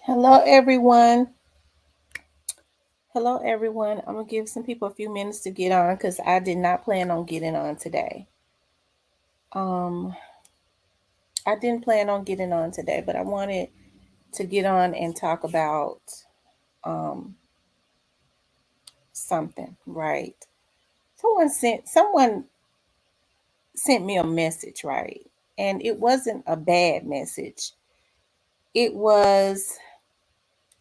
Hello, everyone. Hello, everyone. I'm going to give some people a few minutes to get on because I did not plan on getting on today. Um, I didn't plan on getting on today, but I wanted to get on and talk about um, something, right? Someone sent me a message, right? And it wasn't a bad message. It was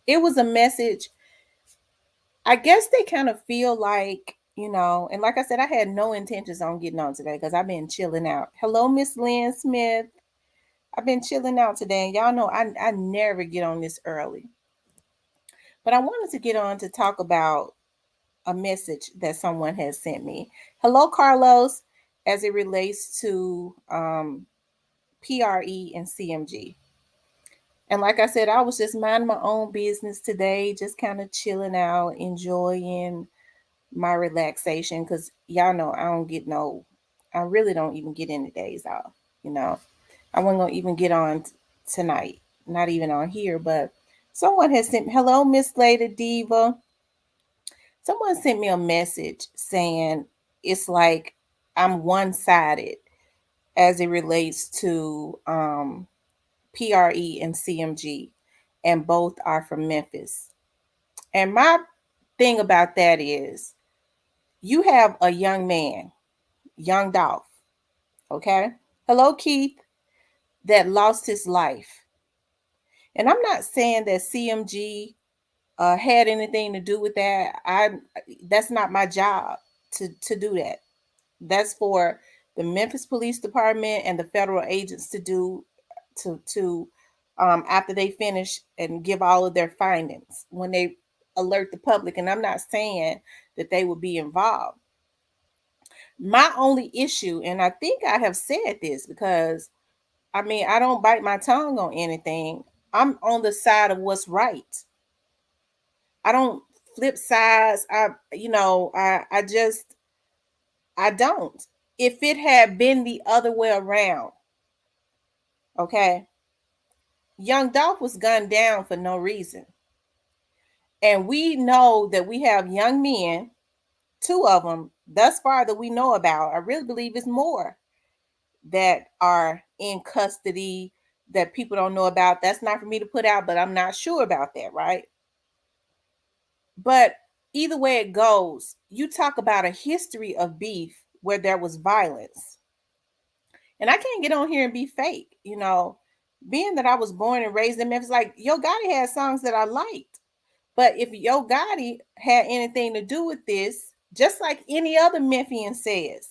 it was a message. I guess they kind of feel like, and like I said, I had no intentions on getting on today because I've been chilling out. Hello, Miss Lynn Smith. I've been chilling out today, and y'all know I never get on this early. But I wanted to get on to talk about a message that someone has sent me. Hello, Carlos, as it relates to PRE and CMG. And like I said, I was just minding my own business today, just kind of chilling out, enjoying my relaxation because y'all know I really don't even get any days off. You know, I wasn't gonna even get on tonight, not even on here, but someone has sent, hello, Miss Lady Diva. Someone sent me a message saying it's like I'm one sided as it relates to PRE and CMG, and both are from Memphis. And my thing about that is you have a young man, young Dolph, okay? Hello, Keith, that lost his life. And I'm not saying that CMG had anything to do with that. That's not my job to do that. That's for the Memphis Police Department and the federal agents to do to after they finish and give all of their findings when they alert the public. And I'm not saying that they would be involved. My only issue, and I think I have said this because I mean, I don't bite my tongue on anything. I'm on the side of what's right. I don't flip sides. I don't. If it had been the other way around, okay, young Dolph was gunned down for no reason. And we know that we have young men, two of them thus far that we know about. I really believe it's more that are in custody that people don't know about. That's not for me to put out, but I'm not sure about that, right? But either way it goes, you talk about a history of beef where there was violence. And I can't get on here and be fake, Being that I was born and raised in Memphis, like Yo Gotti had songs that I liked. But if Yo Gotti had anything to do with this, just like any other Memphian says,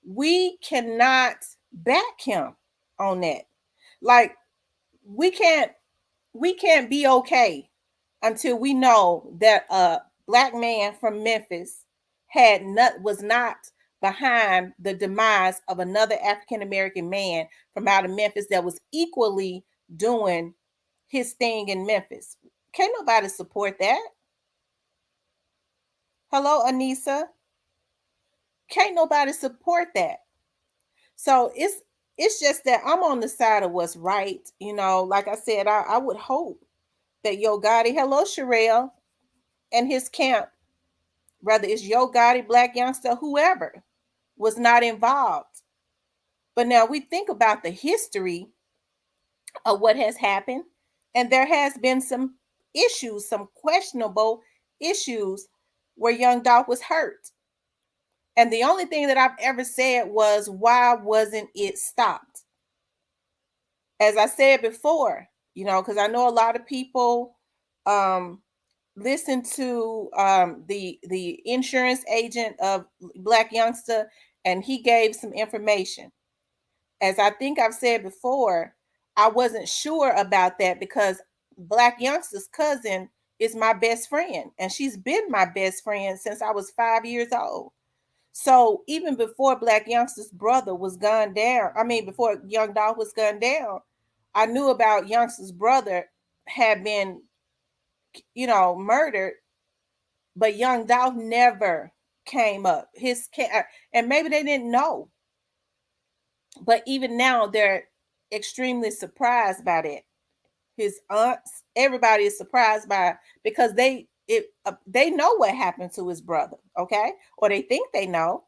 we cannot back him on that. Like we can't we can't be okay until we know that a black man from Memphis was not behind the demise of another African American man from out of Memphis that was equally doing his thing in Memphis. Can't nobody support that. Hello, Anissa. Can't nobody support that. So it's just that I'm on the side of what's right. Like I said, I would hope that Yo Gotti, hello, Sherelle, and his camp, whether it's Yo Gotti, Black Youngster, whoever, was not involved. But now we think about the history of what has happened, and there has been some issues, some questionable issues where young Dolph was hurt. And the only thing that I've ever said was, why wasn't it stopped? As I said before, because I know a lot of people um, listen to the insurance agent of Black Youngster, and he gave some information. As I think I've said before, I wasn't sure about that because Black Youngster's cousin is my best friend, and she's been my best friend since I was 5 years old. So even before Black Youngster's brother was gunned down, I mean, before Young Dolph was gunned down, I knew about Youngster's brother had been, murdered, but Young Dolph never came up. And maybe they didn't know, but even now they're extremely surprised by that. his aunts, everybody is surprised by it because they know what happened to his brother, okay? Or they think they know.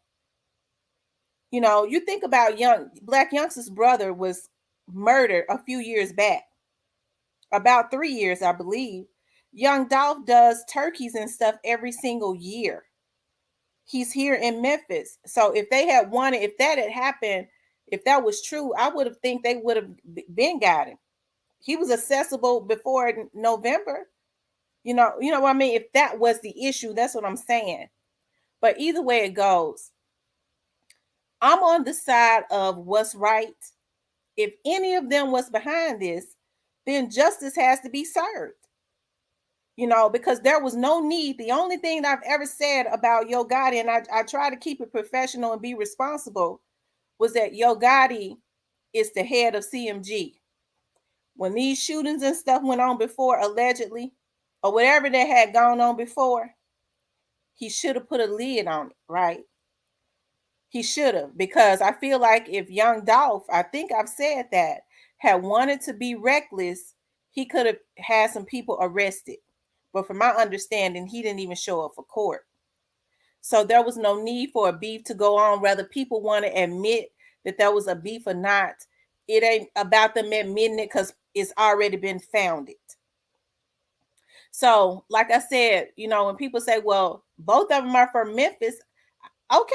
You know, you think about young Black Youngster's brother was murdered a few years back, about 3 years, I believe. Young Dolph does turkeys and stuff every single year. He's here in Memphis. So if they had wanted, if that had happened, if that was true, I would have think they would have been got him. He was accessible before November. You know what I mean? If that was the issue, that's what I'm saying. But either way it goes, I'm on the side of what's right. If any of them was behind this, then justice has to be served. You know, because there was no need. The only thing I've ever said about Yo Gotti, and I try to keep it professional and be responsible, was that Yo Gotti is the head of CMG. When these shootings and stuff went on before, allegedly, or whatever that had gone on before, he should have put a lid on it, right? He should have, because I feel like if young Dolph, I think I've said that, had wanted to be reckless, he could have had some people arrested. But from my understanding, he didn't even show up for court. So there was no need for a beef to go on. Whether people want to admit that there was a beef or not, it ain't about them admitting it because it's already been founded. So, like I said, you know, when people say, well, both of them are from Memphis, okay,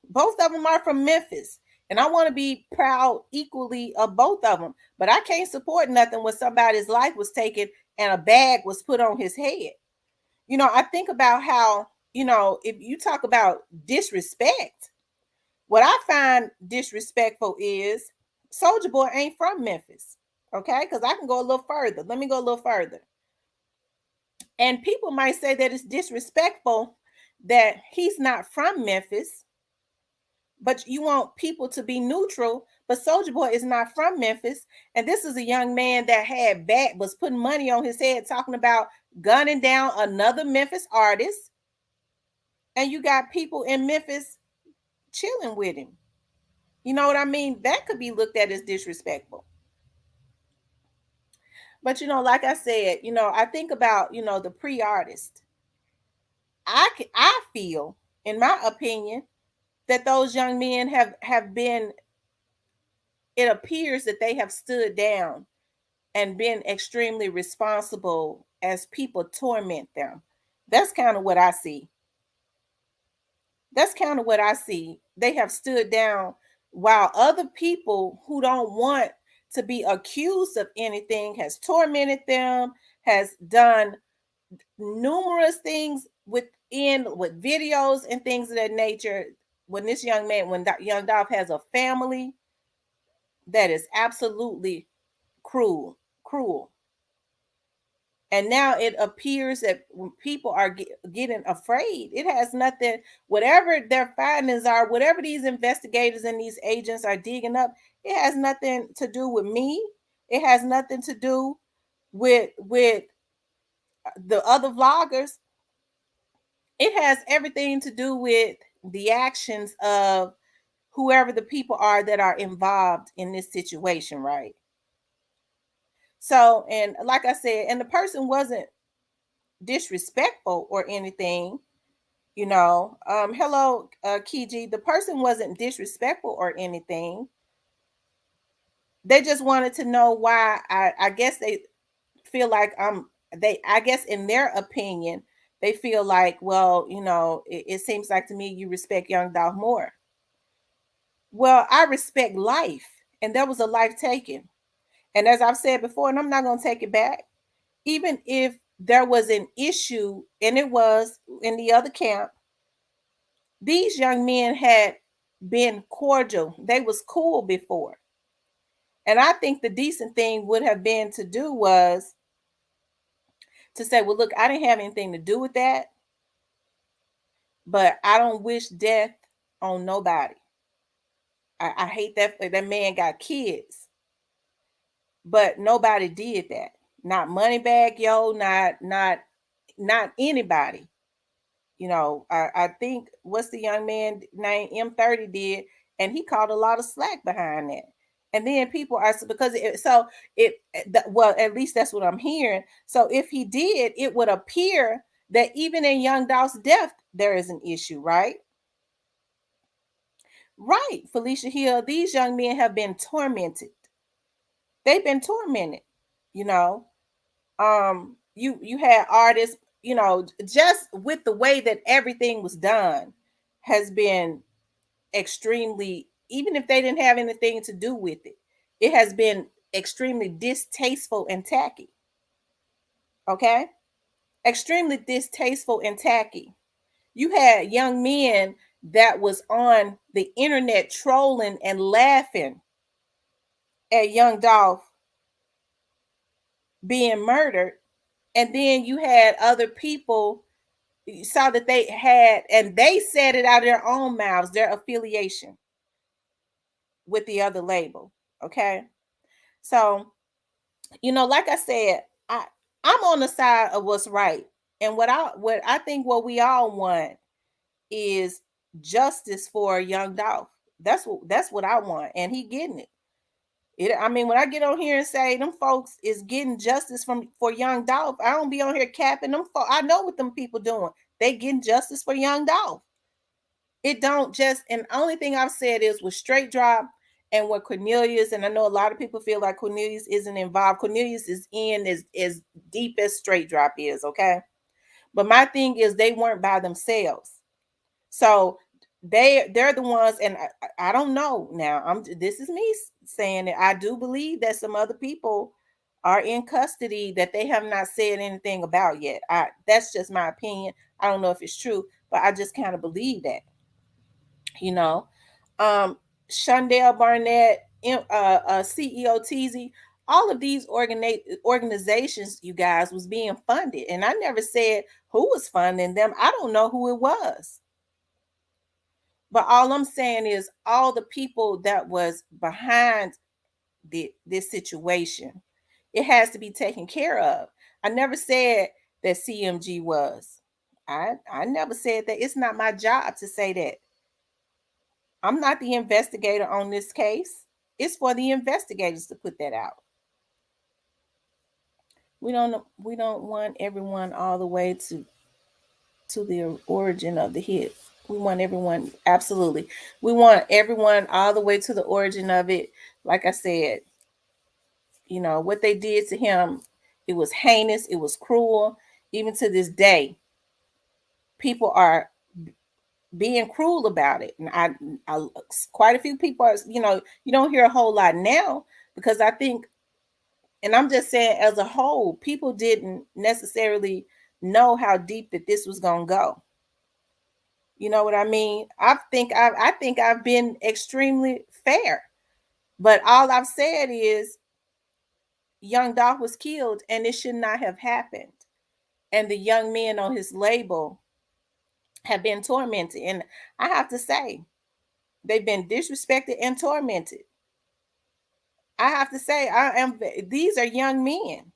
both of them are from Memphis. And I want to be proud equally of both of them. But I can't support nothing when somebody's life was taken and a bag was put on his head. You know, I think about how, you know, if you talk about disrespect, what I find disrespectful is Soldier Boy ain't from Memphis. Okay, because I can go a little further. Let me go a little further. And people might say that it's disrespectful that he's not from Memphis, but you want people to be neutral. But Soldier Boy is not from Memphis, and this is a young man that was putting money on his head, talking about gunning down another Memphis artist, and you got people in Memphis chilling with him. You know what I mean? That could be looked at as disrespectful. But you know, like I said, you know, I think about, you know, the pre-artist. I feel, in my opinion, that those young men have been. It appears that they have stood down and been extremely responsible as people torment them. That's kind of what I see. That's kind of what I see. They have stood down while other people who don't want to be accused of anything has tormented them, has done numerous things with videos and things of that nature. When this young man, when young Dolph has a family, that is absolutely cruel. And now it appears that when people are getting afraid, it has nothing, whatever their findings are, whatever these investigators and these agents are digging up, it has nothing to do with me. It has nothing to do with the other vloggers. It has everything to do with the actions of whoever the people are that are involved in this situation, right? So, and like I said, and the person wasn't disrespectful or anything, you know. Hello, Kiji. The person wasn't disrespectful or anything. They just wanted to know why. I guess they feel like I guess in their opinion, they feel like, well, you know, it seems like to me you respect young Dolph more. Well, I respect life, and there was a life taken. And as I've said before, and I'm not going to take it back, even if there was an issue, and it was in the other camp, these young men had been cordial. They was cool before. And I think the decent thing would have been to do was to say, well, look, I didn't have anything to do with that, but I don't wish death on nobody. I hate that man got kids, but nobody did that. Not Moneybag Yo, not anybody. You know, I think what's the young man named M30 did, and he caught a lot of slack behind that. And then people are, because well, at least that's what I'm hearing. So if he did, it would appear that even in young Dolph's death, there is an issue, right? Right, Felicia Hill, these young men have been tormented. They've been tormented, you know. You had artists, just with the way that everything was done has been extremely, even if they didn't have anything to do with it, it has been extremely distasteful and tacky. Okay? Extremely distasteful and tacky. You had young men that was on the internet trolling and laughing at young Dolph being murdered. And then you had other people, you saw that they had, and they said it out of their own mouths, their affiliation with the other label. Okay. So, like I said, I'm on the side of what's right. And what I think what we all want is justice for young Dolph. That's what I want. And he getting it. I mean, when I get on here and say them folks is getting justice for young Dolph, I don't be on here capping them. I know what them people doing. They getting justice for young Dolph. It don't just, and the only thing I've said is with Straight Drop and with Cornelius, and I know a lot of people feel like Cornelius isn't involved. Cornelius is in as deep as Straight Drop is, okay? But my thing is they weren't by themselves. So they're the ones, and I don't know now. This is me saying it. I do believe that some other people are in custody that they have not said anything about yet. That's just my opinion. I don't know if it's true, but I just kind of believe that. You know, Shondell Barnett, CEO Teasy, all of these organizations, you guys, was being funded, and I never said who was funding them. I don't know who it was. But all I'm saying is all the people that was behind this situation, it has to be taken care of. I never said that CMG was. I never said that. It's not my job to say that. I'm not the investigator on this case. It's for the investigators to put that out. We don't want everyone all the way to the origin of the hit. We want everyone, absolutely. We want everyone all the way to the origin of it. Like I said, what they did to him, it was heinous, it was cruel. Even to this day, people are being cruel about it. And I quite a few people are, you don't hear a whole lot now because I think, and I'm just saying as a whole, people didn't necessarily know how deep that this was going to go. You know what I mean? I think I've been extremely fair. But all I've said is young Dolph was killed and it should not have happened. And the young men on his label have been tormented. And I have to say, they've been disrespected and tormented. I have to say, these are young men.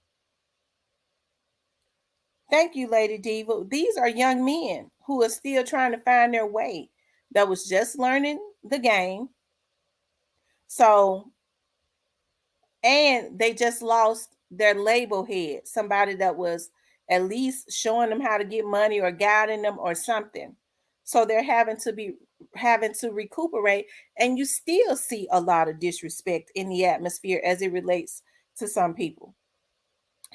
Thank you, Lady Diva. These are young men who are still trying to find their way, that was just learning the game. So, and they just lost their label head, somebody that was at least showing them how to get money or guiding them or something. So they're having to recuperate, and you still see a lot of disrespect in the atmosphere as it relates to some people.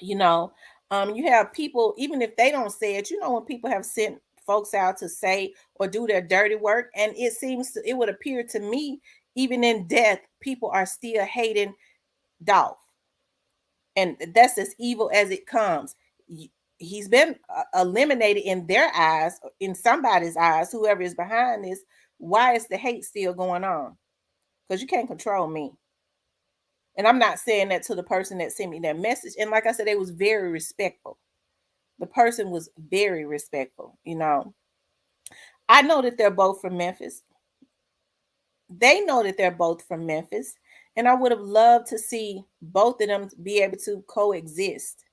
You know, you have people, even if they don't say it, when people have sent folks out to say or do their dirty work, and it would appear to me, even in death, people are still hating Dolph, and that's as evil as it comes. He's been eliminated in their eyes, in somebody's eyes, whoever is behind this. Why is the hate still going on? Because you can't control me. And I'm not saying that to the person that sent me that message. And like I said, it was very respectful. The person was very respectful. I know that they're both from Memphis. They know that they're both from Memphis. And I would have loved to see both of them be able to coexist.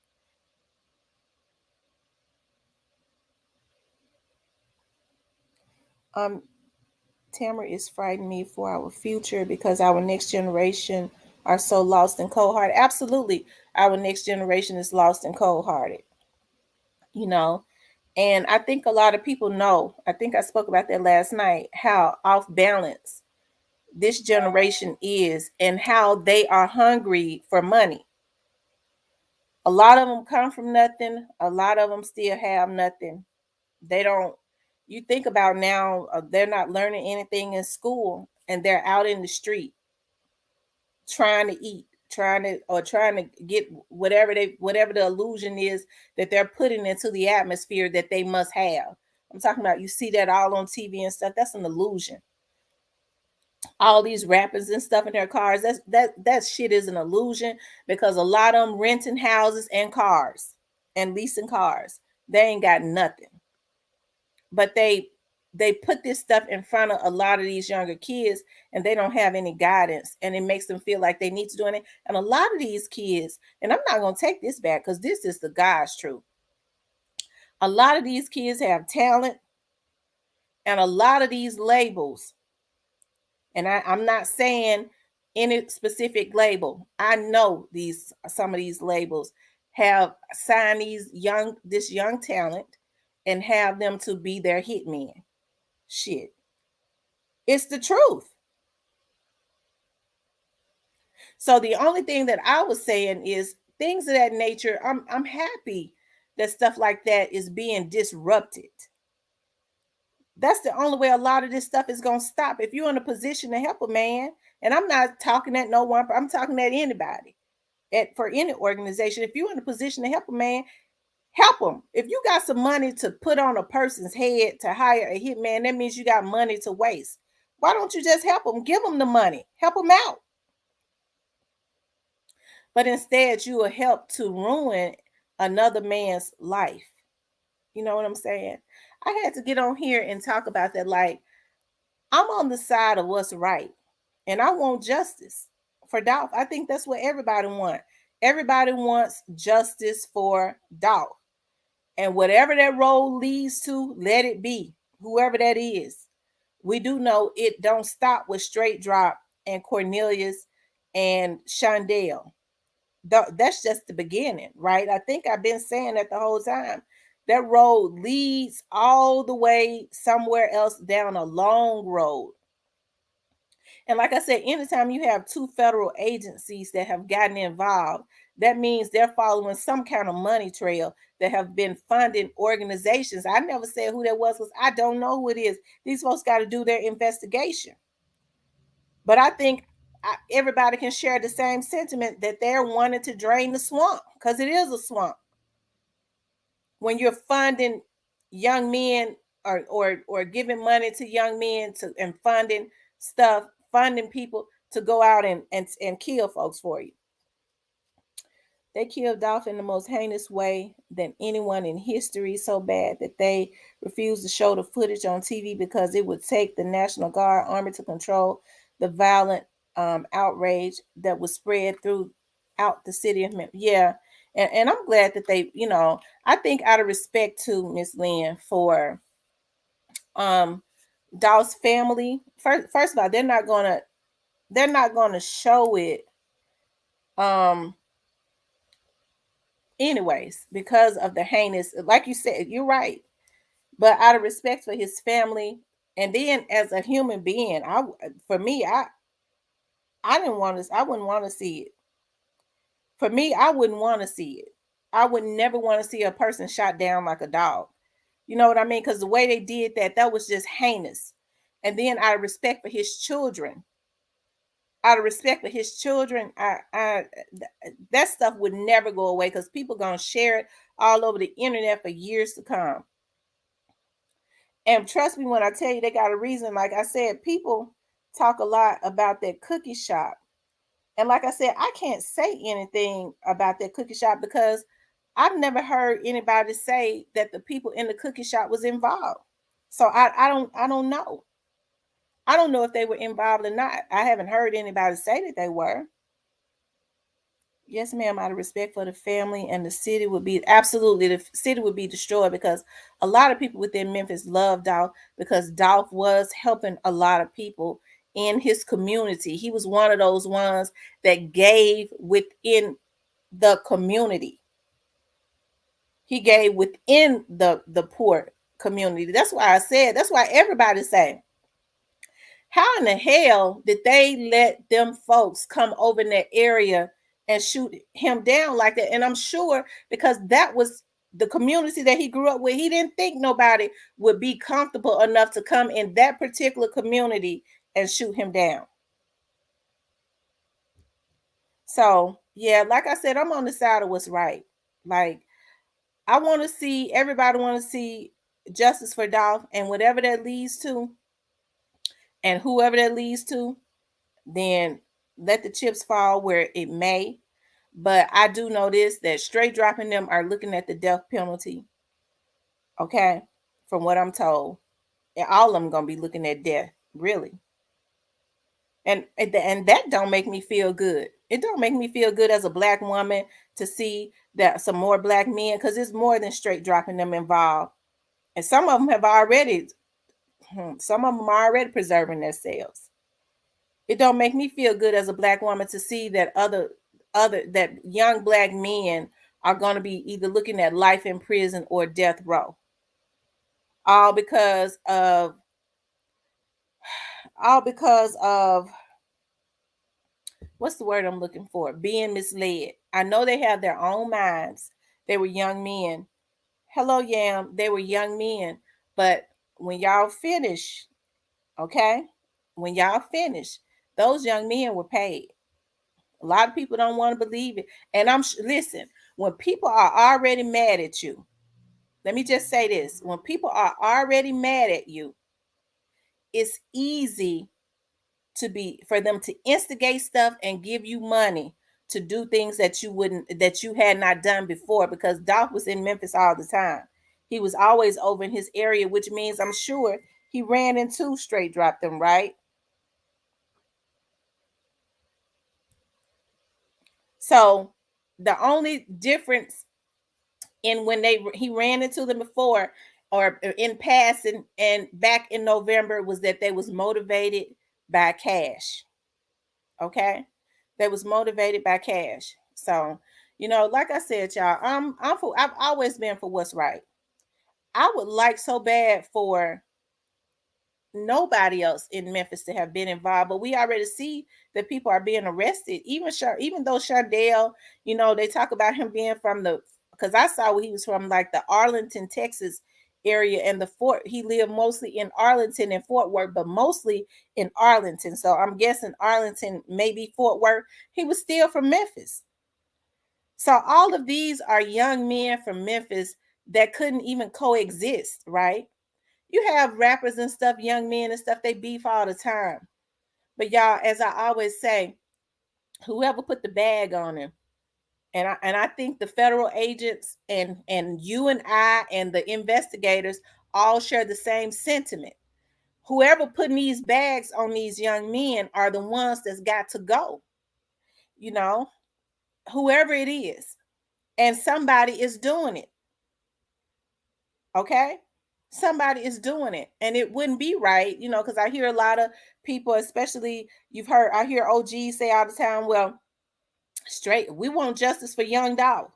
Tamara is frightening me for our future because our next generation are so lost and cold hearted. Absolutely, our next generation is lost and cold hearted, you know. And I think a lot of people know, I think I spoke about that last night, how off balance this generation is and how they are hungry for money. A lot of them come from nothing, a lot of them still have nothing. They don't, you think about now, they're not learning anything in school and they're out in the street trying to eat, trying to get whatever the illusion is that they're putting into the atmosphere that they must have. I'm talking about, you see that all on TV and stuff. That's an illusion. All these rappers and stuff in their cars, that shit is an illusion, because a lot of them renting houses and cars and leasing cars. They ain't got nothing. But they put this stuff in front of a lot of these younger kids, and they don't have any guidance, and it makes them feel like they need to do it. And a lot of these kids, and I'm not going to take this back because this is the God's truth, a lot of these kids have talent, and a lot of these labels, and I'm not saying any specific label, I know these, some of these labels have signed this young talent and have them to be their hitmen. Shit, it's the truth. So the only thing that I was saying is things of that nature. I'm happy that stuff like that is being disrupted. That's the only way a lot of this stuff is gonna stop. If you're in a position to help a man, and I'm not talking at no one, I'm talking at anybody, at for any organization. If you're in a position to help a man, help them. If you got some money to put on a person's head to hire a hitman, that means you got money to waste. Why don't you just help them? Give them the money, help them out. But instead, you will help to ruin another man's life. You know what I'm saying? I had to get on here and talk about that. Like, I'm on the side of what's right, and I want justice for Dolph. I think that's what everybody wants. Everybody wants justice for Dolph, and whatever that road leads to, let it be. Whoever that is, we do know it don't stop with Straight Drop and Cornelius and Shondell. That's just the beginning, right? I think I've been saying that the whole time. That road leads all the way somewhere else down a long road. And like I said, anytime you have two federal agencies that have gotten involved, that means they're following some kind of money trail that have been funding organizations. I never said who that was because I don't know who it is. These folks got to do their investigation. But I think everybody can share the same sentiment that they're wanting to drain the swamp, because it is a swamp. When you're funding young men, or giving money to young men to, and funding stuff, funding people to go out and kill folks for you. They killed Dolph in the most heinous way than anyone in history, so bad that they refused to show the footage on TV because it would take the National Guard army to control the violent outrage that was spread throughout the city of Memphis. Yeah, and I'm glad that they, I think out of respect to Miss Lynn for um Dolph's family. First of all, they're not gonna show it um anyways, because of the heinous, like you said, you're right. But out of respect for his family, and then as a human being, for me, I wouldn't want to see it. For me, I wouldn't want to see it. I would never want to see a person shot down like a dog. You know what I mean? Because the way they did that, that was just heinous. And then out of respect for his children, I that stuff would never go away, because people gonna share it all over the internet for years to come. And trust me when I tell you, they got a reason. Like I said, people talk a lot about that cookie shop. And like I said, I can't say anything about that cookie shop because I've never heard anybody say that the people in the cookie shop was involved. So I don't know. I don't know if they were involved or not. I haven't heard anybody say that they were. Yes, ma'am. Out of respect for the family, and the city would be, absolutely, the city would be destroyed, because a lot of people within Memphis love Dolph, because Dolph was helping a lot of people in his community. He was one of those ones that gave within the community. He gave within the poor community. That's why I said, that's why everybody say, how in the hell did they let them folks come over in that area and shoot him down like that? And I'm sure because that was the community that he grew up with. He didn't think nobody would be comfortable enough to come in that particular community and shoot him down. So, yeah, like I said, I'm on the side of what's right. Like, I want to see, everybody want to see justice for Dolph, and whatever that leads to, and whoever that leads to, then let the chips fall where it may. But I do know this, that straight dropping them are looking at the death penalty. Okay, from what I'm told, and all of them gonna be looking at death, really. And that don't make me feel good. It don't make me feel good as a black woman to see that some more black men, because it's more than straight dropping them involved, and some of them have already, some of them are already preserving themselves. It don't make me feel good as a black woman to see that other that young black men are going to be either looking at life in prison or death row, all because of all because of what's the word I'm looking for, being misled. I know they have their own minds. They were young men. Hello, Yam. They were young men. But when y'all finish, okay, when y'all finish, those young men were paid. A lot of people don't want to believe it. And listen, when people are already mad at you, let me just say this. When people are already mad at you, it's easy for them to instigate stuff and give you money to do things that you had not done before, because Dolph was in Memphis all the time. He was always over in his area, which means I'm sure he ran into straight drop them, right? So the only difference in when he ran into them before or in passing and back in November was that they was motivated by cash. Okay, they was motivated by cash. So, like I said, y'all, I've always been for what's right. I would like so bad for nobody else in Memphis to have been involved, but we already see that people are being arrested. Even though Shardell, they talk about him being from because I saw where he was from, like the Arlington, Texas area, and he lived mostly in Arlington and Fort Worth, but mostly in Arlington. So I'm guessing Arlington, maybe Fort Worth. He was still from Memphis. So all of these are young men from Memphis that couldn't even coexist, right? You have rappers and stuff, young men and stuff, they beef all the time. But y'all, as I always say, whoever put the bag on him, and I think the federal agents and you and I and the investigators all share the same sentiment. Whoever putting these bags on these young men are the ones that's got to go. You know, whoever it is, and somebody is doing it. Okay, somebody is doing it, and it wouldn't be right, because I hear a lot of people, especially I hear OGs say all the time, well, straight, we want justice for young Dolph.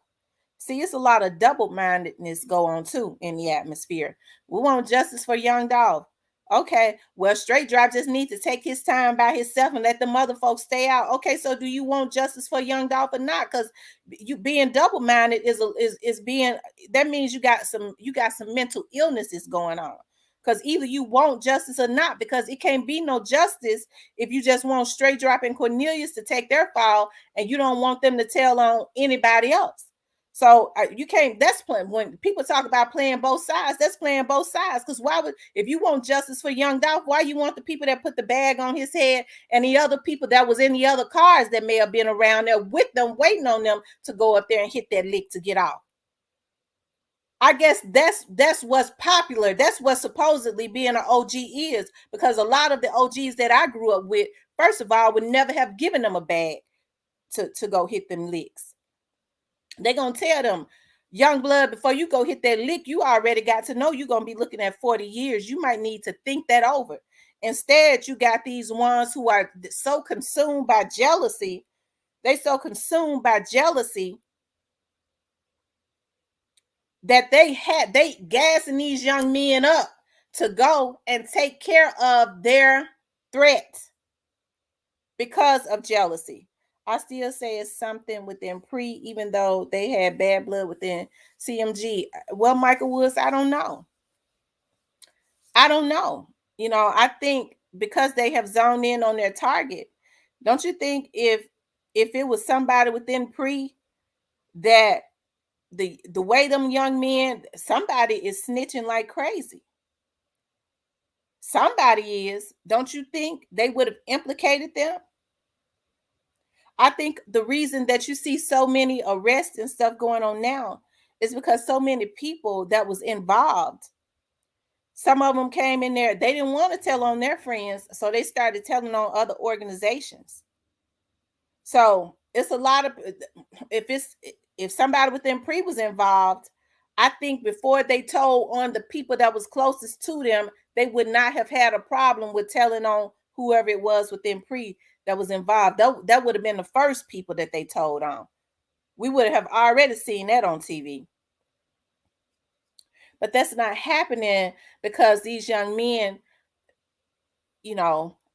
See, it's a lot of double-mindedness go on too in the atmosphere. We want justice for young Dolph. Okay, well, straight drop just need to take his time by himself and let the mother folks stay out. Okay, so do you want justice for young Dolph or not? Because you being double-minded is being, that means you got some mental illnesses going on. Because either you want justice or not, because it can't be no justice if you just want straight dropping Cornelius to take their file and you don't want them to tell on anybody else. So you can't. That's playing. When people talk about playing both sides, that's playing both sides. Because if you want justice for young Dolph, why you want the people that put the bag on his head and the other people that was in the other cars that may have been around there with them, waiting on them to go up there and hit that lick to get off? I guess that's what's popular. That's what supposedly being an OG is, because a lot of the OGs that I grew up with, first of all, would never have given them a bag to go hit them licks. They're going to tell them, young blood, before you go hit that lick, you already got to know you're going to be looking at 40 years. You might need to think that over. Instead, you got these ones who are so consumed by jealousy. They so consumed by jealousy that they gassing these young men up to go and take care of their threat because of jealousy. I still say it's something within Pre, even though they had bad blood within CMG. Well, Michael Woods, I don't know. I don't know. I think because they have zoned in on their target, don't you think if it was somebody within Pre that the way them young men, somebody is snitching like crazy. Somebody is. Don't you think they would have implicated them? I think the reason that you see so many arrests and stuff going on now is because so many people that was involved. Some of them came in there, they didn't want to tell on their friends, so they started telling on other organizations. So it's a lot of, if somebody within Pre was involved, I think before they told on the people that was closest to them, they would not have had a problem with telling on whoever it was within Pre that was involved. That would have been the first people that they told on. We would have already seen that on TV. But that's not happening because these young men,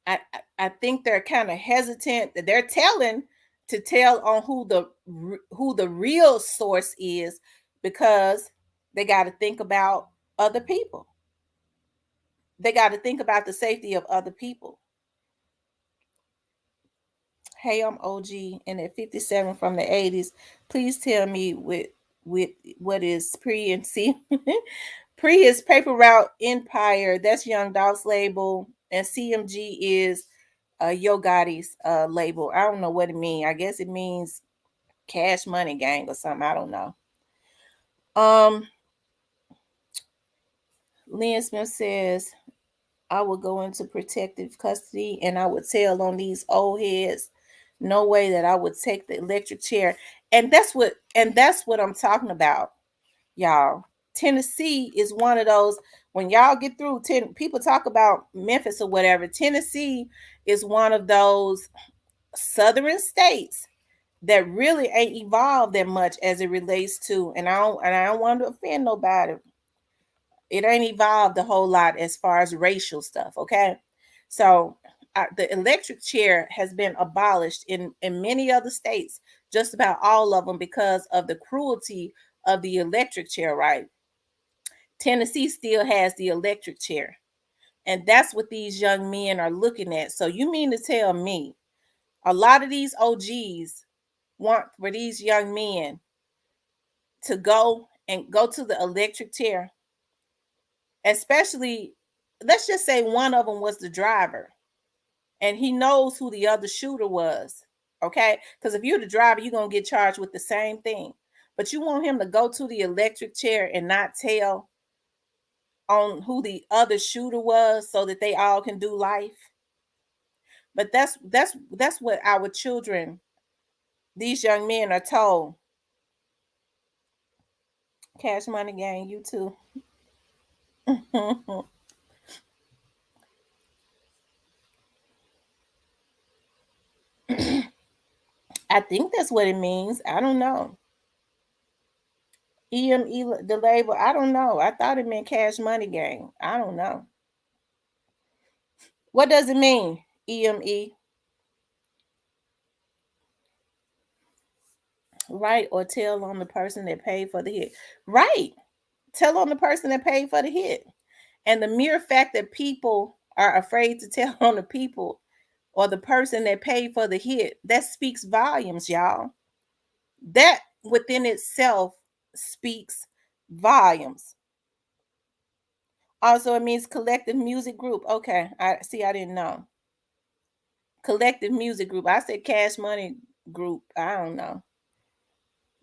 I think they're kind of hesitant that they're telling to tell on who the real source is because they got to think about other people. They got to think about the safety of other people. Hey, I'm OG and at 57 from the 80s. Please tell me with what is Pre and C. Pre is Paper Route Empire. That's Young Dolph's label, and CMG is Yo Gotti's label. I don't know what it means. I guess it means Cash Money Gang or something. I don't know. Lynn Smith says, I would go into protective custody and I would tell on these old heads. No way that I would take the electric chair. And that's what I'm talking about, y'all. Tennessee is one of those, when y'all get through, people talk about Memphis or whatever. Tennessee is one of those southern states that really ain't evolved that much as it relates to, and I don't want to offend nobody. It ain't evolved a whole lot as far as racial stuff, okay? So the electric chair has been abolished in many other states, just about all of them, because of the cruelty of the electric chair, right? Tennessee still has the electric chair. And that's what these young men are looking at. So you mean to tell me a lot of these OGs want for these young men to go to the electric chair, especially, let's just say one of them was the driver and he knows who the other shooter was, okay? Because if you're the driver, you're going to get charged with the same thing. But you want him to go to the electric chair and not tell on who the other shooter was so that they all can do life. But that's what our children, these young men, are told. Cash Money Gang, you too. I think that's what it means. I don't know. EME, the label, I don't know. I thought it meant Cash Money Gang. I don't know. What does it mean, EME? Right, or tell on the person that paid for the hit. Right. Tell on the person that paid for the hit. And the mere fact that people are afraid to tell on the people or the person that paid for the hit, that speaks volumes, y'all. That within itself speaks volumes. Also, it means collective music group. Okay, I see. I didn't know. Collective music group. I said Cash Money group. I don't know.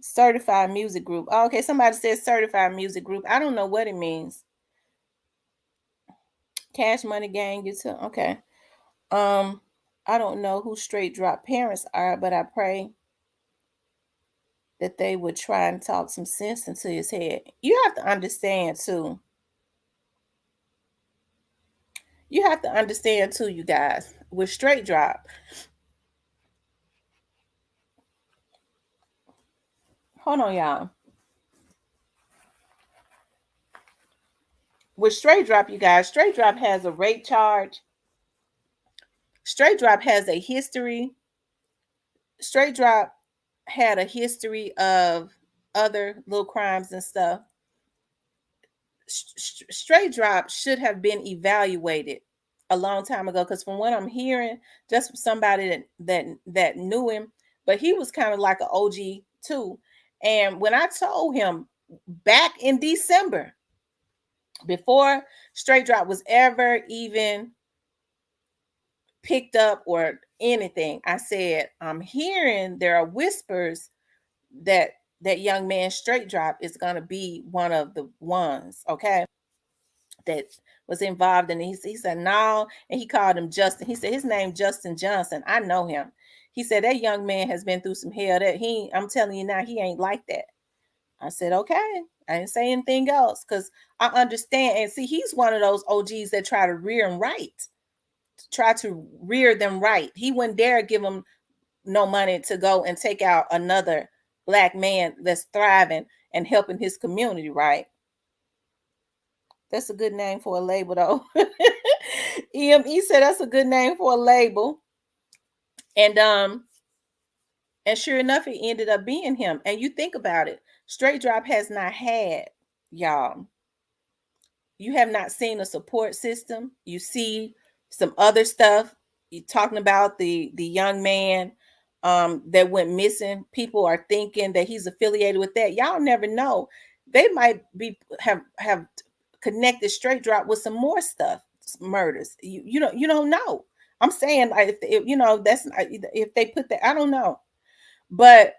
Certified music group. Oh, okay, somebody says certified music group. I don't know what it means. Cash Money Gang. You too. Okay. Um, I don't know who straight drop parents are, but I pray that they would try and talk some sense into his head. You have to understand too. You have to understand too, you guys, with straight drop. Hold on, y'all. With straight drop, you guys, straight drop has a rape charge. Straight drop has a history. Straight drop had a history of other little crimes and stuff. Straight drop should have been evaluated a long time ago, because from what I'm hearing, just from somebody that knew him, but he was kind of like an OG too. And when I told him back in December, before straight drop was ever even picked up or anything, I said, I'm hearing there are whispers that that young man straight drop is going to be one of the ones, okay, that was involved. And he said no, and he called him Justin. He said his name Justin Johnson. I know him. He said that young man has been through some hell. That he, I'm telling you now, he ain't like that. I said okay. I didn't say anything else because I understand. And see, he's one of those OGs that try to rear them right, try to rear them right. He wouldn't dare give them no money to go and take out another black man that's thriving and helping his community, right? That's a good name for a label, though. EME said that's a good name for a label. And and sure enough, it ended up being him. And you think about it, Straight Drop has not had, y'all, you have not seen a support system. You see some other stuff. You're talking about the young man that went missing. People are thinking that he's affiliated with that. Y'all never know. They might be have connected Straight Drop with some more stuff, murders. You don't know. I'm saying if you know that's if they put that, I don't know, but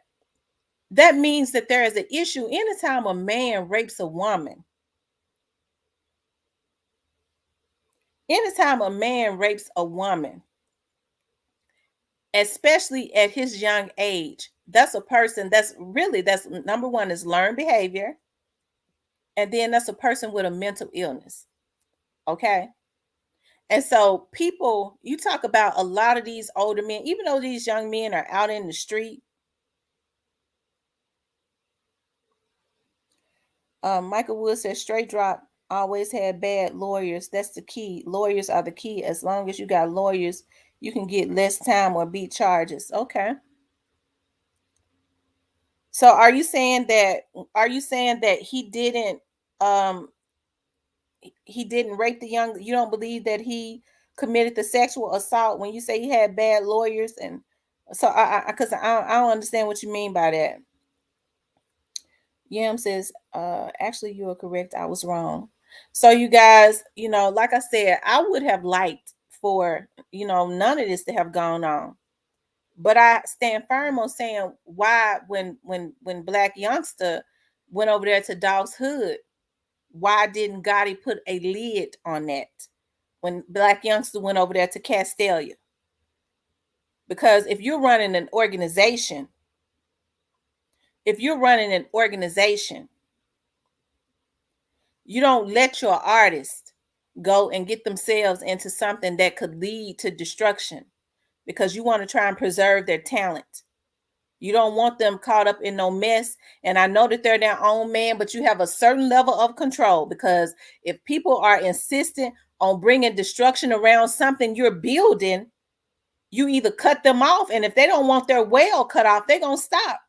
that means that there is an issue anytime a man rapes a woman. Anytime a man rapes a woman, especially at his young age, that's a person that's number one is learned behavior, and then that's a person with a mental illness. Okay. And so people, you talk about a lot of these older men, even though these young men are out in the street. Michael Wood says straight drop always had bad lawyers. That's the key. Lawyers are the key. As long as you got lawyers, you can get less time or beat charges. Okay. So are you saying that um he didn't rape the young, you don't believe that he committed the sexual assault when you say he had bad lawyers? And so I don't understand what you mean by that. Yam says, actually, you are correct. I was wrong. So, you guys, like I said, I would have liked for, none of this to have gone on. But I stand firm on saying why, when Black Youngster went over there to Dolph's hood, why didn't Gotti put a lid on that when Black Youngster went over there to Castelia? Because if you're running an organization, you don't let your artist go and get themselves into something that could lead to destruction, because you want to try and preserve their talent. You don't want them caught up in no mess. And I know that they're their own man, but you have a certain level of control, because if people are insistent on bringing destruction around something you're building, you either cut them off, and if they don't want their well cut off, they're going to stop.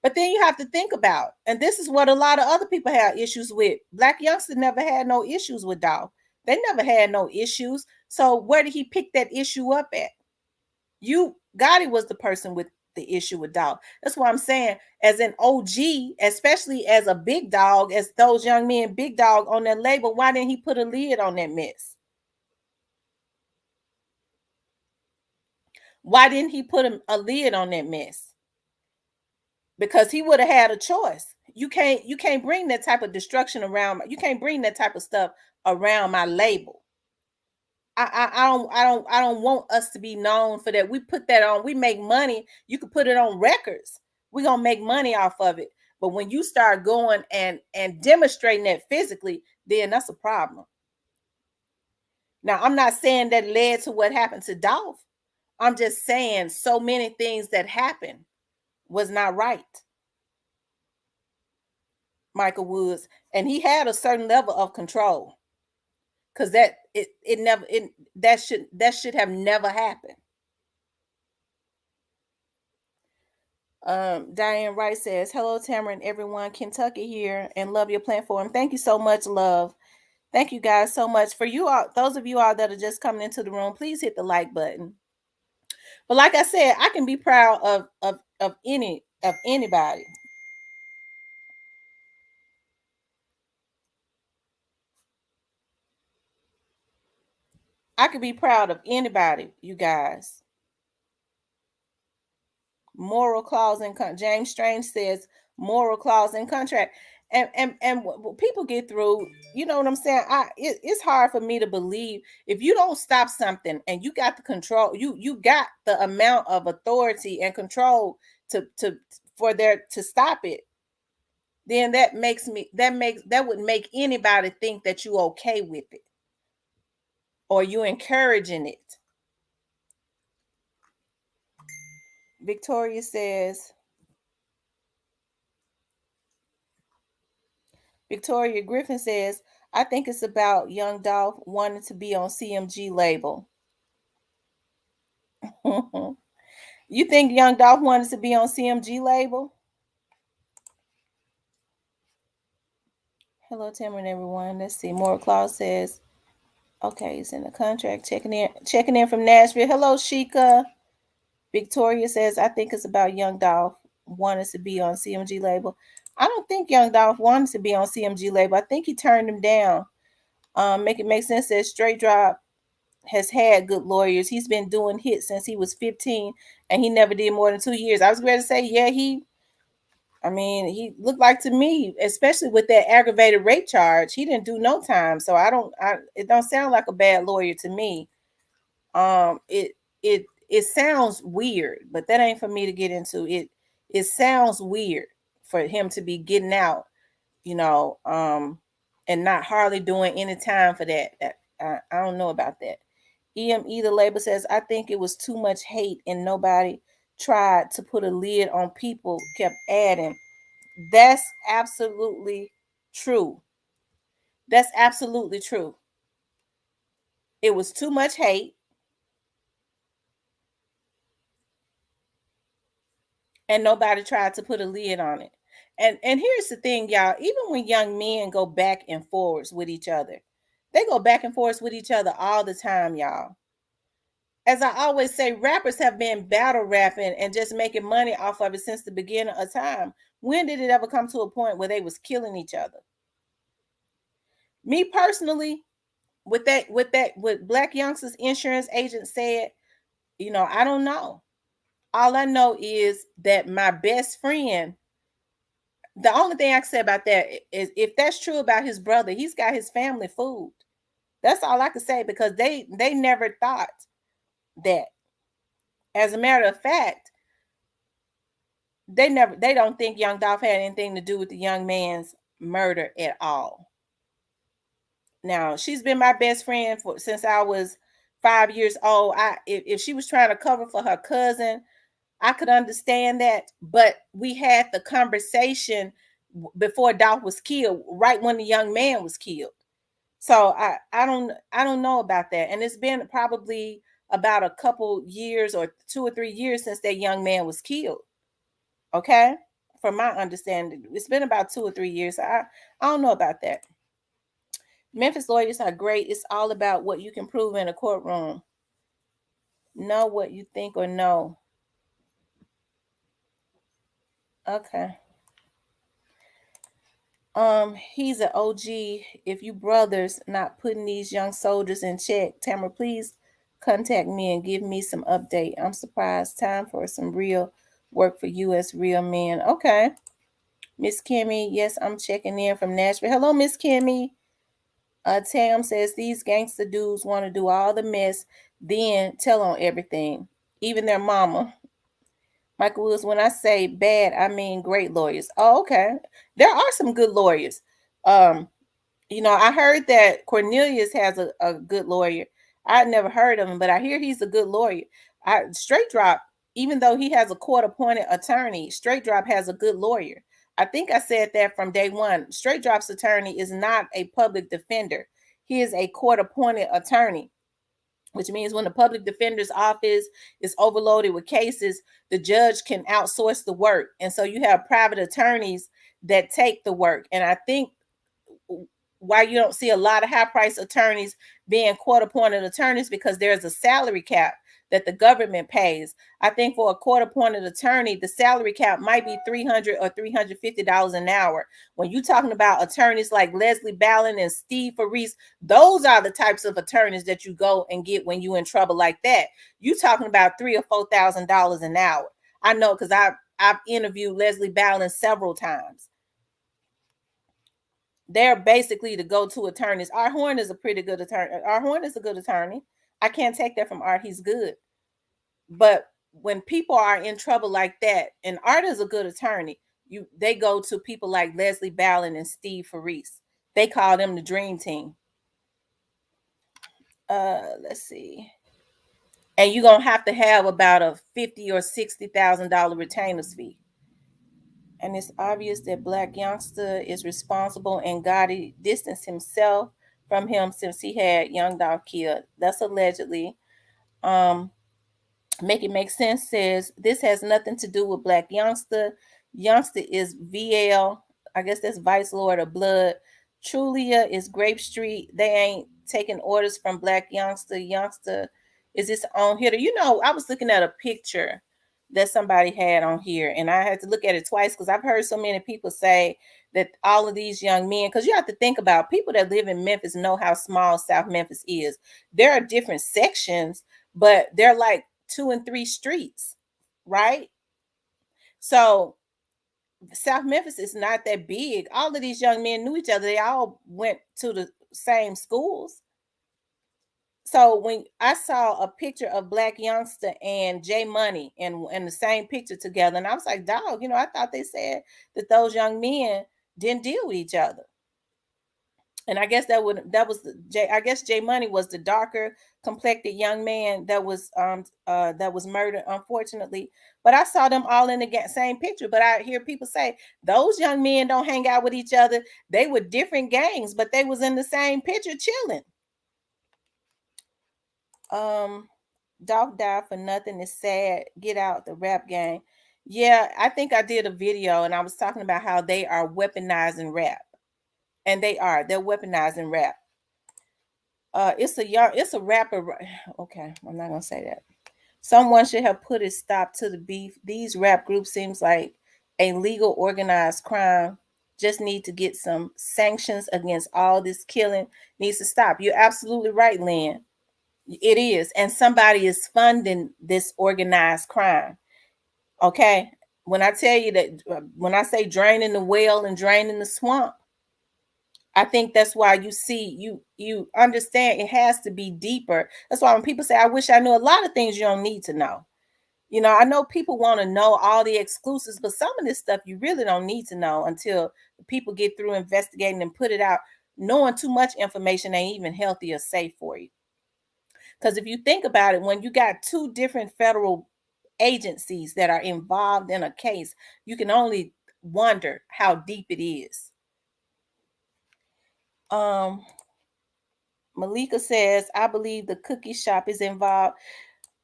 But then you have to think about, and this is what a lot of other people have issues with. Black Youngster never had no issues with Dolph. They never had no issues. So where did he pick that issue up at? Gotti was the person with the issue with Dolph. That's what I'm saying. As an OG, especially as a big dog, as those young men, big dog on that label, why didn't he put a lid on that mess? Why didn't he put a lid on that mess? Because he would have had a choice. You can't bring that type of destruction around. You can't bring that type of stuff around my label. I don't want us to be known for that. We put that on. We make money. You could put it on records. We're gonna make money off of it. But when you start going and demonstrating that physically, then that's a problem. Now, I'm not saying that led to what happened to Dolph. I'm just saying so many things that happened was not right. Michael Woods, and he had a certain level of control, because it never that should have never happened. Diane Wright says, "Hello, Tamara and everyone. Kentucky here, and love your platform. Thank you so much, love. Thank you guys so much. For you all, those of you all that are just coming into the room, please hit the like button. But like I said, I can be proud of anybody. I could be proud of anybody, you guys. Moral clause in James Strange says moral clause in contract, and people get through. You know what I'm saying? It's hard for me to believe if you don't stop something and you got the control, you got the amount of authority and control to for there to stop it. Then that would make anybody think that you okay with it or you encouraging it. Victoria says, Victoria Griffin says, I think it's about young Dolph wanting to be on CMG label. You think young Dolph wanted to be on CMG label? Hello, Tim and everyone. Let's see. Moral Claus says, okay, it's in the contract. Checking in from Nashville. Hello, Sheikah. Victoria says, I think it's about young Dolph wanting to be on CMG label. I don't think young Dolph wanted to be on CMG label. I think he turned him down. Make it make sense that Straight Drop has had good lawyers. He's been doing hits since he was 15 and he never did more than 2 years. I was ready to say, yeah, he looked like to me, especially with that aggravated rape charge, he didn't do no time. So it don't sound like a bad lawyer to me. It sounds weird, but that ain't for me to get into. It sounds weird for him to be getting out, and not hardly doing any time for that. I don't know about that. EME the label says, I think it was too much hate and nobody tried to put a lid on. People kept adding. That's absolutely true. That's absolutely true. It was too much hate and nobody tried to put a lid on it. And here's the thing, y'all, even when young men go back and forwards with each other, they go back and forwards with each other all the time, y'all. As I always say, rappers have been battle rapping and just making money off of it since the beginning of time. When did it ever come to a point where they was killing each other? Me personally, what Black Youngsters insurance agent said, I don't know. All I know is that my best friend, the only thing I can say about that is if that's true about his brother, he's got his family food. That's all I can say, because they never thought that. As a matter of fact, they don't think young Dolph had anything to do with the young man's murder at all. Now, she's been my best friend since I was 5 years old. If she was trying to cover for her cousin, I could understand that, but we had the conversation before Dolph was killed, right when the young man was killed. So I don't know about that. And it's been probably about a couple years or 2 or 3 years since that young man was killed. Okay? From my understanding, it's been about 2 or 3 years. I don't know about that. Memphis lawyers are great. It's all about what you can prove in a courtroom. Know what you think or know. Okay. He's an OG. If you brothers not putting these young soldiers in check, Tamara, please contact me and give me some update. I'm surprised. Time for some real work for U.S. real men. Okay. Miss Kimmy, yes, I'm checking in from Nashville. Hello, Miss Kimmy. Tam says these gangster dudes want to do all the mess, then tell on everything, even their mama. Michael Woods, when I say bad, I mean great lawyers. Oh, okay. There are some good lawyers. I heard that Cornelius has a good lawyer. I'd never heard of him, but I hear he's a good lawyer. Straight Drop, even though he has a court appointed attorney, Straight Drop has a good lawyer. I think I said that from day one. Straight Drop's attorney is not a public defender. He is a court appointed attorney, which means when the public defender's office is overloaded with cases, the judge can outsource the work. And so you have private attorneys that take the work. And I think why you don't see a lot of high price attorneys being court appointed attorneys, because there's a salary cap that the government pays. I think for a court appointed attorney, the salary cap might be $300 or $350 an hour. When you're talking about attorneys like Leslie Ballin and Steve Faris, those are the types of attorneys that you go and get when you're in trouble like that. You're talking about $3,000 or $4,000 an hour. I know, because I've interviewed Leslie Ballin several times. They're basically the go-to attorneys. Art Horn is a pretty good attorney. Art Horn is a good attorney. I can't take that from Art. He's good. But when people are in trouble like that, and Art is a good attorney, they go to people like Leslie Ballin and Steve Faris. They call them the dream team. Let's see. And you're gonna have to have about a $50,000 or $60,000 retainer's fee. And it's obvious that Black youngster is responsible, and Gotti distanced himself from him since he had young Dolph killed. That's allegedly. Make It Make Sense says this has nothing to do with Black youngster. Youngster is VL. I guess that's Vice Lord of Blood. Trulia is Grape Street. They ain't taking orders from Black youngster. Youngster is its own hitter. You know, I was looking at a picture that somebody had on here, and I had to look at it twice because I've heard so many people say that all of these young men, because you have to think about people that live in Memphis know how small South Memphis is. There are different sections, but they're like 2 and 3 streets, right? So South Memphis is not that big. All of these young men knew each other. They all went to the same schools. So when I saw a picture of Black youngster and J Money in the same picture together, and I was like, dog, I thought they said that those young men didn't deal with each other. And I guess I guess J Money was the darker complected young man that was murdered, unfortunately. But I saw them all in the same picture. But I hear people say those young men don't hang out with each other. They were different gangs, but they was in the same picture chilling. Dolph died for nothing. It's sad. Get out the rap game. Yeah, I think I did a video and I was talking about how they are weaponizing rap. And they're weaponizing rap. It's a rapper. Okay, I'm not gonna say that. Someone should have put a stop to the beef. These rap groups seems like a legal organized crime. Just need to get some sanctions against all this killing. Needs to stop. You're absolutely right, Lynn. It is. And somebody is funding this organized crime. Okay. When I tell you that, when I say draining the well and draining the swamp, I think that's why you understand it has to be deeper. That's why when people say, I wish I knew, a lot of things you don't need to know. I know people want to know all the exclusives, but some of this stuff you really don't need to know until people get through investigating and put it out. Knowing too much information ain't even healthy or safe for you. Because if you think about it, when you got two different federal agencies that are involved in a case, you can only wonder how deep it is. Malika says, I believe the cookie shop is involved.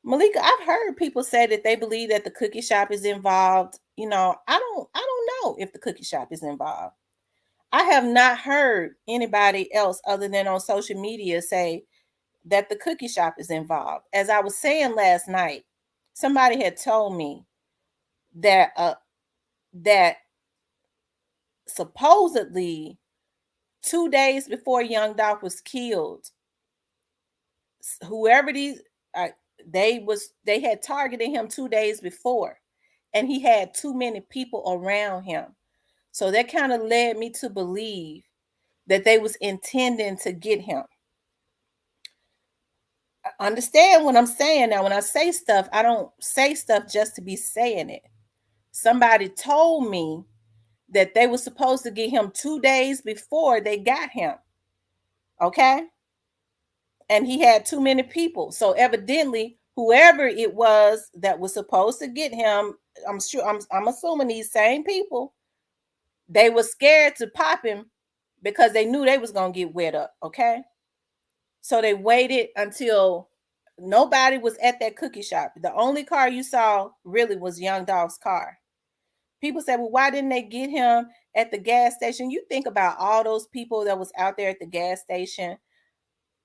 Malika, I've heard people say that they believe that the cookie shop is involved. I don't know if the cookie shop is involved. I have not heard anybody else other than on social media say that the cookie shop is involved. As I was saying last night, somebody had told me that that supposedly 2 days before young Dolph was killed, whoever they had targeted him 2 days before, and he had too many people around him. So that kind of led me to believe that they was intending to get him. Understand what I'm saying now. When I say stuff, I don't say stuff just to be saying it. Somebody told me that they were supposed to get him 2 days before they got him. Okay? and he had too many people. So evidently, whoever it was that was supposed to get him, I'm assuming these same people, they were scared to pop him because they knew they was gonna get wet up. Okay, so they waited until nobody was at that cookie shop. The only car you saw really was Young Dolph's car. People said, well, why didn't they get him at the gas station? You think about all those people that was out there at the gas station.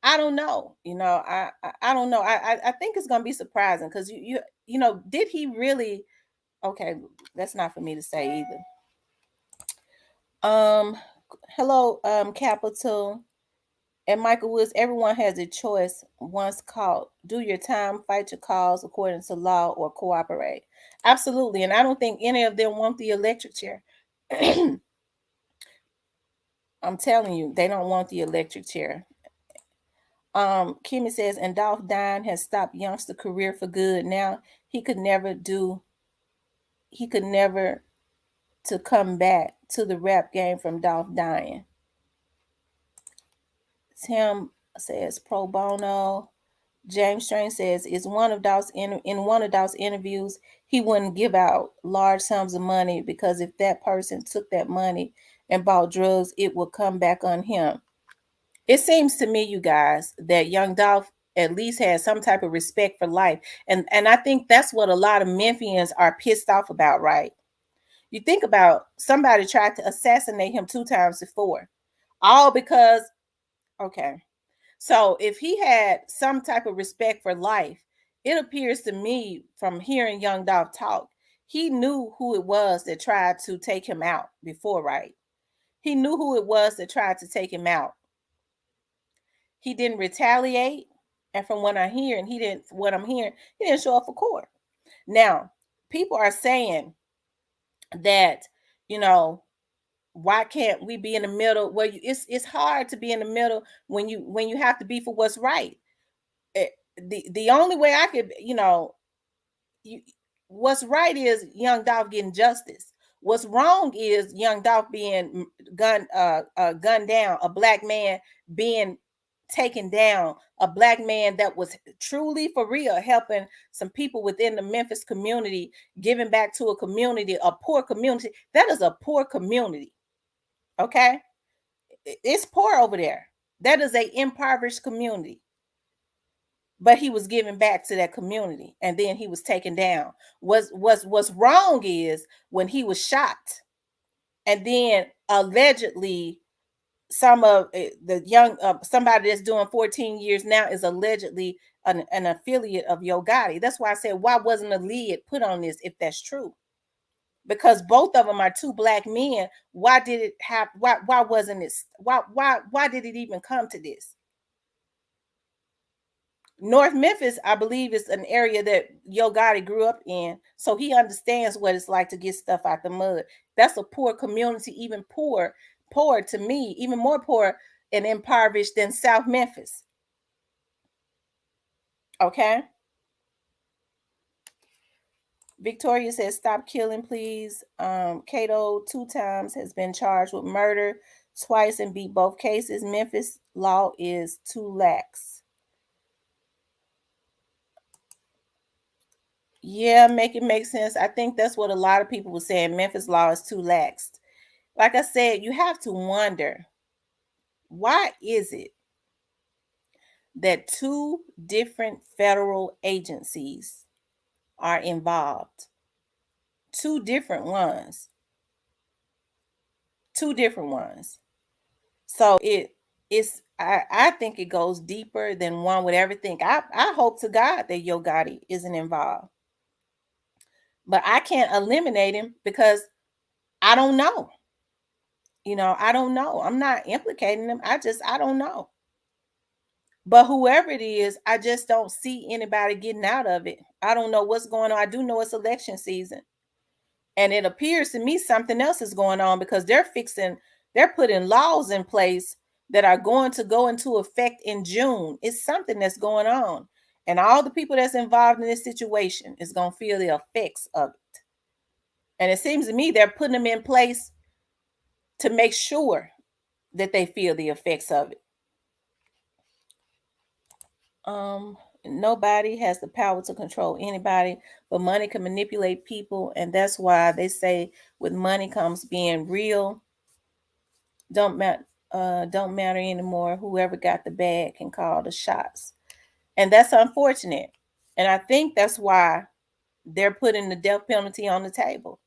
I don't know. I don't know. I think it's gonna be surprising because did he really? Okay, that's not for me to say either. Um, hello, Capital and Michael Woods. Everyone has a choice once caught. Do your time, fight your cause according to law, or cooperate. Absolutely, and I don't think any of them want the electric chair. I'm telling you, they don't want the electric chair. Kimmy says, and Dolph Dine has stopped youngster career for good. Now he could never to come back to the rap game from Dolph dying. Tim says pro bono. James Strain says is one of Dolph's in one of Dolph's interviews, he wouldn't give out large sums of money because if that person took that money and bought drugs, it would come back on him. It seems to me, you guys, that young Dolph at least has some type of respect for life. And I think that's what a lot of Memphians are pissed off about, right? You think about somebody tried to assassinate him 2 times before. All because, okay. So if he had some type of respect for life, it appears to me from hearing young Dolph talk, he knew who it was that tried to take him out before, right? He knew who it was that tried to take him out. He didn't retaliate, and from what I'm hearing, he didn't show up for court. Now, people are saying that, you know, why can't we be in the middle? Well, it's hard to be in the middle when you have to be for what's right. The only way I could, you, what's right is young Dolph getting justice. What's wrong is young Dolph being gunned down, a black man being taken down, a black man that was truly for real helping some people within the Memphis community, giving back to a community, a poor community. That is a poor community. Okay, it's poor over there. That is a impoverished community. But he was giving back to that community, and then he was taken down. What's wrong is when he was shot, and then allegedly some of the young somebody that's doing 14 years now is allegedly an affiliate of Yo Gotti. That's why I said, why wasn't a lid put on this if that's true? Because both of them are 2 black men. Why did it have? Why wasn't it? Why did it even come to this? North Memphis, I believe, is an area that Yo Gotti grew up in, so he understands what it's like to get stuff out the mud. That's a poor community, even poor to me, even more poor and impoverished than South Memphis. Okay. Victoria says, "Stop killing, please." Cato 2 times has been charged with murder twice and beat both cases. Memphis law is too lax. Yeah, make it make sense. I think that's what a lot of people were saying. Memphis law is too lax. Like I said, you have to wonder, why is it that 2 different federal agencies are involved? 2 different ones. 2 different ones. So I think it goes deeper than one would ever think. I hope to God that Yo Gotti isn't involved. But I can't eliminate him because I don't know. I don't know. I'm not implicating him. I don't know. But whoever it is, I just don't see anybody getting out of it. I don't know what's going on. I do know it's election season. And it appears to me something else is going on because they're putting laws in place that are going to go into effect in June. It's something that's going on. And all the people that's involved in this situation is going to feel the effects of it. And it seems to me they're putting them in place to make sure that they feel the effects of it. Nobody has the power to control anybody, but money can manipulate people, and that's why they say with money comes being real. Don't matter anymore. Whoever got the bag can call the shots, and that's unfortunate. And I think that's why they're putting the death penalty on the table.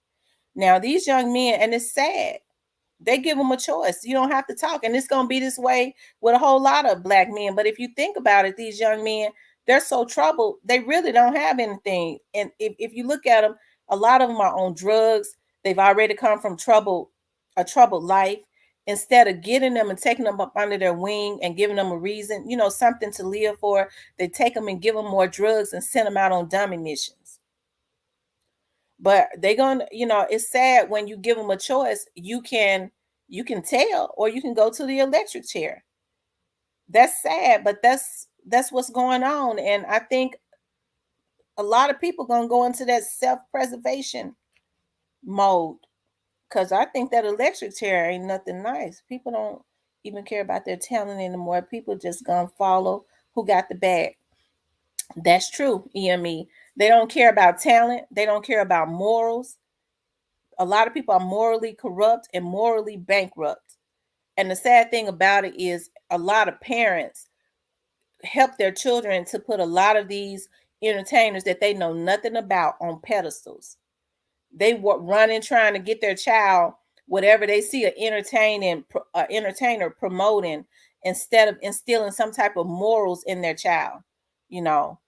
Now, these young men, and it's sad, they give them a choice. You don't have to talk. And it's going to be this way with a whole lot of black men. But if you think about it, these young men, they're so troubled, they really don't have anything. And if you look at them, a lot of them are on drugs. They've already come from a troubled life. Instead of getting them and taking them up under their wing and giving them a reason, something to live for, they take them and give them more drugs and send them out on dummy missions. But they're gonna, it's sad when you give them a choice. You can tell, or you can go to the electric chair. That's sad, but that's what's going on. And I think a lot of people gonna go into that self-preservation mode, because I think that electric chair ain't nothing nice. People don't even care about their talent anymore. People just gonna follow who got the bag. That's true, EME. They don't care about talent. They don't care about morals. A lot of people are morally corrupt and morally bankrupt. And the sad thing about it is a lot of parents help their children to put a lot of these entertainers that they know nothing about on pedestals. They were running trying to get their child whatever they see an entertainer promoting, instead of instilling some type of morals in their child. You know,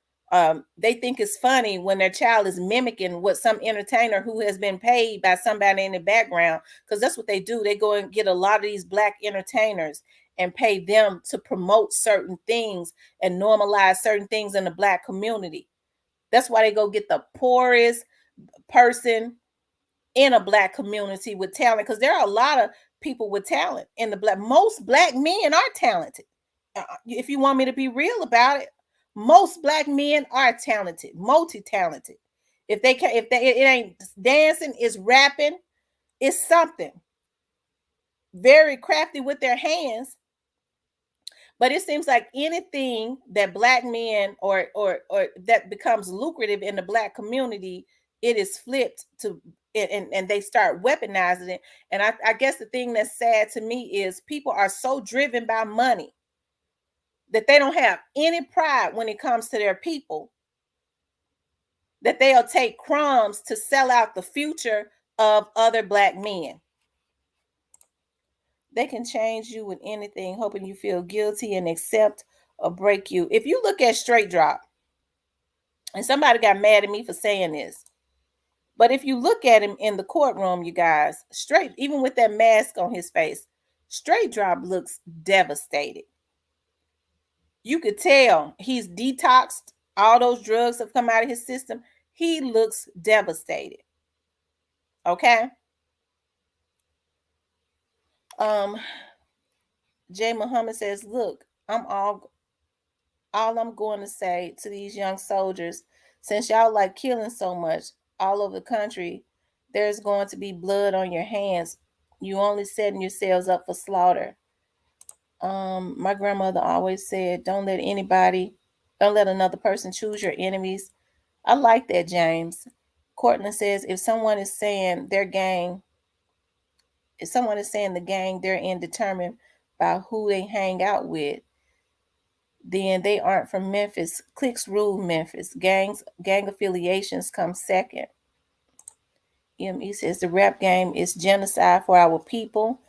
they think it's funny when their child is mimicking what some entertainer who has been paid by somebody in the background, because that's what they do. They go and get a lot of these black entertainers and pay them to promote certain things and normalize certain things in the black community. That's why they go get the poorest person in a black community with talent, because there are a lot of people with talent in the black. Most black men are talented. If you want me to be real about it, most black men are talented, multi-talented. If they can, if they, it ain't dancing, it's rapping, it's something very crafty with their hands. But it seems like anything that black men or that becomes lucrative in the black community, it is flipped to, and they start weaponizing it. And I guess the thing that's sad to me is people are so driven by money that they don't have any pride when it comes to their people, that they'll take crumbs to sell out the future of other black men. They can change you with anything, hoping you feel guilty and accept or break you. If you look at Straight Drop, and somebody got mad at me for saying this, but if you look at him in the courtroom, you guys, Straight, even with that mask on his face, Straight Drop looks devastated. You could tell he's detoxed. All those drugs have come out of his system. He looks devastated. Okay. Jay Muhammad says, look, all I'm going to say to these young soldiers, since y'all like killing so much all over the country, there's going to be blood on your hands. You only setting yourselves up for slaughter. My grandmother always said, don't let another person choose your enemies. I like that, James. Cortland says, if someone is saying the gang they're in determined by who they hang out with, then they aren't from Memphis. Cliques rule Memphis. Gang affiliations come second. EME says the rap game is genocide for our people.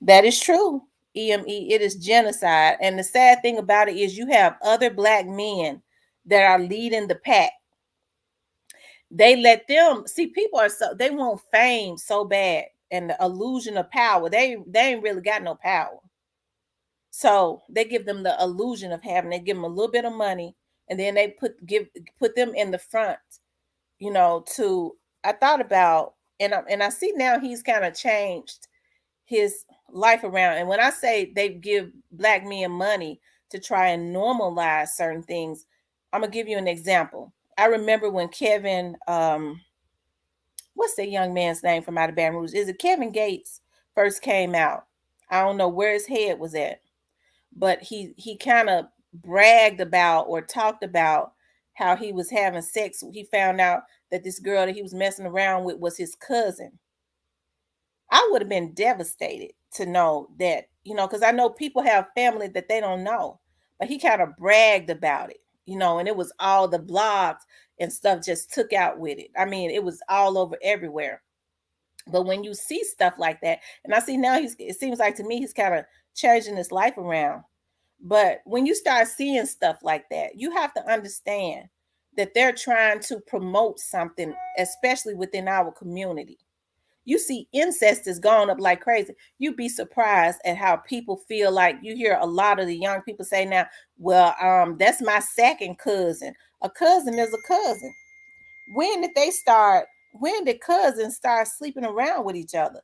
That is true. EME, it is genocide. And the sad thing about it is you have other black men that are leading the pack. They let them see, people are so, they want fame so bad and the illusion of power. They ain't really got no power. So they give them the illusion of having. They give them a little bit of money, and then they put them in the front. To I thought about, and I see now he's kind of changed his life around. And when I say they give black men money to try and normalize certain things, I'm gonna give you an example. I remember when Kevin, what's the young man's name from out of Baton Rouge? Is it Kevin Gates first came out? I don't know where his head was at, but he kind of bragged about or talked about how he was having sex. He found out that this girl that he was messing around with was his cousin. I would have been devastated to know that, because I know people have family that they don't know, but he kind of bragged about it, and it was all the blogs and stuff just took out with it. I mean, it was all over everywhere. But when you see stuff like that, and I see now it seems like to me he's kind of changing his life around. But when you start seeing stuff like that, you have to understand that they're trying to promote something, especially within our community. You see incest is going up like crazy. You'd be surprised at how people feel. Like you hear a lot of the young people say now, well, that's my second cousin. A cousin is a cousin. When did they start? When did cousins start sleeping around with each other?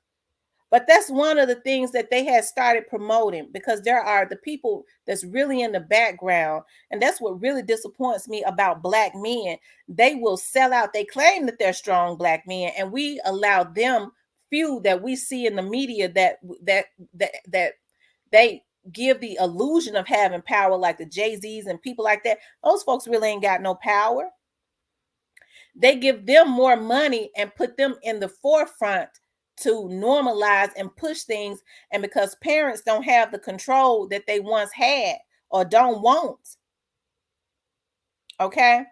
But that's one of the things that they had started promoting, because there are the people that's really in the background. And that's what really disappoints me about black men. They will sell out. They claim that they're strong black men, and we allow them few that we see in the media that they give the illusion of having power, like the Jay-Z's and people like that. Those folks really ain't got no power. They give them more money and put them in the forefront to normalize and push things. And because parents don't have the control that they once had or don't want, okay,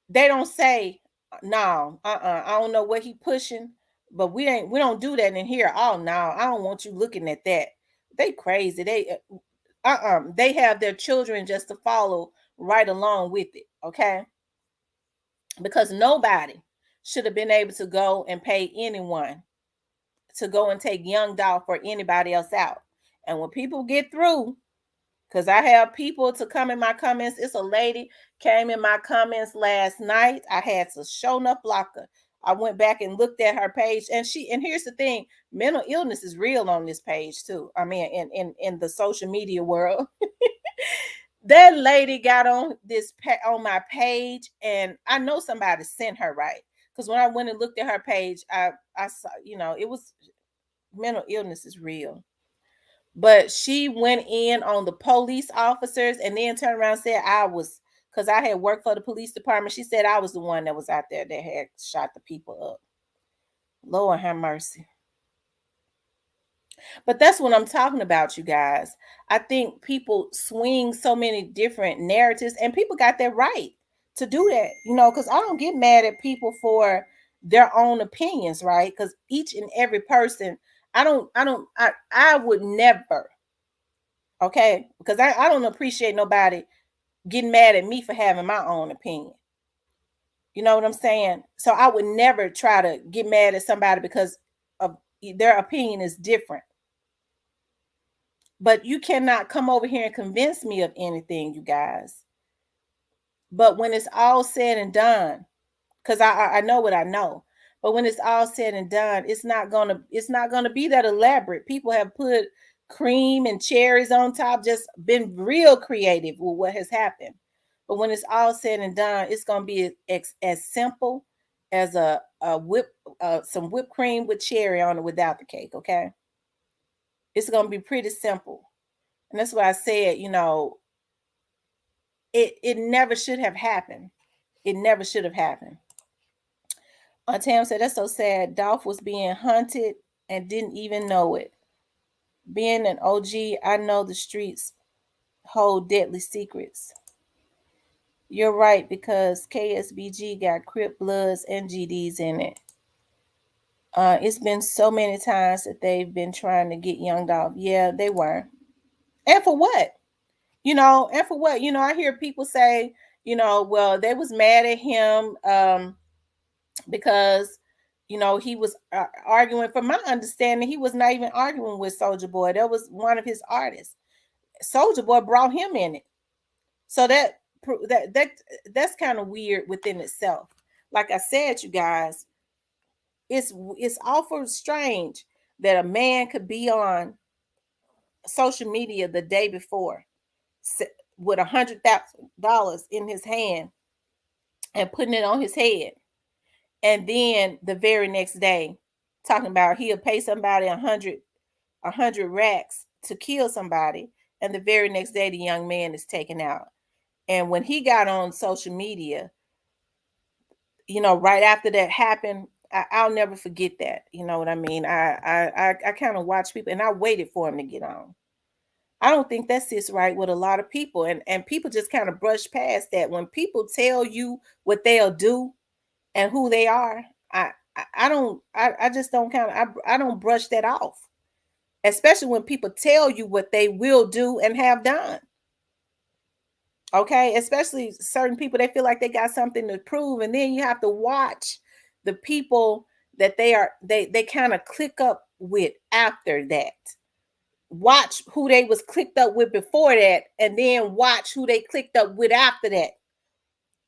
they don't say, no, I don't know what he pushing, but we don't do that in here. Oh no, I don't want you looking at that. They crazy. They have their children just to follow right along with it, okay? Because nobody should have been able to go and pay anyone to go and take young Dolph or anybody else out. And when people get through, because I have people to come in my comments. It's a lady came in my comments last night. I had to show enough block her. I went back and looked at her page, and here's the thing: mental illness is real on this page too. I mean, in the social media world. That lady got on my page, and I know somebody sent her, right? Because when I went and looked at her page, I saw, it was, mental illness is real. But she went in on the police officers and then turned around and said I was, because I had worked for the police department. She said I was the one that was out there that had shot the people up. Lord have mercy. But that's what I'm talking about, you guys. I think people swing so many different narratives, and people got that right to do that, because I don't get mad at people for their own opinions, right? Because each and every person, I would never, okay? Because I don't appreciate nobody getting mad at me for having my own opinion. You know what I'm saying? So I would never try to get mad at somebody because of their opinion is different. But you cannot come over here and convince me of anything, you guys. But when it's all said and done, because I know what I know, but when it's all said and done, it's not gonna be that elaborate. People have put cream and cherries on top, just been real creative with what has happened. But when it's all said and done, it's gonna be as simple as some whipped cream with cherry on it without the cake. Okay, it's gonna be pretty simple. And that's why I said, it never should have happened. It never should have happened. Tam said, that's so sad. Dolph was being hunted and didn't even know it. Being an OG, I know the streets hold deadly secrets. You're right, because KSBG got Crip Bloods and GDs in it. It's been so many times that they've been trying to get young Dolph. Yeah, they were. And for what? And for what? I hear people say, well, they was mad at him because he was arguing. From my understanding, he was not even arguing with Soulja Boy. That was one of his artists. Soulja Boy brought him in it. So that's kind of weird within itself. Like I said, you guys, it's awful strange that a man could be on social media the day before with $100,000 in his hand and putting it on his head, and then the very next day talking about he'll pay somebody a hundred racks to kill somebody, and the very next day the young man is taken out. And when he got on social media, right after that happened, I'll never forget that. You know what I mean? I kind of watch people, and I waited for him to get on. I don't think that sits right with a lot of people, and people just kind of brush past that. When people tell you what they'll do and who they are, I don't I just don't I don't brush that off, especially when people tell you what they will do and have done. Okay, especially certain people, they feel like they got something to prove, and then you have to watch the people that they kind of click up with after that. Watch who they was clicked up with before that, and then watch who they clicked up with after that.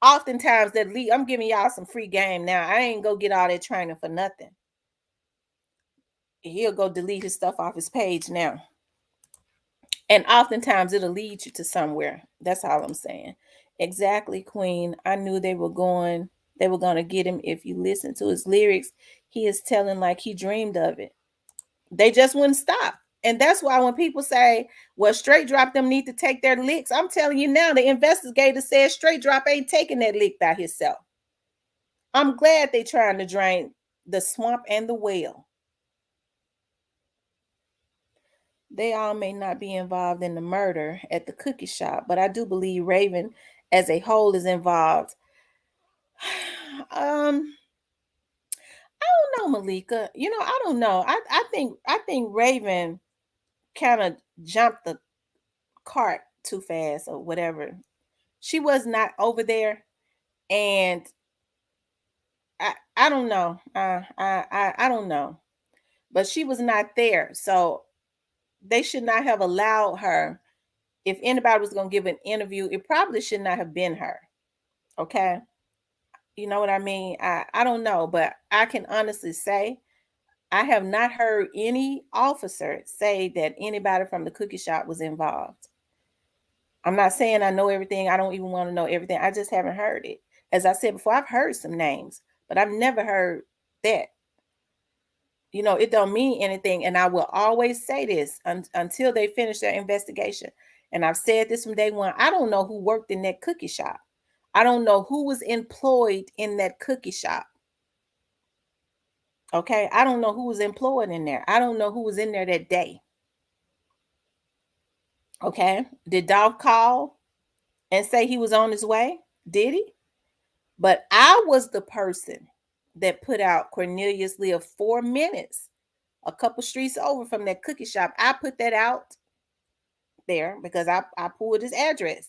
Oftentimes that lead, I'm giving y'all some free game now. I ain't go get all that training for nothing. He'll go delete his stuff off his page now. And oftentimes it'll lead you to somewhere. That's all I'm saying. Exactly, Queen. I knew they were going to get him. If you listen to his lyrics, he is telling like he dreamed of it. They just wouldn't stop. And that's why when people say, well, Straight Drop them need to take their licks, I'm telling you now, the investigator says Straight Drop ain't taking that lick by himself. I'm glad they trying to drain the swamp and the well. They all may not be involved in the murder at the cookie shop, but I do believe Raven as a whole is involved. I don't know, Malika. I don't know. I think Raven kind of jumped the cart too fast or whatever. She was not over there, and I don't know. I don't know, but she was not there, so they should not have allowed her. If anybody was going to give an interview, it probably should not have been her. Okay. You know what I mean? I don't know, but I can honestly say I have not heard any officer say that anybody from the cookie shop was involved. I'm not saying I know everything. I don't even want to know everything. I just haven't heard it. As I said before, I've heard some names, but I've never heard that. It don't mean anything. And I will always say this until they finish their investigation. And I've said this from day one. I don't know who worked in that cookie shop. I don't know who was employed in that cookie shop. Okay. I don't know who was employed in there. I don't know who was in there that day. Okay. Did Dolph call and say he was on his way? Did he? But I was the person that put out Cornelius Leah 4 minutes, a couple streets over from that cookie shop. I put that out there because I pulled his address.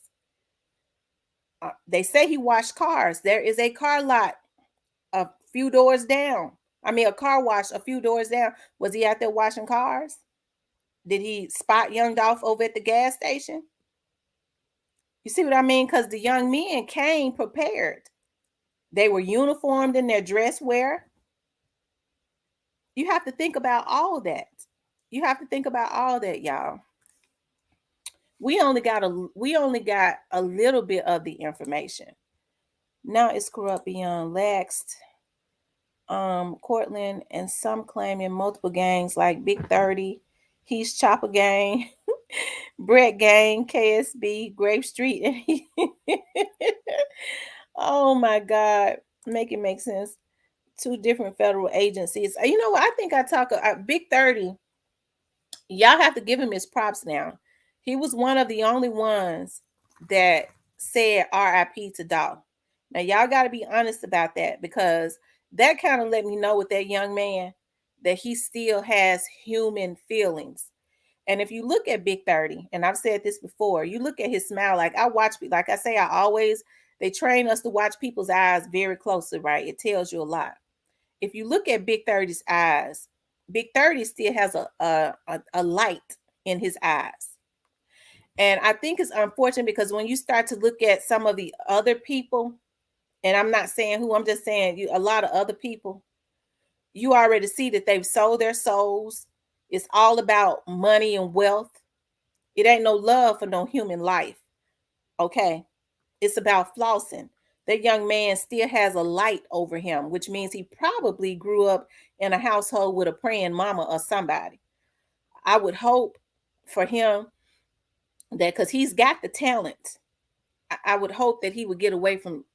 They say he washed cars. There is a car lot a few doors down. I mean, a car wash a few doors down. Was he out there washing cars? Did he spot young Dolph over at the gas station? You see what I mean? Because the young men came prepared. They were uniformed in their dress wear. You have to think about all that. You have to think about all that, y'all. We only got a little bit of the information. Now it's corrupt beyond laxed. Cortland and some claiming multiple gangs like Big 30, He's Chopper Gang, Brett Gang, KSB, Grape Street. Oh my God. Make it make sense. Two different federal agencies. You know what? I think I talk Big 30. Y'all have to give him his props now. He was one of the only ones that said RIP to Dolph. Now, y'all got to be honest about that because that kind of let me know with that young man that he still has human feelings. And if you look at Big 30, and I've said this before, you look at his smile, like like I say, they train us to watch people's eyes very closely, right? It tells you a lot. If you look at Big 30's eyes, Big 30 still has a light in his eyes. And I think it's unfortunate because when you start to look at some of the other people, and I'm not saying who, I'm just saying a lot of other people, you already see that they've sold their souls. It's all about money and wealth. It ain't no love for no human life. Okay. It's about flossing. That young man still has a light over him, which means he probably grew up in a household with a praying mama or somebody. I would hope for him that because he's got the talent. I would hope that he would get away from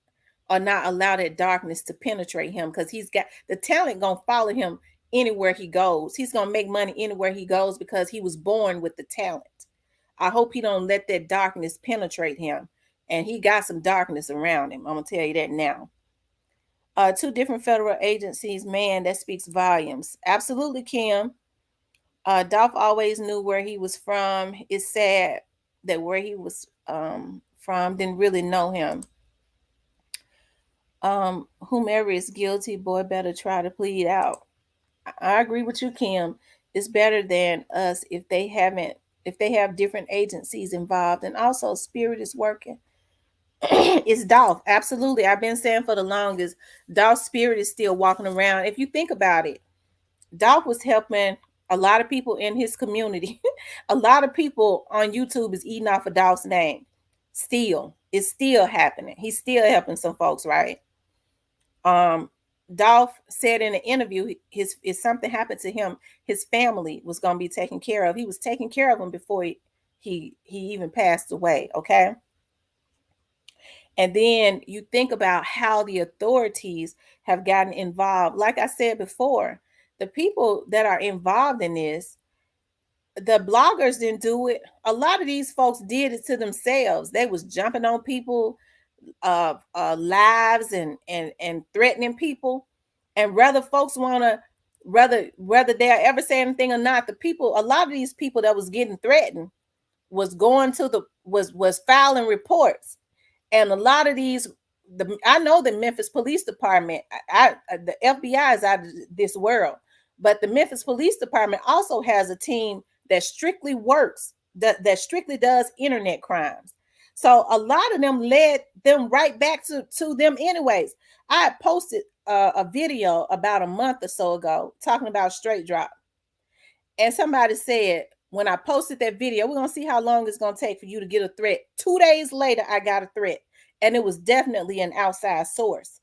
or not allow that darkness to penetrate him, because he's got the talent gonna follow him anywhere he goes. He's gonna make money anywhere he goes because he was born with the talent. I hope he don't let that darkness penetrate him. And he got some darkness around him. I'm gonna tell you that now. Two different federal agencies, man, that speaks volumes. Absolutely, Kim. Dolph always knew where he was from. It's sad that where he was from didn't really know him. Whomever is guilty, boy, better try to plead out. I agree with you, Kim. It's better than us if they have different agencies involved, and also Spirit is working. It's Dolph. Absolutely. I've been saying for the longest, Dolph's Spirit is still walking around. If you think about it, Dolph was helping a lot of people in his community. A lot of people on YouTube is eating off of Dolph's name. Still, it's still happening. He's still helping some folks, right? um Dolph said in an interview, his if something happened to him, his family was going to be taken care of. He was taking care of them before he even passed away. Okay. And then you think about how the authorities have gotten involved. Like I said before, the people that are involved in this, the bloggers didn't do it. A lot of these folks did it to themselves. They was jumping on people lives and threatening people. And whether folks want to, whether they'll ever say anything or not, the people, a lot of these people that was getting threatened was going to the was filing reports. And a lot of these, I know the Memphis Police Department, the FBI is out of this world, but the Memphis Police Department also has a team that strictly works, that strictly does internet crimes. So a lot of them led them right back to them anyways. I had posted a video about a month or so ago talking about straight drop. And somebody said, when I posted that video, we're going to see how long it's going to take for you to get a threat. 2 days later, I got a threat. And it was definitely an outside source.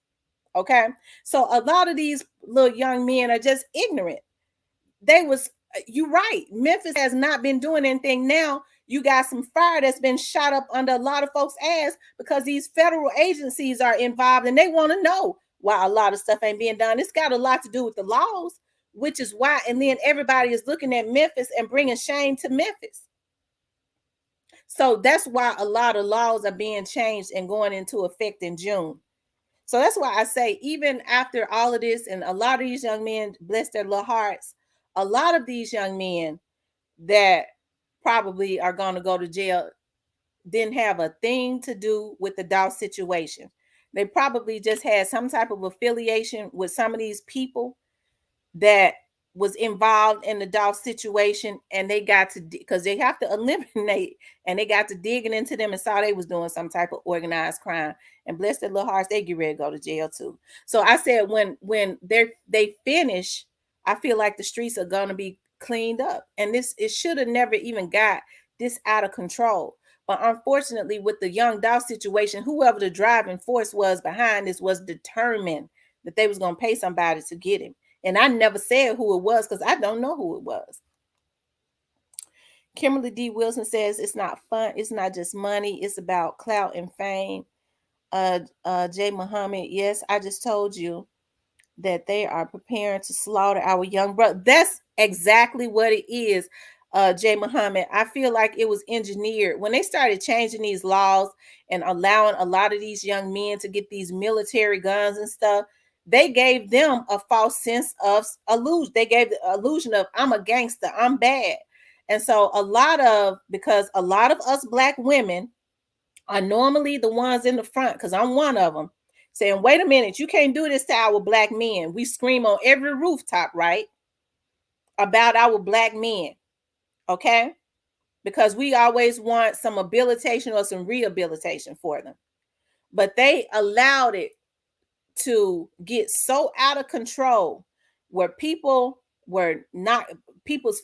Okay. So a lot of these little young men are just ignorant. You're right. Memphis has not been doing anything. Now you got some fire that's been shot up under a lot of folks' ass because these federal agencies are involved and they want to know why a lot of stuff ain't being done. It's got a lot to do with the laws, which is why. And then everybody is looking at Memphis and bringing shame to Memphis. So that's why a lot of laws are being changed and going into effect in June. So that's why I say, even after all of this, and a lot of these young men, bless their little hearts, a lot of these young men that probably are going to go to jail didn't have a thing to do with the Dolph situation. They probably just had some type of affiliation with some of these people that was involved in the Dolph situation, and they got to, because they have to eliminate, and they got to digging into them and saw they was doing some type of organized crime. And bless their little hearts, they get ready to go to jail too. So I said, when they finish, I feel like the streets are gonna be cleaned up, and it should have never even got this out of control. But unfortunately, with the young Dolph situation, whoever the driving force was behind this was determined that they was gonna pay somebody to get him. And I never said who it was because I don't know who it was. Kimberly D. Wilson says it's not fun. It's not just money. It's about clout and fame. Jay Muhammad, yes, I just told you that they are preparing to slaughter our young brother. That's exactly what it is, Jay Muhammad. I feel like it was engineered when they started changing these laws and allowing a lot of these young men to get these military guns and stuff. They gave them a false sense of illusion. They gave the illusion of, I'm a gangster, I'm bad. And so because a lot of us black women are normally the ones in the front, because I'm one of them, saying, wait a minute, you can't do this to our black men. We scream on every rooftop, right, about our black men, okay? Because we always want some habilitation or some rehabilitation for them. But they allowed it to get so out of control where people's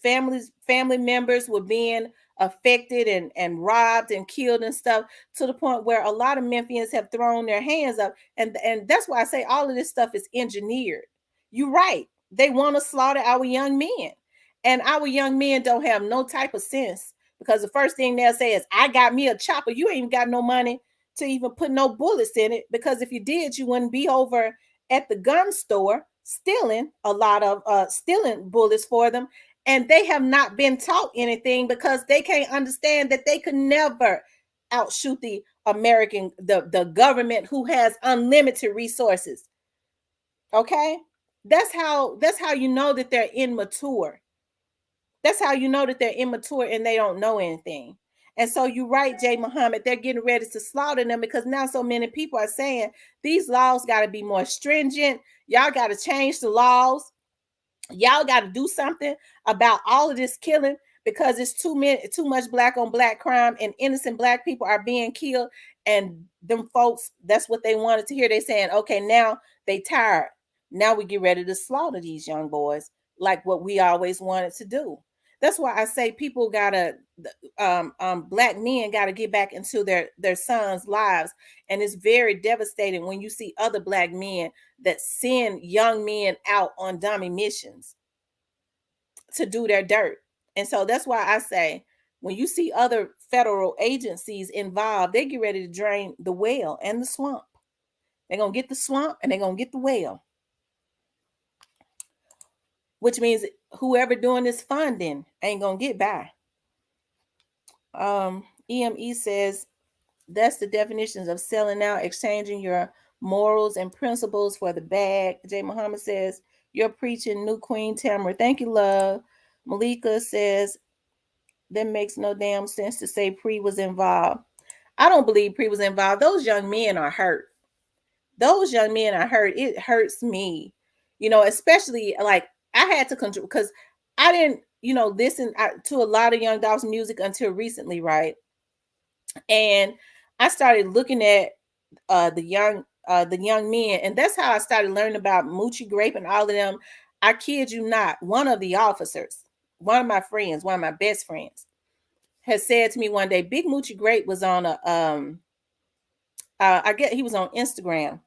family members were being affected and robbed and killed and stuff, to the point where a lot of Memphians have thrown their hands up. And that's why I say all of this stuff is engineered. You're right. They want to slaughter our young men. And our young men don't have no type of sense because the first thing they'll say is, I got me a chopper. You ain't even got no money to even put no bullets in it, because if you did, you wouldn't be over at the gun store stealing a lot of stealing bullets for them. And they have not been taught anything, because they can't understand that they could never outshoot the American, the government, who has unlimited resources. Okay? That's how you know that they're immature. That's how you know that they're immature and they don't know anything. And so you're right, Jay Muhammad, they're getting ready to slaughter them, because now so many people are saying these laws got to be more stringent. Y'all got to change the laws. Y'all got to do something about all of this killing, because it's too much black on black crime, and innocent black people are being killed. And them folks, that's what they wanted to hear. They saying, okay, now they tired. Now we get ready to slaughter these young boys, like what we always wanted to do. That's why I say people gotta, black men gotta get back into their sons' lives, and it's very devastating when you see other black men that send young men out on dummy missions to do their dirt. And so that's why I say, when you see other federal agencies involved, they get ready to drain the well and the swamp. They're gonna get the swamp and they're gonna get the well, which means whoever doing this funding ain't gonna get by. EME says that's the definitions of selling out, exchanging your morals and principles for the bag. Jay Muhammad says, you're preaching, new Queen Tamara. Thank you, love. Malika says, that makes no damn sense to say Pre was involved. I don't believe Pre was involved. Those young men are hurt. Those young men are hurt. It hurts me, especially like I had to control, because I didn't, listen to a lot of Young Dolph's music until recently, right? And I started looking at the young men, and that's how I started learning about Moochie Grape and all of them. I kid you not, one of the officers, one of my friends, one of my best friends, has said to me one day, Big Moochie Grape was on a I get he was on Instagram,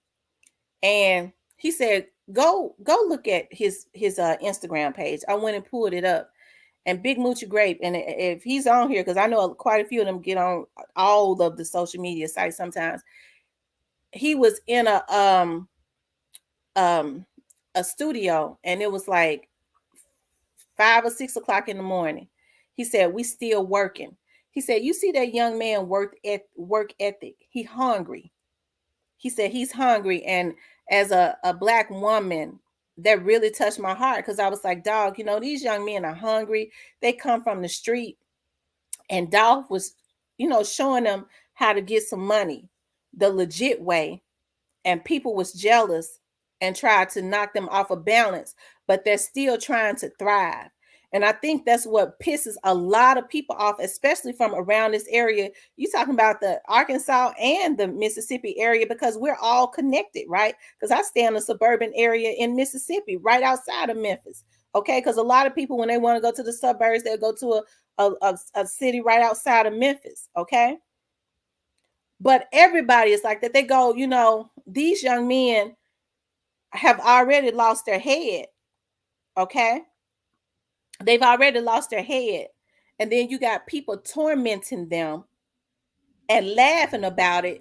and he said, go look at his Instagram page. I went and pulled it up, and Big Moochie Grape, and if he's on here, because I know quite a few of them get on all of the social media sites sometimes. He was in um a studio, and it was like 5 or 6 o'clock in the morning. He said, we still working. He said, you see that young man work ethic. He hungry. He said he's hungry. And as a black woman, that really touched my heart, because I was like, dog, these young men are hungry. They come from the street. And Dolph was, showing them how to get some money the legit way, and people was jealous and tried to knock them off of balance, but they're still trying to thrive. And I think that's what pisses a lot of people off, especially from around this area. You talking about the Arkansas and the Mississippi area, because we're all connected, right? Because I stay in a suburban area in Mississippi, right outside of Memphis. Okay, because a lot of people, when they want to go to the suburbs, they'll go to a city right outside of Memphis. Okay, but everybody is like that. They go, these young men have already lost their head. Okay, they've already lost their head, and then you got people tormenting them and laughing about it.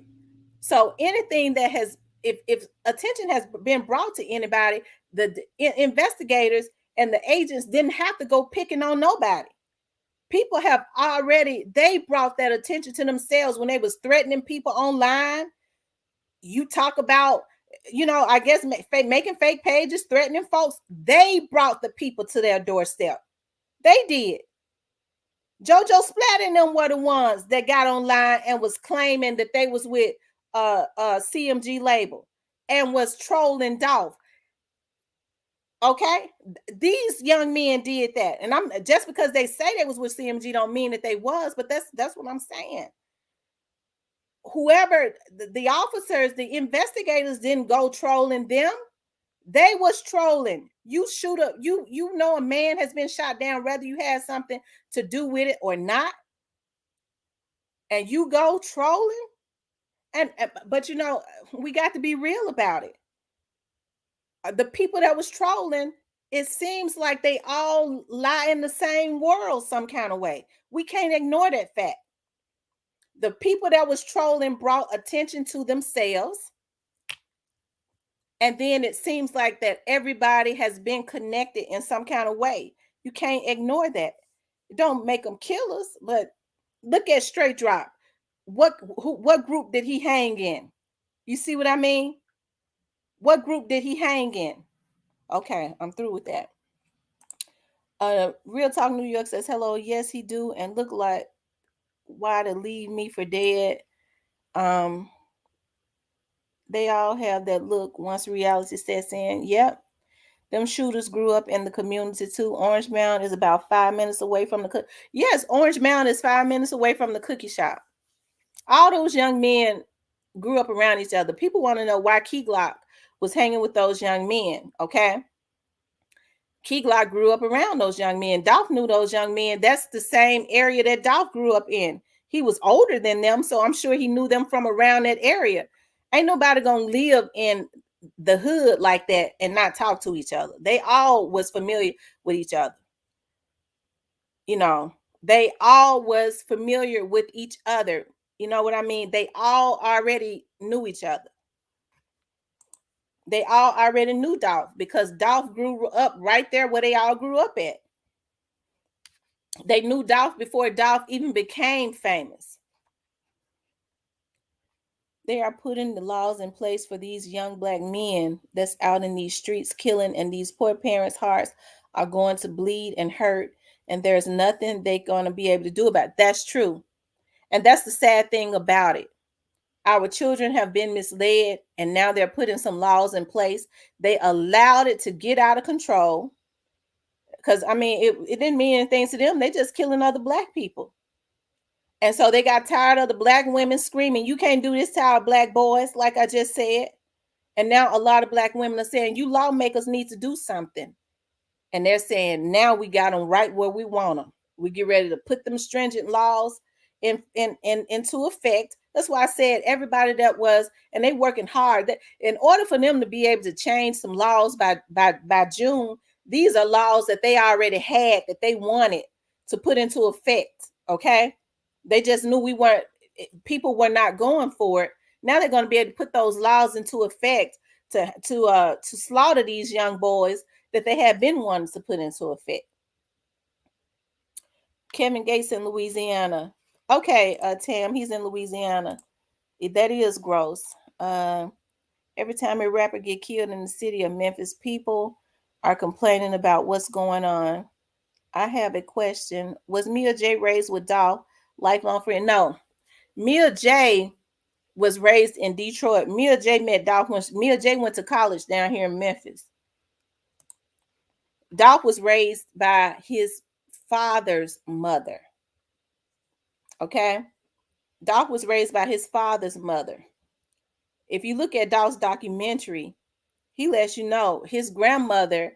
So anything that has, if attention has been brought to anybody, the investigators and the agents didn't have to go picking on nobody. People have already, they brought that attention to themselves when they was threatening people online. You talk about, I guess making fake pages, threatening folks. They brought the people to their doorstep. They did. JoJo Splat and them were the ones that got online and was claiming that they was with CMG label and was trolling Dolph. Okay, these young men did that, and I'm just because they say they was with CMG don't mean that they was, but that's what I'm saying. Whoever the officers, the investigators didn't go trolling them. They was trolling. You shoot up, a man has been shot down, whether you had something to do with it or not, and you go trolling. But we got to be real about it. The people that was trolling it seems like they all lie in the same world some kind of way. We can't ignore that fact. The people that was trolling brought attention to themselves. And then it seems like that everybody has been connected in some kind of way. You can't ignore that. It don't make them killers, but look at Straight Drop. What group did he hang in? You see what I mean? What group did he hang in? Okay, I'm through with that. Real Talk New York says hello. Yes, he do, and look like why to leave me for dead. Um, they all have that look once reality sets in. Yep, them shooters grew up in the community too. Orange Mound is about 5 minutes away from the Yes, Orange Mound is 5 minutes away from the cookie shop. All those young men grew up around each other. People want to know why Key Glock was hanging with those young men. Okay. Key Glock grew up around those young men. Dolph knew those young men. That's the same area that Dolph grew up in. He was older than them, so I'm sure he knew them from around that area. Ain't nobody gonna live in the hood like that and not talk to each other. They all was familiar with each other. You know, they all was familiar with each other. You know what I mean? They all already knew each other. They all already knew Dolph because Dolph grew up right there where they all grew up at. They knew Dolph before Dolph even became famous. They are putting the laws in place for these young black men that's out in these streets killing, and these poor parents' hearts are going to bleed and hurt, and there's nothing they're going to be able to do about it. That's true. And that's the sad thing about it. Our children have been misled, and now they're putting some laws in place. They allowed it to get out of control because, I mean, it didn't mean anything to them. They just killing other black people. And so they got tired of the black women screaming, you can't do this to our black boys, like I just said. And now a lot of black women are saying, you lawmakers need to do something. And they're saying, now we got them right where we want them. We get ready to put them stringent laws into effect. That's why I said everybody that was, and they working hard. That in order for them to be able to change some laws by June, these are laws that they already had that they wanted to put into effect. Okay, they just knew people were not going for it. Now they're going to be able to put those laws into effect to slaughter these young boys that they have been wanting to put into effect. Kevin Gates in Louisiana. Okay, Tam, he's in Louisiana. That is gross. Every time a rapper get killed in the city of Memphis, people are complaining about what's going on. I have a question. Was Mia J raised with Dolph, lifelong friend? No. Mia J was raised in Detroit. Mia J met Dolph when Mia J went to college down here in Memphis. Dolph was raised by his father's mother. Okay? Dolph was raised by his father's mother. If you look at Dolph's documentary, he lets you know his grandmother,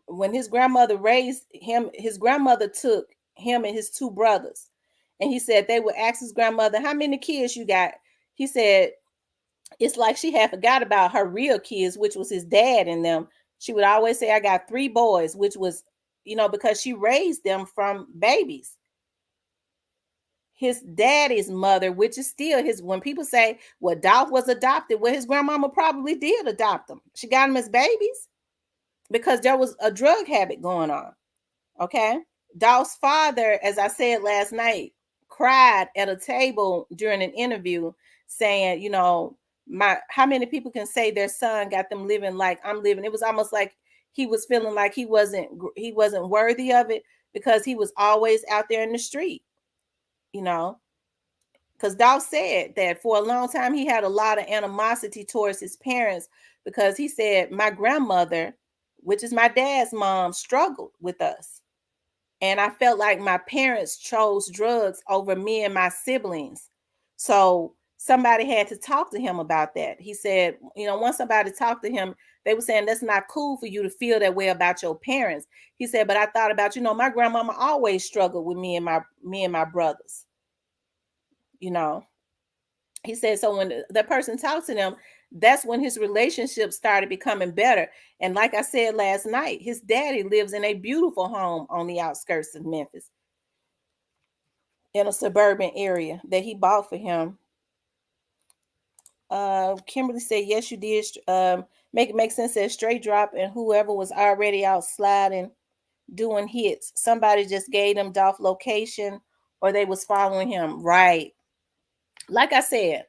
when his grandmother raised him, his grandmother took him and his two brothers. And he said they would ask his grandmother, how many kids you got? He said, it's like she had forgot about her real kids, which was his dad and them. She would always say, I got 3 boys, which was, because she raised them from babies. His daddy's mother, which is still his, when people say, well, Dolph was adopted, well, his grandmama probably did adopt them. She got them as babies because there was a drug habit going on. Okay. Dolph's father, as I said last night, cried at a table during an interview saying, how many people can say their son got them living like I'm living? It was almost like he was feeling like he wasn't worthy of it because he was always out there in the street, because Dolph said that for a long time he had a lot of animosity towards his parents because he said, my grandmother, which is my dad's mom, struggled with us. And I felt like my parents chose drugs over me and my siblings. So somebody had to talk to him about that. He said, once somebody talked to him, they were saying that's not cool for you to feel that way about your parents. He said, but I thought about, my grandmama always struggled with me and my brothers. He said, so when the person talked to them, That's when his relationship started becoming better. And like I said last night, his daddy lives in a beautiful home on the outskirts of Memphis in a suburban area that he bought for him. Kimberly said, yes, you did. Make it make sense. Said straight drop, and whoever was already out sliding, doing hits. Somebody just gave them Dolph location, or they was following him. Right. Like I said,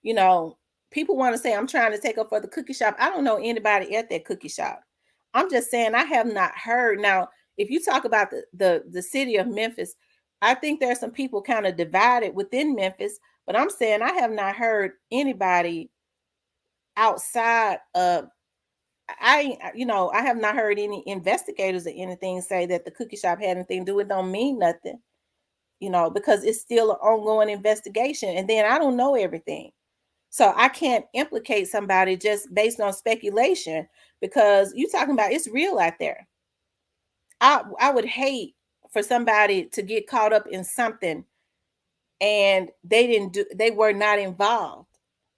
you know, people want to say I'm trying to take up for the cookie shop. I don't know anybody at that cookie shop. I'm just saying I have not heard. Now, if you talk about the city of Memphis, I think there's some people kind of divided within Memphis, but I'm saying I have not heard anybody outside of I have not heard any investigators or anything say that the cookie shop had anything to do with. Don't mean nothing, because it's still an ongoing investigation, and then I don't know everything. So I can't implicate somebody just based on speculation, because you talking about it's real out there. I would hate for somebody to get caught up in something and they were not involved.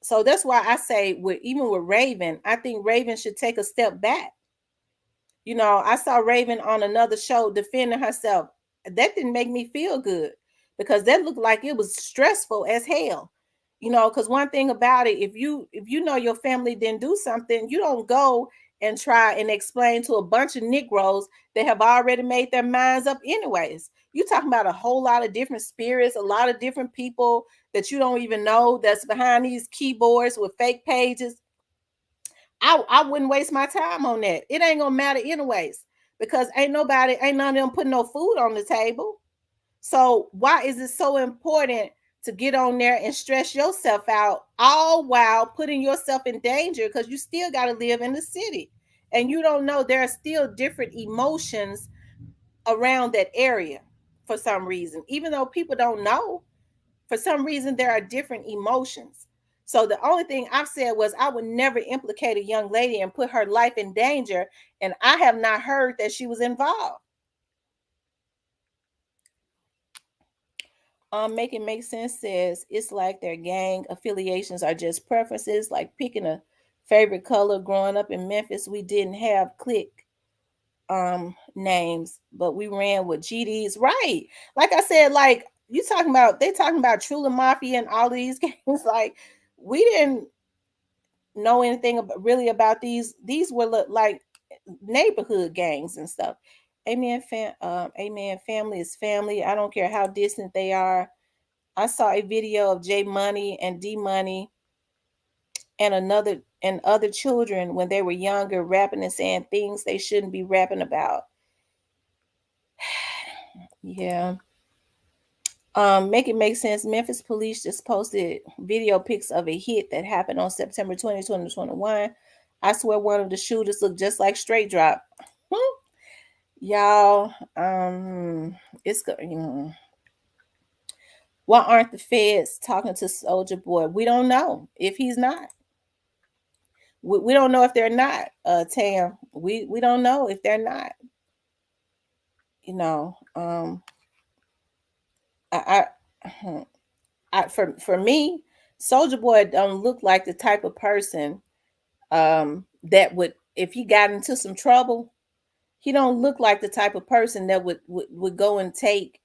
So that's why I say even with Raven, I think Raven should take a step back. I saw Raven on another show defending herself. That didn't make me feel good, because that looked like it was stressful as hell. Because one thing about it, if you know your family didn't do something, you don't go and try and explain to a bunch of Negroes that have already made their minds up anyways. You talking about a whole lot of different spirits, a lot of different people that you don't even know that's behind these keyboards with fake pages. I wouldn't waste my time on that. It ain't gonna matter anyways, because ain't none of them putting no food on the table. So why is it so important to get on there and stress yourself out, all while putting yourself in danger, because you still got to live in the city, and you don't know there are still different emotions around that area for some reason, even though people don't know. For some reason, there are different emotions. So the only thing I've said was I would never implicate a young lady and put her life in danger, and I have not heard that she was involved. Make it make sense says it's like their gang affiliations are just preferences, like picking a favorite color. Growing up in Memphis, we didn't have clique names, but we ran with GDs. Right. Like I said, like they talking about Trula Mafia and all of these games. Like, we didn't know anything really about these. These were like neighborhood gangs and stuff. Amen. Family is family. I don't care how distant they are. I saw a video of J Money and D Money and other children when they were younger, rapping and saying things they shouldn't be rapping about. Yeah. Make it make sense. Memphis police just posted video pics of a hit that happened on September 20, 2021. I swear one of the shooters looked just like Straight Drop. Y'all, it's good. Why aren't the feds talking to Soldier Boy? We don't know if he's not. We don't know if they're not. Tam, we don't know if they're not. You know, I, for me, Soldier Boy don't look like the type of person that would, if he got into some trouble, he don't look like the type of person that would go and take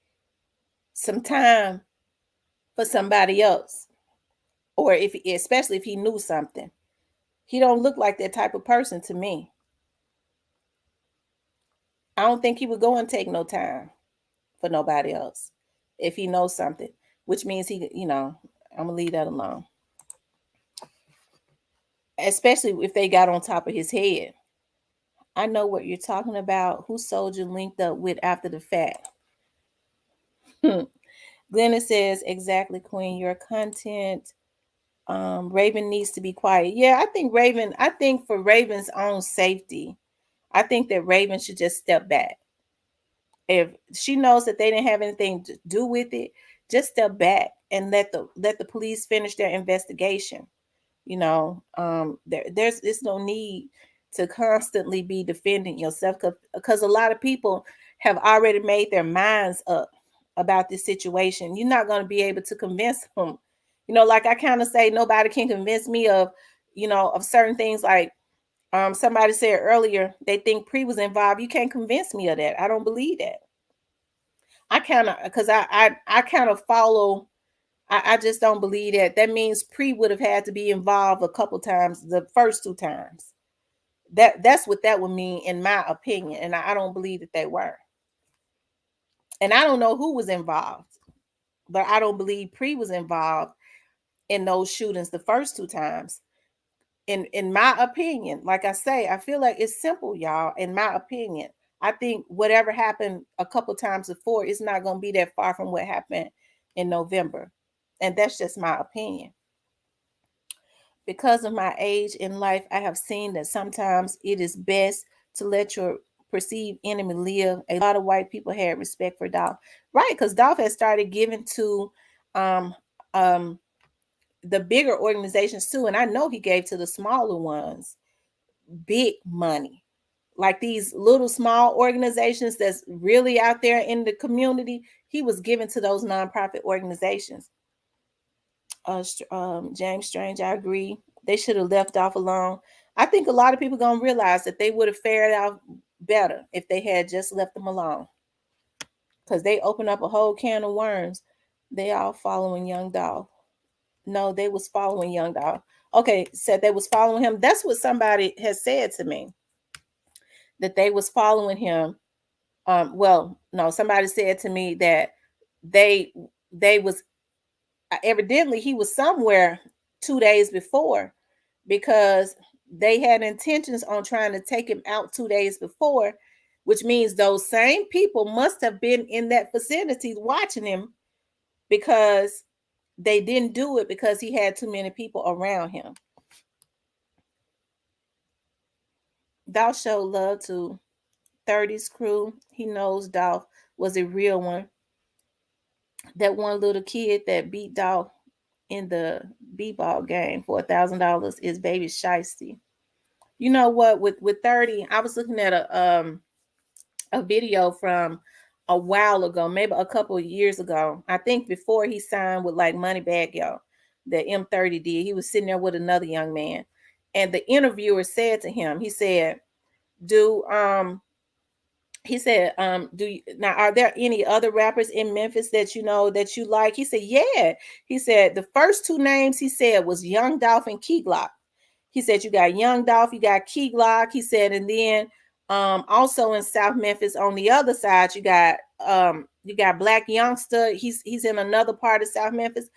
some time for somebody else, or especially if he knew something. He don't look like that type of person to me. I don't think he would go and take no time for nobody else if he knows something, which means I'm gonna leave that alone. Especially if they got on top of his head. I know what you're talking about. Who Soldier linked up with after the fact? Glenna says, exactly, Queen, your content. Raven needs to be quiet. Yeah, I think for Raven's own safety, I think that Raven should just step back. If she knows that they didn't have anything to do with it, just step back and let the police finish their investigation. There's no need to constantly be defending yourself, because a lot of people have already made their minds up about this situation. You're not going to be able to convince them. Like I kind of say, nobody can convince me of of certain things. Like somebody said earlier, they think Pre was involved. You can't convince me of that. I don't believe that. I kind of, because I kind of follow. I just don't believe that. That means Pre would have had to be involved a couple times, the first two times. That's what that would mean, in my opinion. And I don't believe that they were. And I don't know who was involved, but I don't believe Pre was involved in those shootings the first two times. In my opinion, like I say, I feel like it's simple, y'all. In my opinion, I think whatever happened a couple times before is not going to be that far from what happened in November. And that's just my opinion. Because of my age in life, I have seen that sometimes it is best to let your perceived enemy live. A lot of white people had respect for Dolph, right? Because Dolph had started giving to um um the bigger organizations too, and I know he gave to the smaller ones big money. Like these little small organizations that's really out there in the community, he was giving to those nonprofit organizations. James Strange, I agree. They should have left off alone. I think a lot of people gonna realize that they would have fared out better if they had just left them alone. Because they opened up a whole can of worms. They all following Young Dolph. No, they was following Young Dolph. Okay, said they was following him. That's what somebody has said to me. That they was following him. Well, no, somebody said to me that they was evidently he was somewhere 2 days before, because they had intentions on trying to take him out 2 days before, which means those same people must have been in that vicinity watching him, because they didn't do it because he had too many people around him. Dolph showed love to 30's crew. He knows Dolph was a real one. That one little kid that beat Dolph in the b-ball game for $1,000 is baby Shiesty. You know what? With 30, I was looking at a video from a while ago, maybe a couple of years ago. I think before he signed with like Moneybagg Yo, that M30 did. He was sitting there with another young man, and the interviewer said to him, he said, "Do do you, now are there any other rappers in Memphis that you know that you like?" He said, "Yeah." He said the first two names he said was Young Dolph and Key Glock. He said you got Young Dolph, you got Key Glock. He said, and then also in South Memphis on the other side you got Black Youngster. He's in another part of South Memphis.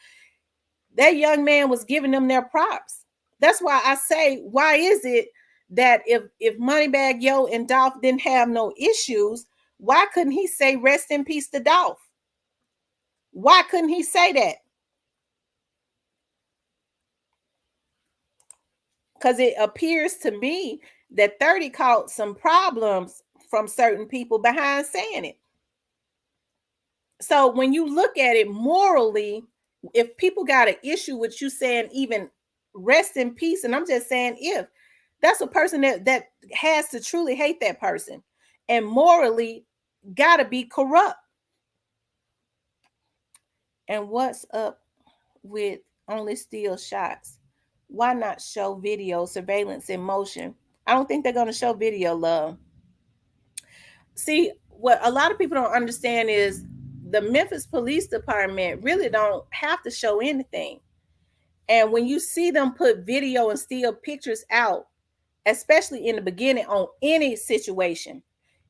That young man was giving them their props. That's why I say, why is it that if Moneybagg Yo and Dolph didn't have no issues, why couldn't he say rest in peace to Dolph? Why couldn't he say that? Because it appears to me that 30 caught some problems from certain people behind saying it. So when you look at it morally, if people got an issue with you saying even rest in peace, and I'm just saying if, that's a person that has to truly hate that person and morally got to be corrupt. And what's up with only steal shots? Why not show video surveillance in motion? I don't think they're going to show video, love. See, what a lot of people don't understand is the Memphis Police Department really don't have to show anything. And when you see them put video and still pictures out, especially in the beginning on any situation,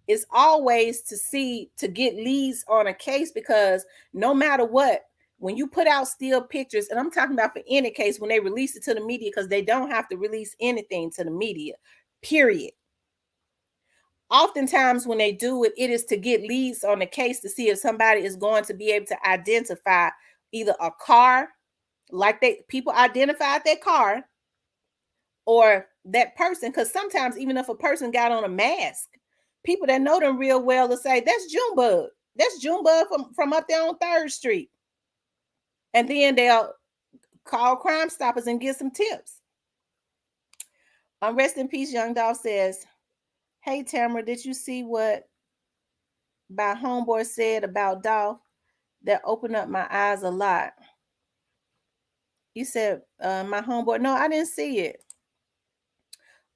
it's always to get leads on a case, because no matter what, when you put out still pictures, and I'm talking about for any case when they release it to the media, because they don't have to release anything to the media, period. Oftentimes when they do it, it is to get leads on the case to see if somebody is going to be able to identify either a car, like people identified that car, or that person. Because sometimes even if a person got on a mask, people that know them real well will say that's Junebug. That's Junebug from up there on 3rd Street. And then they'll call Crime Stoppers and get some tips. Rest in peace, Young Dolph says, "Hey Tamara, did you see what my homeboy said about Dolph? That opened up my eyes a lot." You said, my homeboy. No, I didn't see it.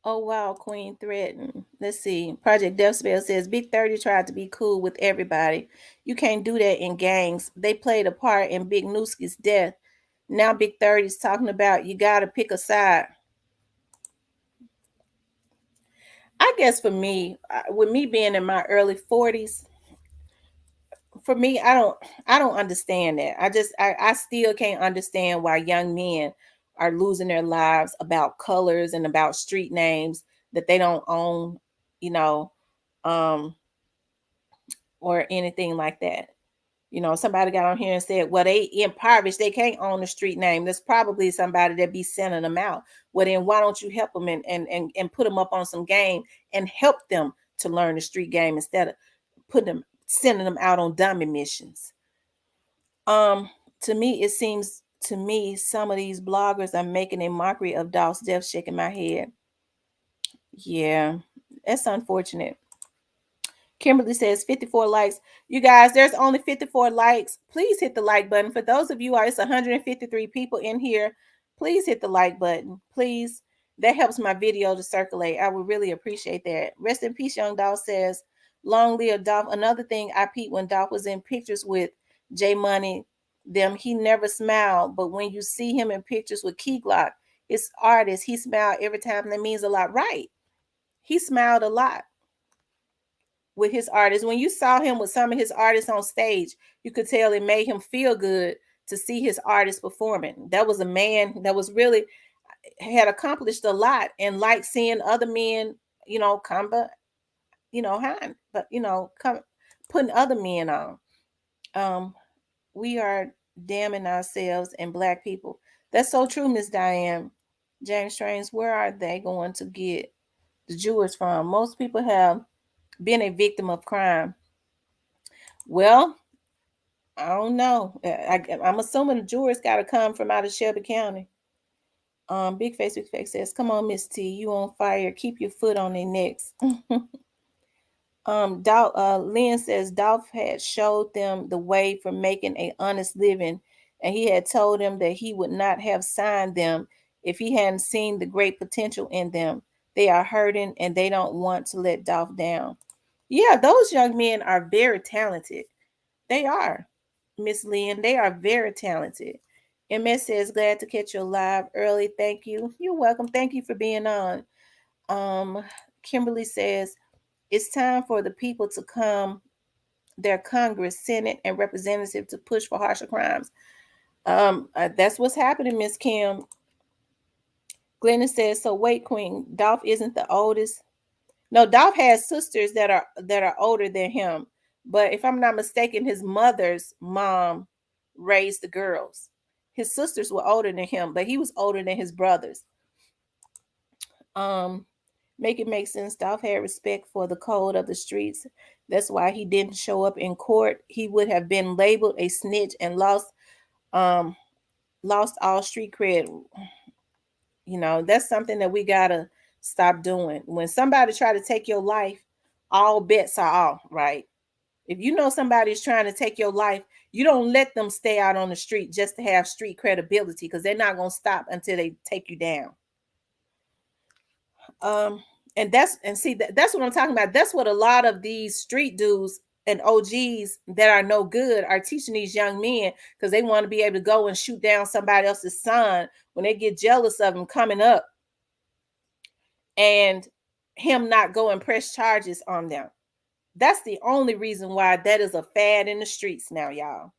Oh wow, Queen threatened. Let's see. Project Death Spell says Big 30 tried to be cool with everybody. You can't do that in gangs. They played a part in Big Nooski's death. Now Big 30's talking about you gotta pick a side. I guess for me, with me being in my early 40s, for me, I don't understand that. I still can't understand why young men are losing their lives about colors and about street names that they don't own, you know, um, or anything like that. Somebody got on here and said, well, they impoverished, they can't own a street name. There's probably somebody that be sending them out. Well, then why don't you help them and put them up on some game and help them to learn the street game instead of sending them out on dummy missions? Um, to me, it seems to me some of these bloggers are making a mockery of Dolph's death, shaking my head. Yeah, that's unfortunate. Kimberly says 54 likes. You guys, there's only 54 likes. Please hit the like button. For those of you, it's 153 people in here. Please hit the like button. Please. That helps my video to circulate. I would really appreciate that. Rest in peace, Young Dolph says, long live Dolph. Another thing I peeped when Dolph was in pictures with J Money, he never smiled. But when you see him in pictures with Key Glock, his artist, he smiled every time. That means a lot. Right. He smiled a lot with his artists. When you saw him with some of his artists on stage, you could tell it made him feel good to see his artists performing. That was a man that was really had accomplished a lot and like seeing other men, come but high, but come putting other men on. We are damning ourselves and black people. That's so true, Miss Diane. James Trains, where are they going to get the Jewish from? Most people have been a victim of crime. Well, I don't know. I'm assuming the jurors got to come from out of Shelby County. Big Face says, "Come on, Miss T, you on fire? Keep your foot on their necks." Lynn says Dolph had showed them the way for making a honest living, and he had told them that he would not have signed them if he hadn't seen the great potential in them. They are hurting, and they don't want to let Dolph down. Yeah, those young men are very talented. They are, Miss Lynn. They are very talented. MS says, glad to catch you live early. Thank you. You're welcome. Thank you for being on. Um, Kimberly says, it's time for the people to come, their Congress, Senate, and representative to push for harsher crimes. That's what's happening, Miss Kim. Glennon says, so wait, Queen, Dolph isn't the oldest. No, Dolph has sisters that are older than him. But if I'm not mistaken, his mother's mom raised the girls. His sisters were older than him, but he was older than his brothers. Um, make it make sense. Dolph had respect for the code of the streets. That's why he didn't show up in court. He would have been labeled a snitch and um lost all street cred. That's something that we gotta stop doing. When somebody try to take your life, all bets are off, right? If you know somebody's trying to take your life, you don't let them stay out on the street just to have street credibility, because they're not going to stop until they take you down. That's what I'm talking about. That's what a lot of these street dudes and OGs that are no good are teaching these young men, because they want to be able to go and shoot down somebody else's son when they get jealous of him coming up and him not go and press charges on them. That's the only reason why that is a fad in the streets now, y'all.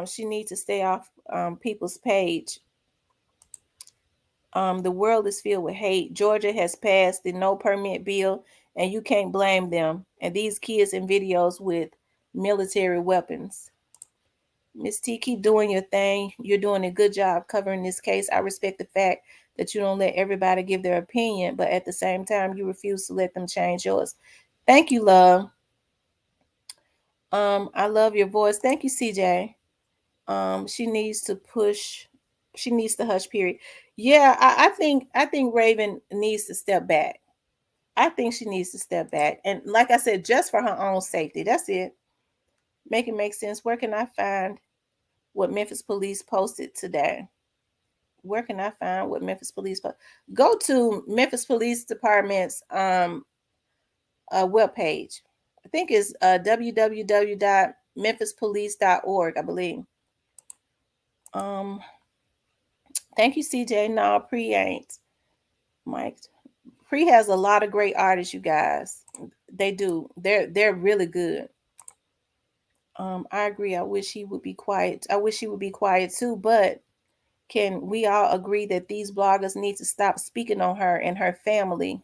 She needs to stay off people's page. The world is filled with hate. Georgia has passed the no permit bill, and you can't blame them. And these kids in videos with military weapons. Miss T, keep doing your thing. You're doing a good job covering this case. I respect the fact that you don't let everybody give their opinion, but at the same time, you refuse to let them change yours. Thank you, love. I love your voice. Thank you, CJ. She needs to push. She needs to hush. Period. Yeah, I think Raven needs to step back. I think she needs to step back, and like I said, just for her own safety. That's it. Make it make sense. Where can I find what Memphis police posted today? where can I find what Memphis Police? Go to Memphis Police Department's webpage. I think it's www.memphispolice.org, I believe. Um, thank you, CJ. No, Pre ain't. Mike. Pre has a lot of great artists, you guys. They do. They're really good. I agree. I wish he would be quiet. I wish he would be quiet too, but can we all agree that these bloggers need to stop speaking on her and her family?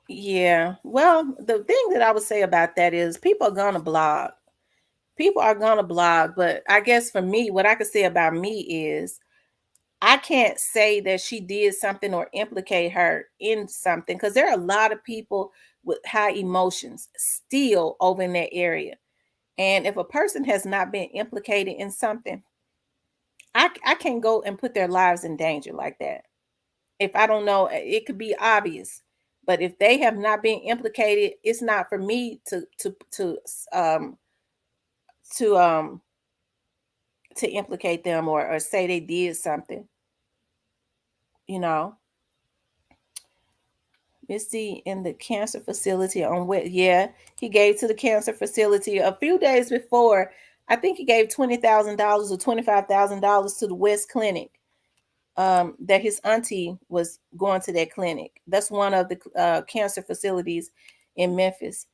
Yeah. Well, the thing that I would say about that is people are gonna blog. People are gonna blog, but I guess for me, what I could say about me is I can't say that she did something or implicate her in something because there are a lot of people with high emotions still over in that area. And if a person has not been implicated in something, I can't go and put their lives in danger like that. If I don't know, it could be obvious. But if they have not been implicated, it's not for me um to um to implicate them or say they did something, you know. Misty in the cancer facility on what? Yeah, he gave to the cancer facility a few days before. I think he gave $20,000 or $25,000 to the West Clinic. That his auntie was going to that clinic. That's one of the cancer facilities in Memphis.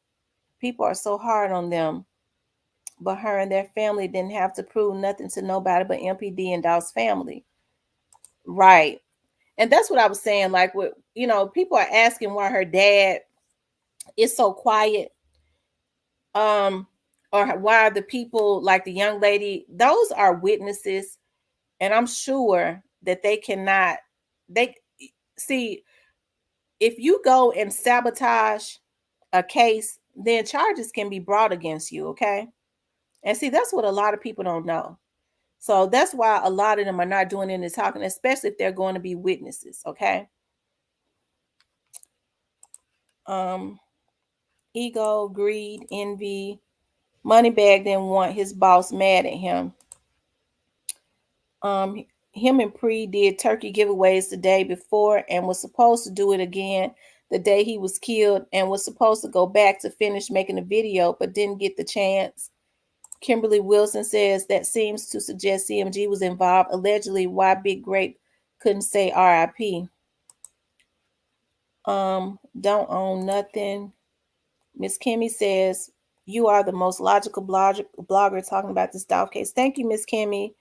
People are so hard on them, but her and their family didn't have to prove nothing to nobody but MPD and Dolph's family. Right. And that's what I was saying. Like, what, people are asking why her dad is so quiet. Um, or why the people, like the young lady, those are witnesses, and I'm sure that they cannot. They see, if you go and sabotage a case, then charges can be brought against you. Okay, and see, that's what a lot of people don't know. So that's why a lot of them are not doing any talking, especially if they're going to be witnesses. Okay. Um, ego, greed, envy. Moneybag didn't want his boss mad at him. Um, him and Pre did turkey giveaways the day before and was supposed to do it again the day he was killed and was supposed to go back to finish making the video but didn't get the chance. Kimberly Wilson says that seems to suggest CMG was involved. Allegedly, why Big Grape couldn't say RIP. Don't own nothing. Miss Kimmy says you are the most logical blogger talking about this Dolph case. Thank you, Miss Kimmy.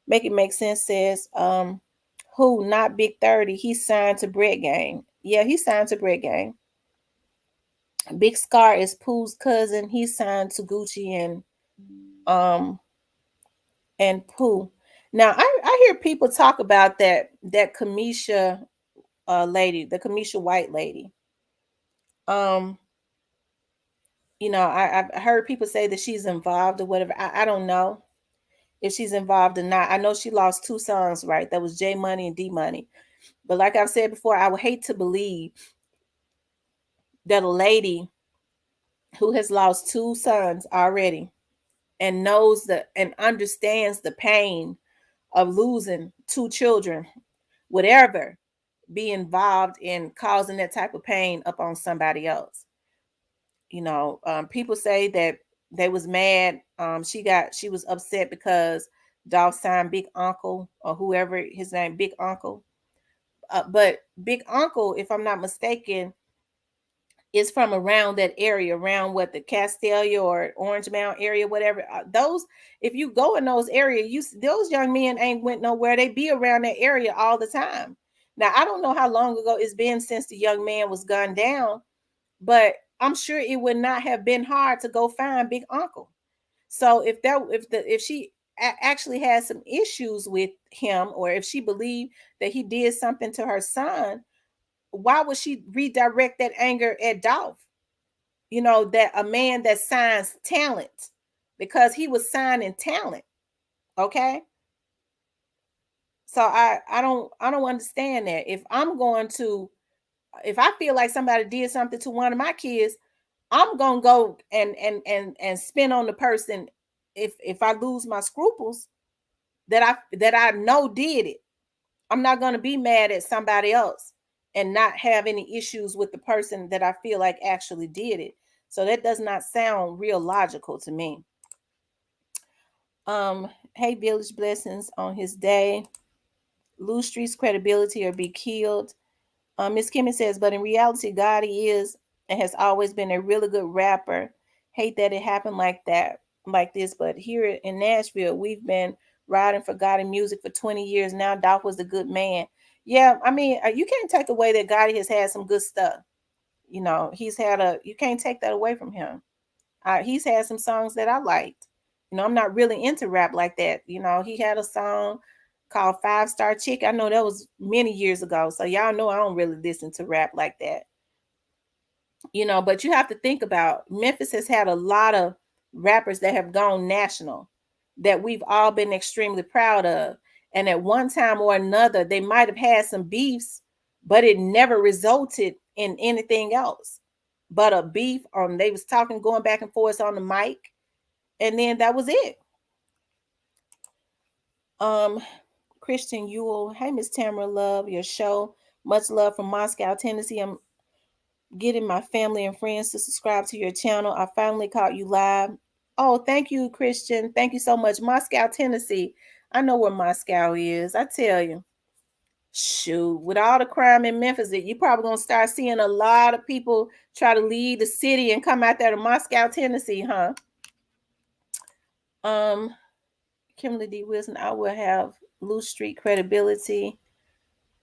Make it make sense says, who not Big 30? He signed to Bread Gang. Yeah, he signed to Bread Gang. Big Scar is Pooh's cousin. He signed to Gucci um and Pooh. Now I hear people talk about that Kamisha lady, the Kamisha White lady. Um, I've heard people say that she's involved or whatever. I don't know if she's involved or not. I know she lost two sons, right? That was J Money and D Money. But like I've said before, I would hate to believe that a lady who has lost two sons already and knows and understands the pain of losing two children would ever be involved in causing that type of pain up on somebody else. People say that they was mad. She was upset because Dolph signed Big Uncle or whoever his name, Big Uncle. But Big Uncle, if I'm not mistaken, is from around that area, around what the Castelia or Orange Mound area, whatever. Those, if you go in those areas, those young men ain't went nowhere. They be around that area all the time. Now I don't know how long ago it's been since the young man was gunned down, but I'm sure it would not have been hard to go find Big Uncle. So if she actually had some issues with him, or if she believed that he did something to her son, why would she redirect that anger at Dolph? That a man that signs talent, because he was signing talent. Okay. So I don't understand that. If I feel like somebody did something to one of my kids, I'm gonna go and spin on the person if I lose my scruples that I know did it, I'm not going to be mad at somebody else and not have any issues with the person that I feel like actually did it. So that does not sound real logical to me. Hey, Village blessings on his day. Lose streets credibility or be killed. Miss Kimmy says, but in reality, Gotti is and has always been a really good rapper. Hate that it happened like that, like this. But here in Nashville, we've been riding for Gotti music for 20 years now. Dolph was a good man. Yeah, I mean, you can't take away that Gotti has had some good stuff. You know, you can't take that away from him. He's had some songs that I liked. You know, I'm not really into rap like that. You know, he had a song called Five Star Chick. I know that was many years ago. So y'all know I don't really listen to rap like that. You know, but you have to think about Memphis has had a lot of rappers that have gone national that we've all been extremely proud of. And at one time or another, they might have had some beefs, but it never resulted in anything else but a beef. They was talking, going back and forth on the mic, and then that was it. Christian Ewell, hey Miss Tamara, love your show. Much love from Moscow, Tennessee. I'm getting my family and friends to subscribe to your channel. I finally caught you live. Oh, thank you, Christian. Thank you so much. Moscow, Tennessee. I know where Moscow is. I tell you. Shoot, with all the crime in Memphis, you probably gonna start seeing a lot of people try to leave the city and come out there to Moscow, Tennessee, huh? Kimberly D. Wilson, I will have loose street credibility.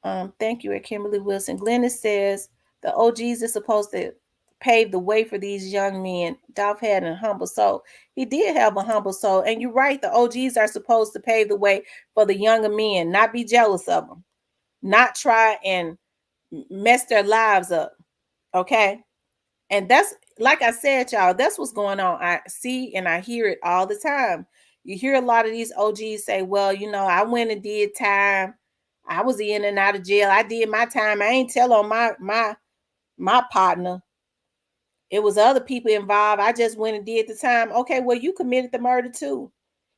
Thank you, Kimberly Wilson. Glennis says the OGs are supposed to pave the way for these young men. Dolph had a humble soul. He did have a humble soul. And you're right, the OGs are supposed to pave the way for the younger men, not be jealous of them, not try and mess their lives up. Okay. And that's, like I said, y'all, that's what's going on. I see and I hear it all the time. You hear a lot of these OGs say, well, you know, I went and did time. I was in and out of jail. I did my time. I ain't tell on my partner. It was other people involved. I just went and did the time. Okay, well, you committed the murder too.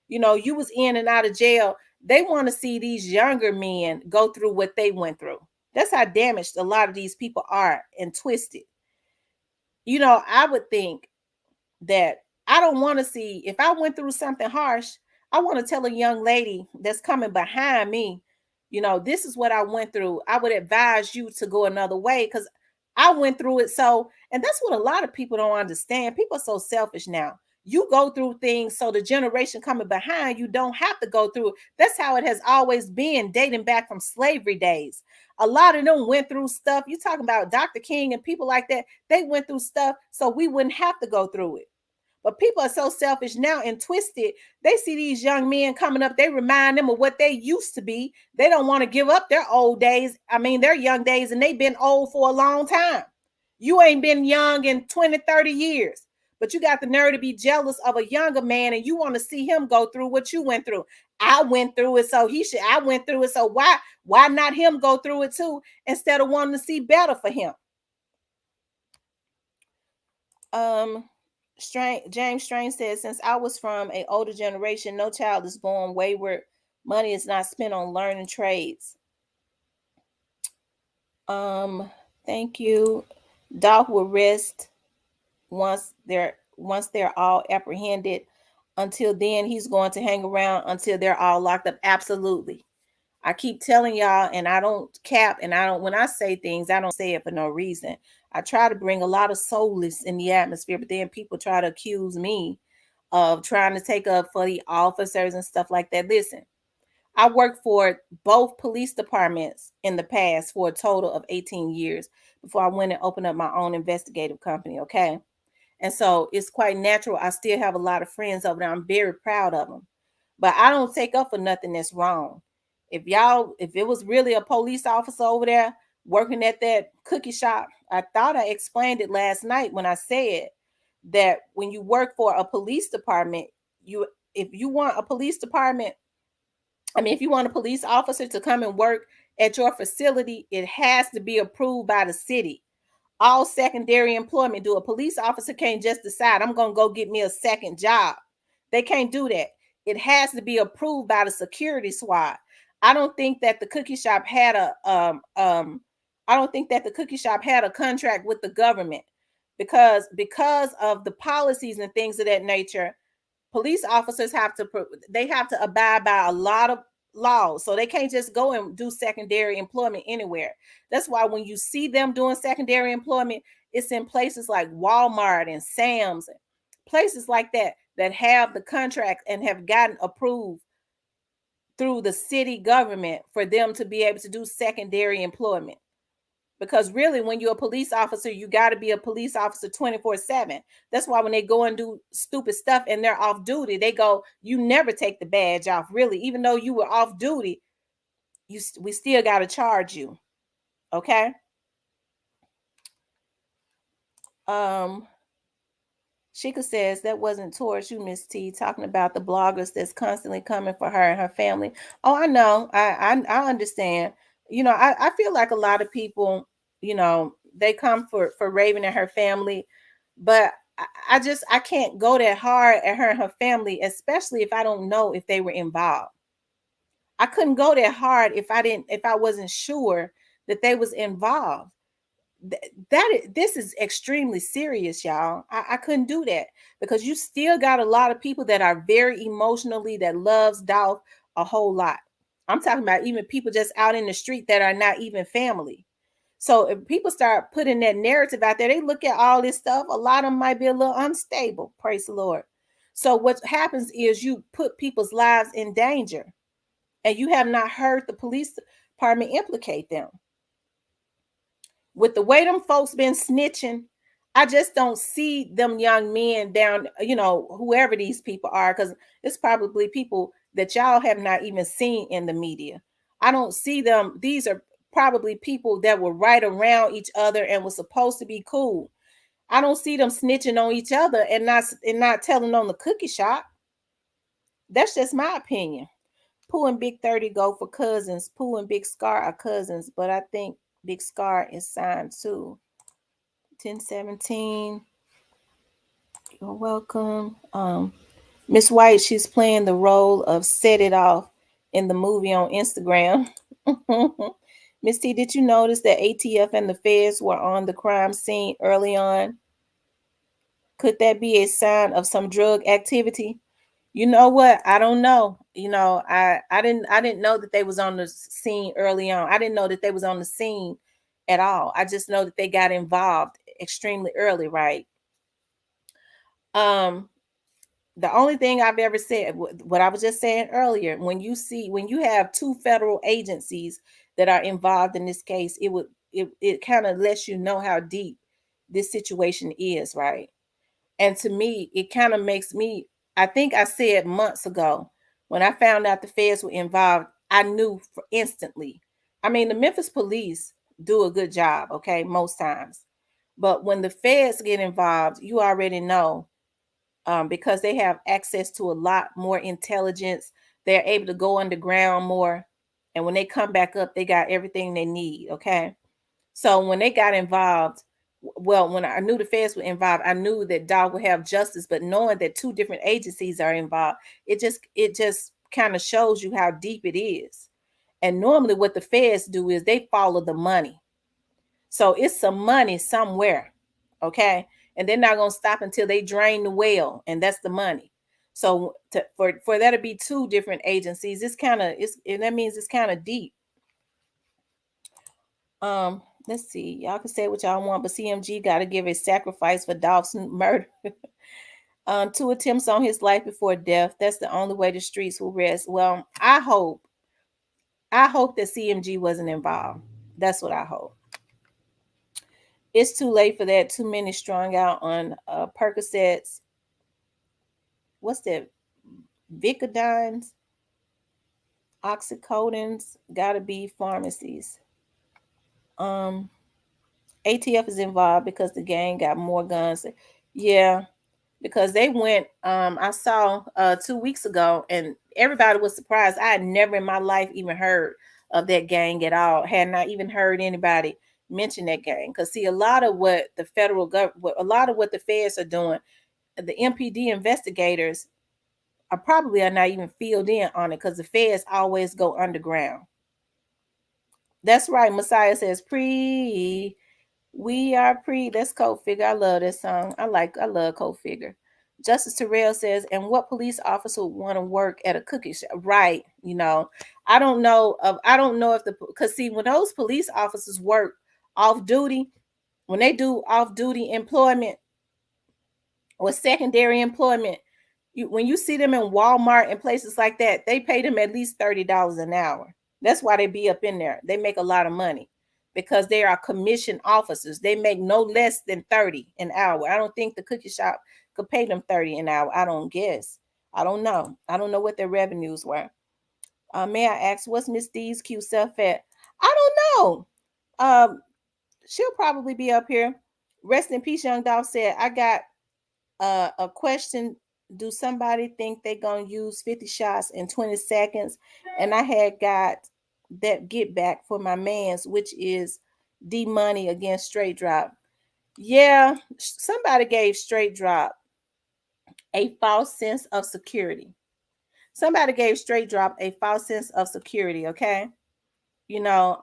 You know, you was in and out of jail. They want to see these younger men go through what they went through. That's how damaged a lot of these people are and twisted. You know, I would think that I don't want to see, if I went through something harsh, I want to tell a young lady that's coming behind me, you know, this is what I went through. I would advise you to go another way because I went through it. So, and that's what a lot of people don't understand. People are so selfish now. You go through things so the generation coming behind you don't have to go through it. That's how it has always been, dating back from slavery days. A lot of them went through stuff. You talking about Dr. King and people like that. They went through stuff so we wouldn't have to go through it. But people are so selfish now and twisted. They see these young men coming up. They remind them of what they used to be. They don't want to give up their old days. I mean, their young days, and they've been old for a long time. You ain't been young in 20, 30 years. But you got the nerve to be jealous of a younger man and you want to see him go through what you went through. I went through it, so he should. I went through it, so why not him go through it too instead of wanting to see better for him? James Strange says, since I was from an older generation, no child is born wayward. Money is not spent on learning trades. Thank you. Dolph will rest once they're all apprehended. Until then, he's going to hang around until they're all locked up. Absolutely. I keep telling y'all, and I don't cap, and I don't, when I say things, I don't say it for no reason. I try to bring a lot of soulless in the atmosphere, but then people try to accuse me of trying to take up for the officers and stuff like that. Listen, I worked for both police departments in the past for a total of 18 years before I went and opened up my own investigative company. Okay. And so it's quite natural. I still have a lot of friends over there. I'm very proud of them. But I don't take up for nothing that's wrong. If it was really a police officer over there working at that cookie shop, I thought I explained it last night when I said that when you work for a police department, if you want a police department, if you want a police officer to come and work at your facility, it has to be approved by the city. All secondary employment. Do a police officer can't just decide I'm gonna go get me a second job? They can't do that. It has to be approved by the security squad. I don't think that the cookie shop had a I don't think that the cookie shop had a contract with the government, because of the policies and things of that nature. Police officers have to abide by a lot of laws, so they can't just go and do secondary employment anywhere. That's why when you see them doing secondary employment, it's in places like Walmart and Sam's, and places like that have the contract and have gotten approved through the city government for them to be able to do secondary employment. Because really, when you're a police officer, you got to be a police officer 24/7. That's why when they go and do stupid stuff and they're off duty, they go, you never take the badge off, really. Even though you were off duty, we still got to charge you. Okay. Sheikah says that wasn't towards you, Miss T, talking about the bloggers that's constantly coming for her and her family. Oh, I know. I understand. I feel like a lot of people, they come for Raven and her family, but I can't go that hard at her and her family, especially if I don't know if they were involved. I couldn't go that hard if I wasn't sure that they was involved. This is extremely serious, y'all. I couldn't do that, because you still got a lot of people that are very emotionally, that loves Dolph a whole lot. I'm talking about even people just out in the street that are not even family. So if people start putting that narrative out there, they look at all this stuff, a lot of them might be a little unstable, praise the Lord. So what happens is you put people's lives in danger, and you have not heard the police department implicate them. With the way them folks been snitching, I just don't see them young men down, whoever these people are, because it's probably people that y'all have not even seen in the media. I don't see them. These are probably people that were right around each other and was supposed to be cool. I don't see them snitching on each other and not telling on the cookie shop. That's just my opinion. Pooh and Big 30 go for cousins. Pooh and Big Scar are cousins, but I think Big Scar is signed too. 1017. You're welcome. Miss White, she's playing the role of Set It Off in the movie on Instagram. Miss T, did you notice that ATF and the feds were on the crime scene early on? Could that be a sign of some drug activity? You know what? I don't know. I didn't know that they was on the scene early on. I didn't know that they was on the scene at all. I just know that they got involved extremely early, right? Um, the only thing I've ever said, what I was just saying earlier, when you have two federal agencies that are involved in this case, it kind of lets you know how deep this situation is, right? And to me, it kind of makes me, I think I said months ago, when I found out the feds were involved, I knew instantly. I mean, the Memphis police do a good job, okay, most times. But when the feds get involved, you already know, because they have access to a lot more intelligence. They're able to go underground more. And when they come back up, they got everything they need, okay? So when they got involved, well, when I knew the feds were involved, I knew that Dog would have justice. But knowing that two different agencies are involved, it just kind of shows you how deep it is. And normally, what the feds do is they follow the money. So it's some money somewhere, okay? And they're not gonna stop until they drain the well, and that's the money. So for that to be two different agencies, and that means it's kind of deep. Let's see. Y'all can say what y'all want, but CMG got to give a sacrifice for Dolph's murder. 2 attempts on his life before death. That's the only way the streets will rest. Well, I hope that CMG wasn't involved. That's what I hope. It's too late for that. Too many strung out on Percocets. What's that? Vicodines, oxycodons. Gotta be pharmacies. ATF is involved because the gang got more guns. Yeah, because they went. I saw 2 weeks ago, and everybody was surprised. I had never in my life even heard of that gang at all. Had not even heard anybody mention that gang. Because see, a lot of what a lot of what the feds are doing, the MPD investigators, probably are not even filled in on it because the feds always go underground. That's right. Messiah says pre. We are pre. That's Cold Figure. I love that song. I love Cold Figure. Justice Terrell says, and what police officer would want to work at a cookie shop? Right. I don't know if because see, when those police officers work off duty, when they do off duty employment or secondary employment, when you see them in Walmart and places like that, they pay them at least $30 an hour. That's why they be up in there. They make a lot of money because they are commissioned officers. They make no less than 30 an hour. I don't think the cookie shop could pay them 30 an hour. I don't guess. I don't know. I don't know what their revenues were. May I ask, what's Miss D's cute self at? I don't know. She'll probably be up here. Rest in peace, Young Dolph said, I got a question. Do somebody think they gonna use 50 shots in 20 seconds? And I had got that get back for my mans, which is D Money against Straight Drop. Yeah, somebody gave Straight Drop a false sense of security. Somebody gave Straight Drop a false sense of security. Okay, you know,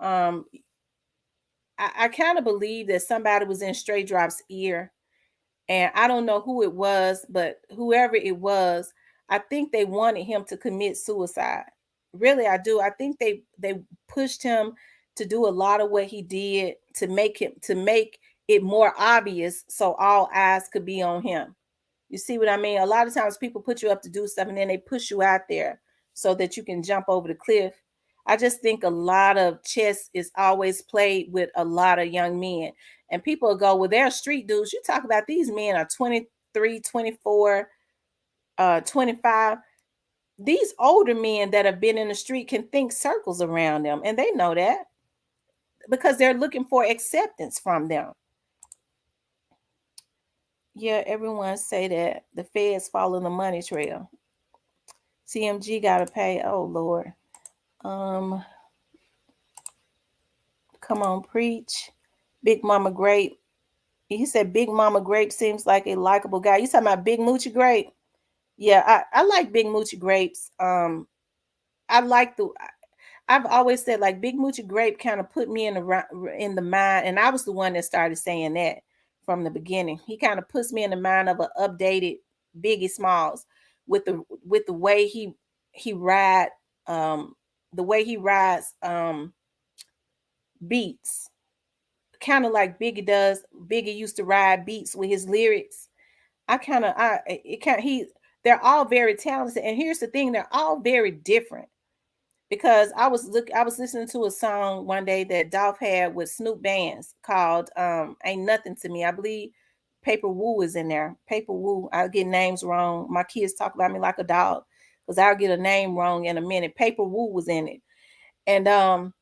I kind of believe that somebody was in Straight Drop's ear, and I don't know who it was, but whoever it was, I think they wanted him to commit suicide. Really, I do. I think they pushed him to do a lot of what he did to make it more obvious so all eyes could be on him. You see what I mean? A lot of times people put you up to do stuff and then they push you out there so that you can jump over the cliff. I just think a lot of chess is always played with a lot of young men. And people go, well, they're street dudes. You talk about these men are 23, 24, 25. These older men that have been in the street can think circles around them. And they know that because they're looking for acceptance from them. Yeah, everyone say that the feds follow the money trail. CMG gotta pay. Oh Lord. Um, come on, preach. Big Mama Grape. He said Big Mama Grape seems like a likable guy. You talking about Big Moochie Grape? Yeah, I like Big Moochie Grapes. I like the. I've always said like Big Moochie Grape kind of put me in the mind, and I was the one that started saying that from the beginning. He kind of puts me in the mind of an updated Biggie Smalls with the way he ride um the way he rides beats, kind of like Biggie does. Biggie used to ride beats with his lyrics. I kind of I it kind he they're all very talented, and here's the thing, they're all very different. Because I was listening to a song one day that Dolph had with Snoop Bands called Ain't Nothing to Me. I believe Paper Woo is in there. Paper Woo. I'll get names wrong. My kids talk about me like a dog because I'll get a name wrong in a minute. Paper Woo was in it. And I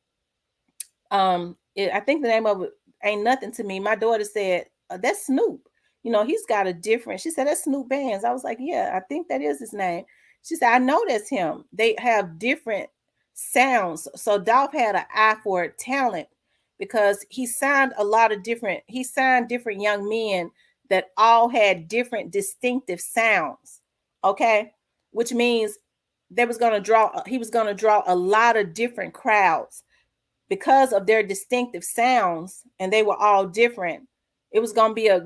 think the name of it Ain't Nothing to Me. My daughter said, that's Snoop. He's got a different. She said that's Snoop Bands. I was like, yeah, I think that is his name. She said, I know that's him. They have different sounds. So Dolph had an eye for talent because he signed different young men that all had different distinctive sounds. Okay. Which means he was going to draw a lot of different crowds because of their distinctive sounds, and they were all different. It was going to be a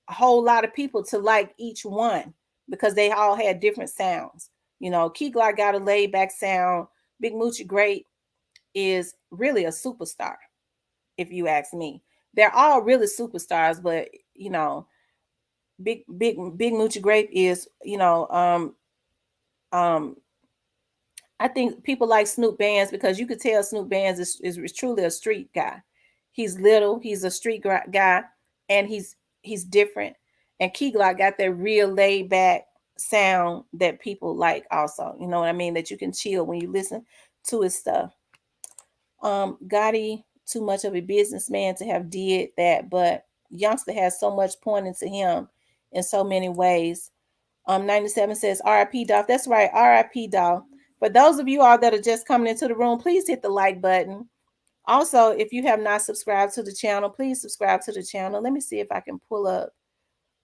whole lot of people to like each one because they all had different sounds. Key Glock got a laid back sound. Big Moochie Great is really a superstar, if you ask me. They're all really superstars, but Big Moochie Great is I think people like Snoop Bands because you could tell Snoop Bands is truly a street guy. He's little, he's a street guy, and he's different. And Key Glock got that real laid back sound that people like also. You know what I mean? That you can chill when you listen to his stuff. Gotti, too much of a businessman to have did that, but Youngster has so much pointing to him in so many ways. 97 says RIP Dolph. That's right, RIP Dolph. For those of you all that are just coming into the room, please hit the like button. Also, if you have not subscribed to the channel, please subscribe to the channel. Let me see if I can pull up.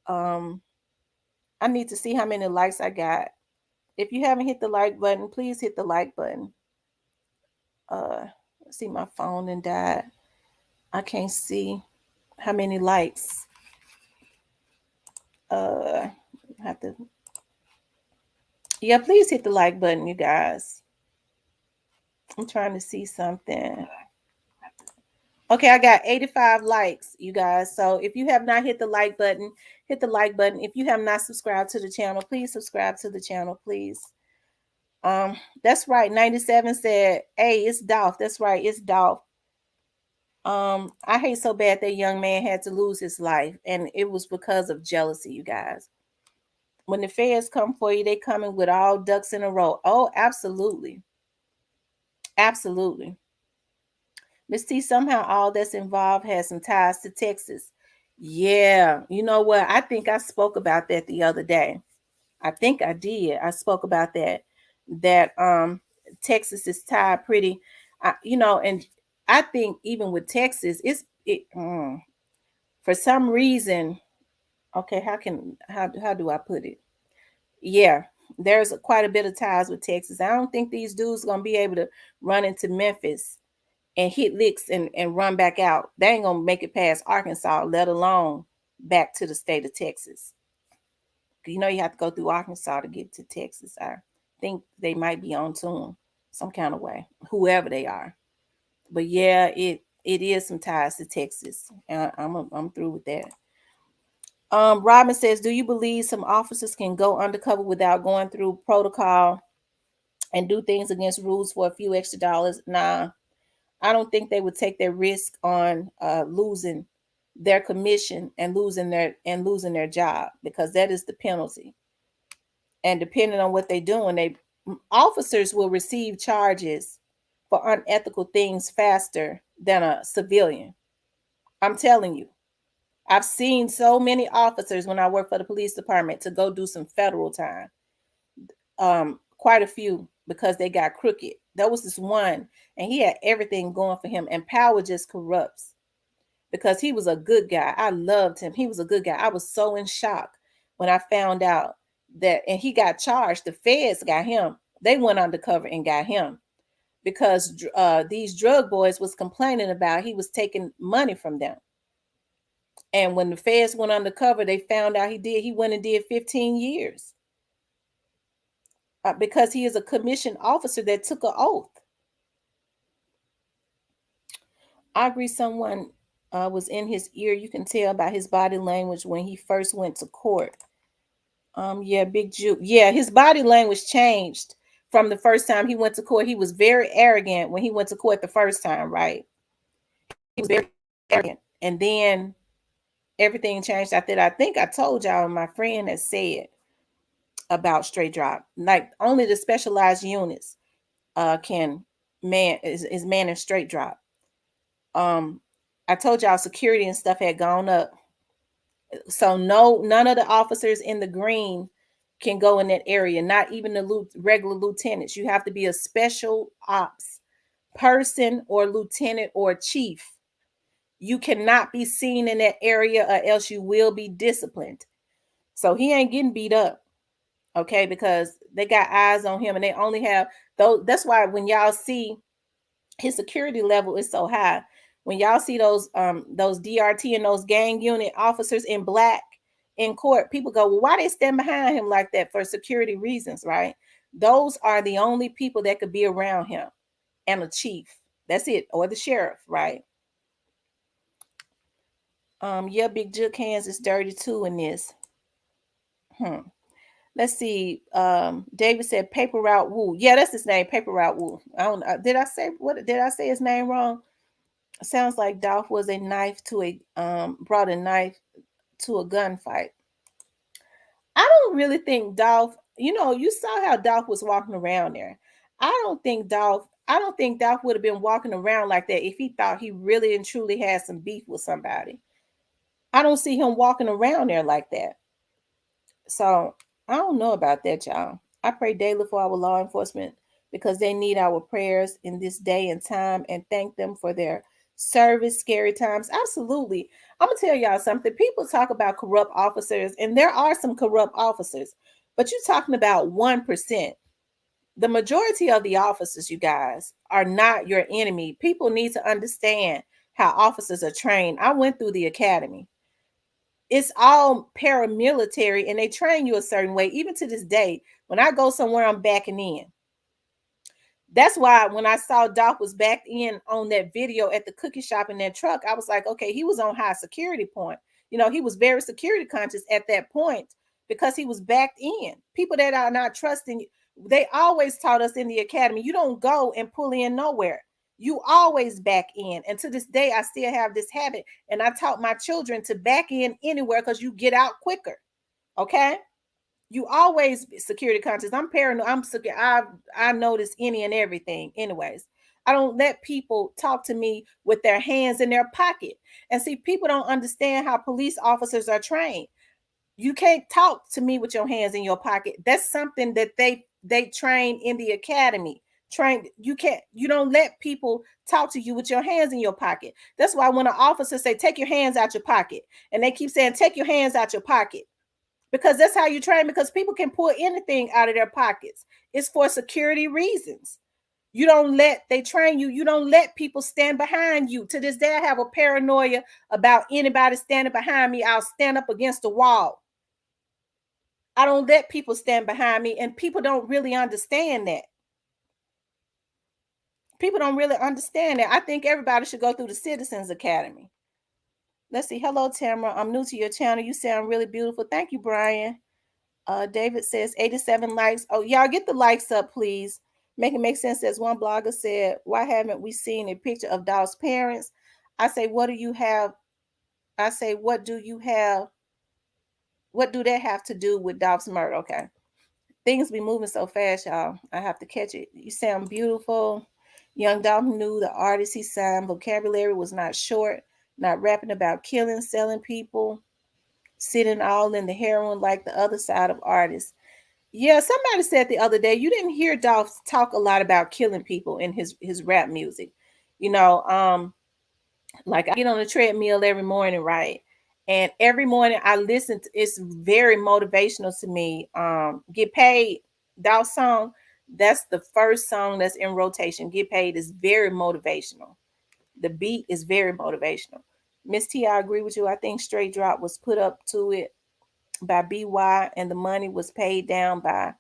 I need to see how many likes I got. If you haven't hit the like button, please hit the like button. Let's see, my phone and died. I can't see how many likes. Have to. Yeah, please hit the like button, you guys. I'm trying to see something. Okay, I got 85 likes, you guys. So if you have not hit the like button, hit the like button. If you have not subscribed to the channel, please subscribe to the channel, please. That's right. 97 said, "Hey, it's Dolph." That's right, it's Dolph. I hate so bad that young man had to lose his life, and it was because of jealousy, you guys. When the feds come for you, they coming with all ducks in a row. Oh, absolutely. Absolutely. Miss T, somehow all that's involved has some ties to Texas. Yeah, you know what? I think I spoke about that the other day. I think I did. I spoke about that. That Texas is tied pretty, and I think even with Texas, for some reason. Okay, how do I put it? Yeah, there's quite a bit of ties with Texas. I don't think these dudes gonna be able to run into Memphis and hit licks and run back out. They ain't gonna make it past Arkansas, let alone back to the state of Texas. You know, you have to go through Arkansas to get to Texas. I think they might be on to them some kind of way, whoever they are. But yeah, it is some ties to Texas. I'm through with that. Robin says, "Do you believe some officers can go undercover without going through protocol and do things against rules for a few extra dollars?" Nah, I don't think they would take their risk on losing their commission and losing their job, because that is the penalty. And depending on what they're doing, officers will receive charges for unethical things faster than a civilian. I'm telling you. I've seen so many officers when I work for the police department to go do some federal time. Quite a few, because they got crooked. There was this one, and he had everything going for him, and power just corrupts, because he was a good guy. I loved him. He was a good guy. I was so in shock when I found out that, and he got charged. The feds got him. They went undercover and got him because these drug boys was complaining about he was taking money from them. And when the feds went undercover, they found out he did. He went and did 15 years because he is a commissioned officer that took an oath. I agree. Someone was in his ear. You can tell by his body language when he first went to court. Yeah, Big Juke. Yeah, his body language changed from the first time he went to court. He was very arrogant when he went to court the first time, right? He was very arrogant. And then everything changed after that. I think I told y'all, my friend has said about straight drop. Like only the specialized units can is manning straight drop. I told y'all security and stuff had gone up. So none of the officers in the green can go in that area, not even the regular lieutenants. You have to be a special ops person or lieutenant or chief. You cannot be seen in that area or else you will be disciplined. So he ain't getting beat up. Okay, because they got eyes on him and they only have those. That's why when y'all see his security level is so high, when y'all see those DRT and those gang unit officers in black in court, people go, well, why they stand behind him like that? For security reasons, right? Those are the only people that could be around him, and a chief. That's it, or the sheriff, right? Yeah, Big Jook hands is dirty too in this. Let's see. David said Paper Route Woo. Yeah, that's his name, Paper Route Woo. I don't. Did I say his name wrong? Sounds like Dolph was a knife to a brought a knife to a gunfight. I don't really think Dolph. You know, you saw how Dolph was walking around there. I don't think Dolph would have been walking around like that if he thought he really and truly had some beef with somebody. I don't see him walking around there like that. So I don't know about that, y'all. I pray daily for our law enforcement because they need our prayers in this day and time, and thank them for their service. Scary times. Absolutely. I'm going to tell y'all something. People talk about corrupt officers, and there are some corrupt officers. But you're talking about 1%. The majority of the officers, you guys, are not your enemy. People need to understand how officers are trained. I went through the academy. It's all paramilitary and they train you a certain way. Even to this day, when I go somewhere, I'm backing in. That's why when I saw Dolph was backed in on that video at the cookie shop in that truck, I was like, okay, he was on high security point. You know, he was very security conscious at that point because he was backed in. People that are not trusting, they always taught us in the academy, you don't go and pull in nowhere. You always back in. And to this day, I still have this habit. And I taught my children to back in anywhere because you get out quicker. Okay. You always security conscious. I'm paranoid. I'm secure. I notice any and everything. Anyways, I don't let people talk to me with their hands in their pocket. And see, people don't understand how police officers are trained. You can't talk to me with your hands in your pocket. That's something that they train in the academy. Train you can't. You don't let people talk to you with your hands in your pocket. That's why when an officer say take your hands out your pocket, and they keep saying take your hands out your pocket, because that's how you train, because people can pull anything out of their pockets. It's for security reasons. You don't let they train you, you don't let people stand behind you. To this day, I have a paranoia about anybody standing behind me. I'll stand up against the wall. I don't let people stand behind me, and people don't really understand that. People don't really understand that. I think everybody should go through the Citizens Academy. Let's see. Hello, Tamara. I'm new to your channel. You sound really beautiful. Thank you, Brian. David says 87 likes. Oh, y'all get the likes up, please. Make it make sense. As one blogger said, why haven't we seen a picture of Dolph's parents? I say, what do you have? I say, what do you have? What do that have to do with Dolph's murder? Okay. Things be moving so fast, y'all. I have to catch it. You sound beautiful. Young Dolph knew the artist he signed. Vocabulary was not short, not rapping about killing, selling people, sitting all in the heroin like the other side of artists. Yeah, somebody said the other day you didn't hear Dolph talk a lot about killing people in his rap music. You know, like I get on the treadmill every morning, right? And every morning I listen to, it's very motivational to me. Get Paid, Dolph song, that's the first song that's in rotation. Get Paid is very motivational. The beat is very motivational. Miss T, I agree with you. I think Straight Drop was put up to it by BY and the money was paid down by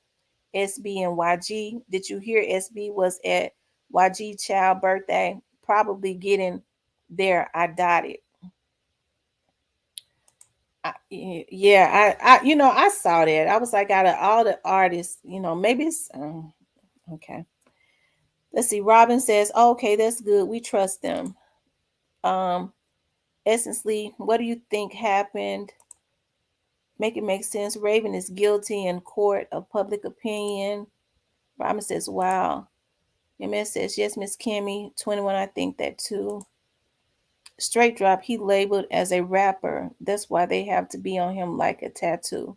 SB and YG. Did you hear SB was at YG child birthday? Probably getting there. I doubt it. Yeah, I saw that. I was like, out of all the artists, maybe it's okay. Let's see. Robin says, oh, okay, that's good. We trust them. Essence Lee, what do you think happened? Make it make sense. Raven is guilty in court of public opinion. Robin says, wow. MS says, yes, Miss Kimmy. 21, I think that too. Straight Drop, he labeled as a rapper. That's why they have to be on him like a tattoo.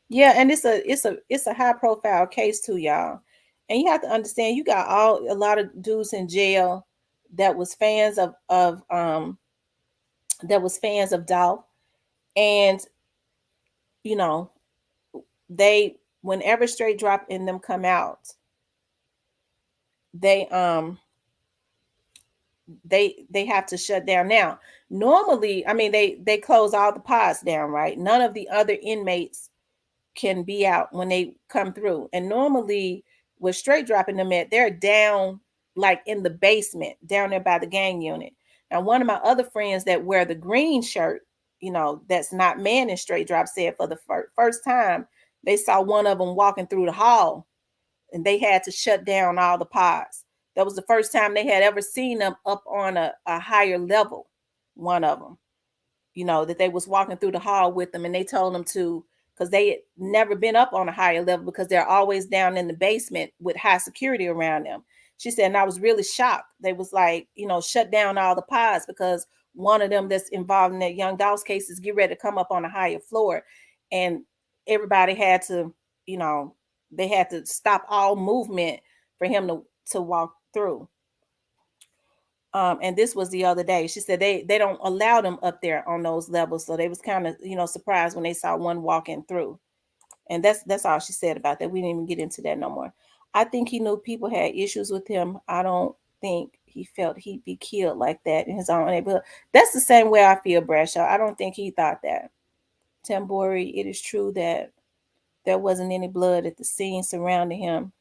Yeah, and it's a high profile case too, y'all. And you have to understand, you got a lot of dudes in jail that was fans of Dolph. And you know, they whenever Straight Drop in them come out, they they have to shut down. Now normally, I mean, they close all the pods down, right? None of the other inmates can be out when they come through, and normally with Straight Dropping them at, they're down like in the basement down there by the gang unit. And one of my other friends that wear the green shirt, that's not man in Straight Drop, said for the first time they saw one of them walking through the hall, and they had to shut down all the pods. That was the first time they had ever seen them up on a higher level. One of them, that they was walking through the hall with them, and they told them to, because they had never been up on a higher level because they're always down in the basement with high security around them. She said, and I was really shocked. They was like, shut down all the pods because one of them that's involved in that Young Dolph's case is get ready to come up on a higher floor. And everybody had to, you know, they had to stop all movement for him to walk through. And this was the other day. She said they don't allow them up there on those levels. So they was kind of, surprised when they saw one walking through. And that's all she said about that. We didn't even get into that no more. I think he knew people had issues with him. I don't think he felt he'd be killed like that in his own neighborhood. That's the same way I feel, Bradshaw. I don't think he thought that. Tambori, it is true that there wasn't any blood at the scene surrounding him.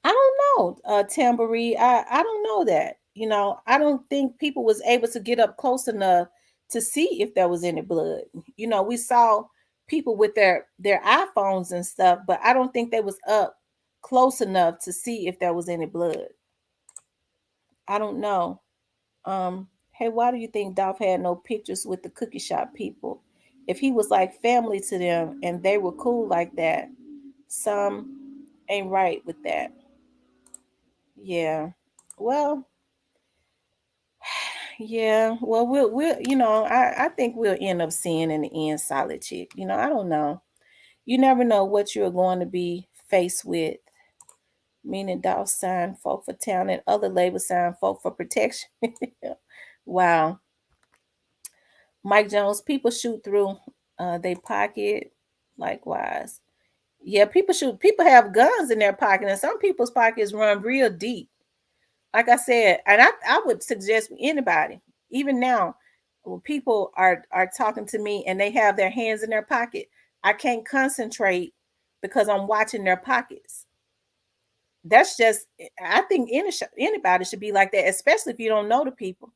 I don't know, Tambori. I don't know that. I don't think people was able to get up close enough to see if there was any blood. We saw people with their iPhones and stuff, but I don't think they was up close enough to see if there was any blood. I don't know. Hey, why do you think Dolph had no pictures with the cookie shop people? If he was like family to them and they were cool like that, some ain't right with that. Yeah. Well, yeah. Well, I think we'll end up seeing in the end Solid Chick. I don't know. You never know what you're going to be faced with. Meaning Dolph signed folk for town and other labels signed folk for protection. Wow. Mike Jones, people shoot through they pocket. Likewise. Yeah, people have guns in their pocket, and some people's pockets run real deep. Like I said, and I would suggest anybody, even now, when people are talking to me and they have their hands in their pocket, I can't concentrate because I'm watching their pockets. That's just, I think anybody should be like that, especially if you don't know the people.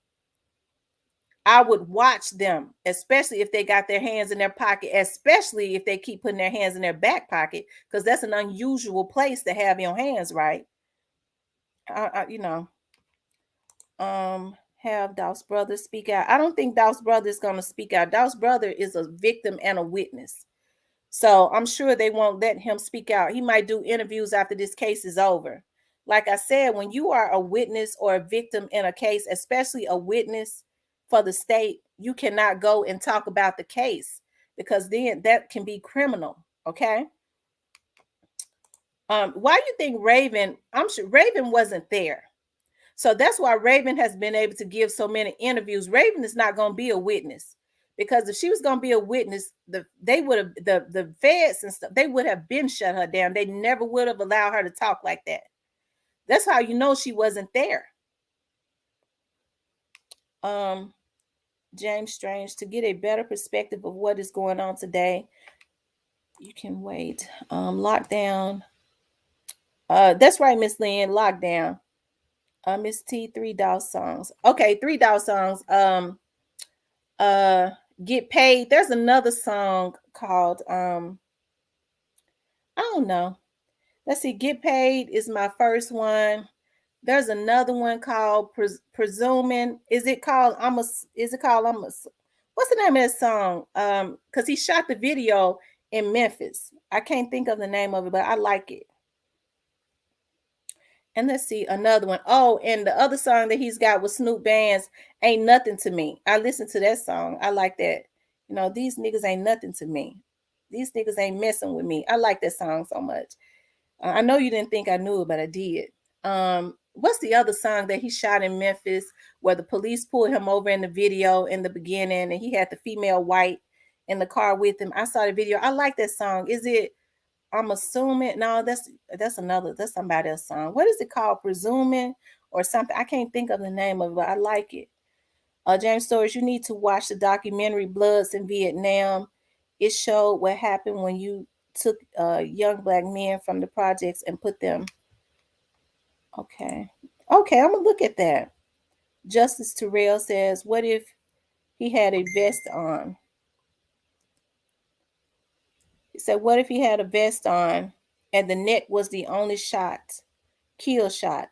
I would watch them, especially if they got their hands in their pocket, especially if they keep putting their hands in their back pocket, because that's an unusual place to have your hands, right? I, you know, have Dolph's brother speak out. I don't think Dolph's brother is going to speak out. Dolph's brother is a victim and a witness. So I'm sure they won't let him speak out. He might do interviews after this case is over. Like I said, when you are a witness or a victim in a case, especially a witness for the state, you cannot go and talk about the case because then that can be criminal. Okay. Why do you think Raven? I'm sure Raven wasn't there. So that's why Raven has been able to give so many interviews. Raven is not going to be a witness because if she was going to be a witness, they would have the feds and stuff. They would have been shut her down. They never would have allowed her to talk like that. That's how you know she wasn't there. Um, James Strange, to get a better perspective of what is going on today, you can wait. Lockdown. That's right, Miss Lynn. Lockdown. Miss T, 3 Doll songs. Okay, 3 Doll songs. Uh Get Paid. There's another song called I don't know. Let's see. Get Paid is my first one. There's another one called Presuming. Is it called I'm a What's the name of that song? Cuz he shot the video in Memphis. I can't think of the name of it, but I like it. And let's see another one. Oh, and the other song that he's got with Snoop Band's Ain't Nothing to Me. I listened to that song. I like that. These niggas ain't nothing to me. These niggas ain't messing with me. I like that song so much. I know you didn't think I knew it, but I did. What's the other song that he shot in Memphis where the police pulled him over in the video in the beginning and he had the female white in the car with him? I saw the video. I like that song. Is it I'm assuming? No, that's somebody else's song. What is it called? Presuming or something? I can't think of the name of it, but I like it. James Storage, you need to watch the documentary Bloods in Vietnam. It showed what happened when you took young black men from the projects and put them. Okay. Okay, I'm gonna look at that. Justice Terrell says, what if he had a vest on? He said, what if he had a vest on and the neck was the only kill shot?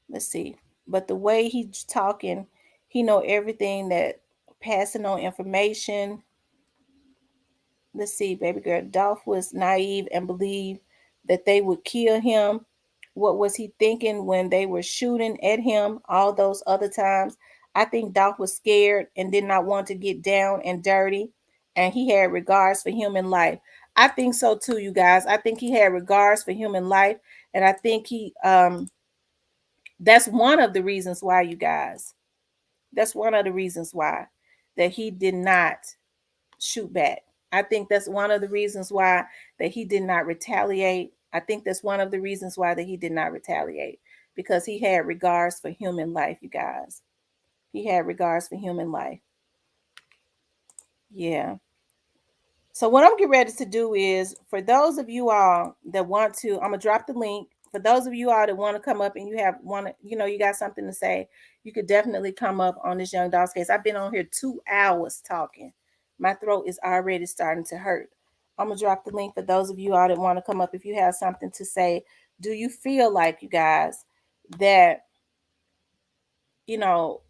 Let's see. But the way he's talking, he know everything, that passing on information. Let's see, baby girl. Dolph was naive and believed that they would kill him. What was he thinking when they were shooting at him all those other times? I think Dolph was scared and did not want to get down and dirty, and he had regards for human life. I think so too, you guys. I think he had regards for human life, and I think that's one of the reasons why, you guys. That's one of the reasons why that he did not shoot back. I think that's one of the reasons why that he did not retaliate. I think that's one of the reasons why that he did not retaliate, because he had regards for human life, you guys. He had regards for human life. Yeah. So what I'm getting ready to do is, for those of you all that want to, I'm gonna drop the link. For those of you all that want to come up and you have you got something to say, you could definitely come up on this young dog's case. I've been on here 2 hours talking. My throat is already starting to hurt. I'm gonna drop the link for those of you all that want to come up if you have something to say. Do you feel like, you guys, that you know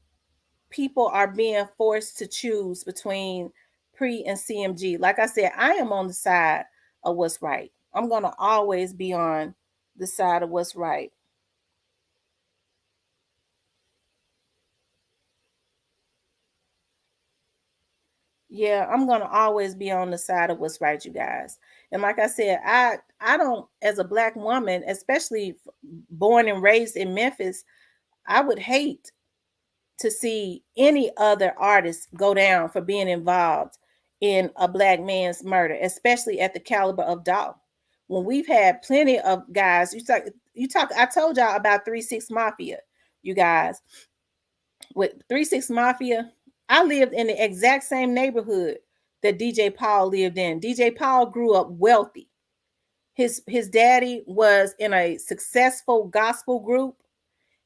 people are being forced to choose between pre and CMG? Like I said, I am on the side of what's right. I'm going to always be on the side of what's right. Yeah, I'm going to always be on the side of what's right, you guys. And like I said, I don't, as a black woman, especially born and raised in Memphis, I would hate to see any other artist go down for being involved in a black man's murder, especially at the caliber of Dolph. When we've had plenty of guys, I told y'all about 3-6 Mafia, you guys. With 3-6 Mafia, I lived in the exact same neighborhood that DJ Paul lived in. DJ Paul grew up wealthy. His daddy was in a successful gospel group,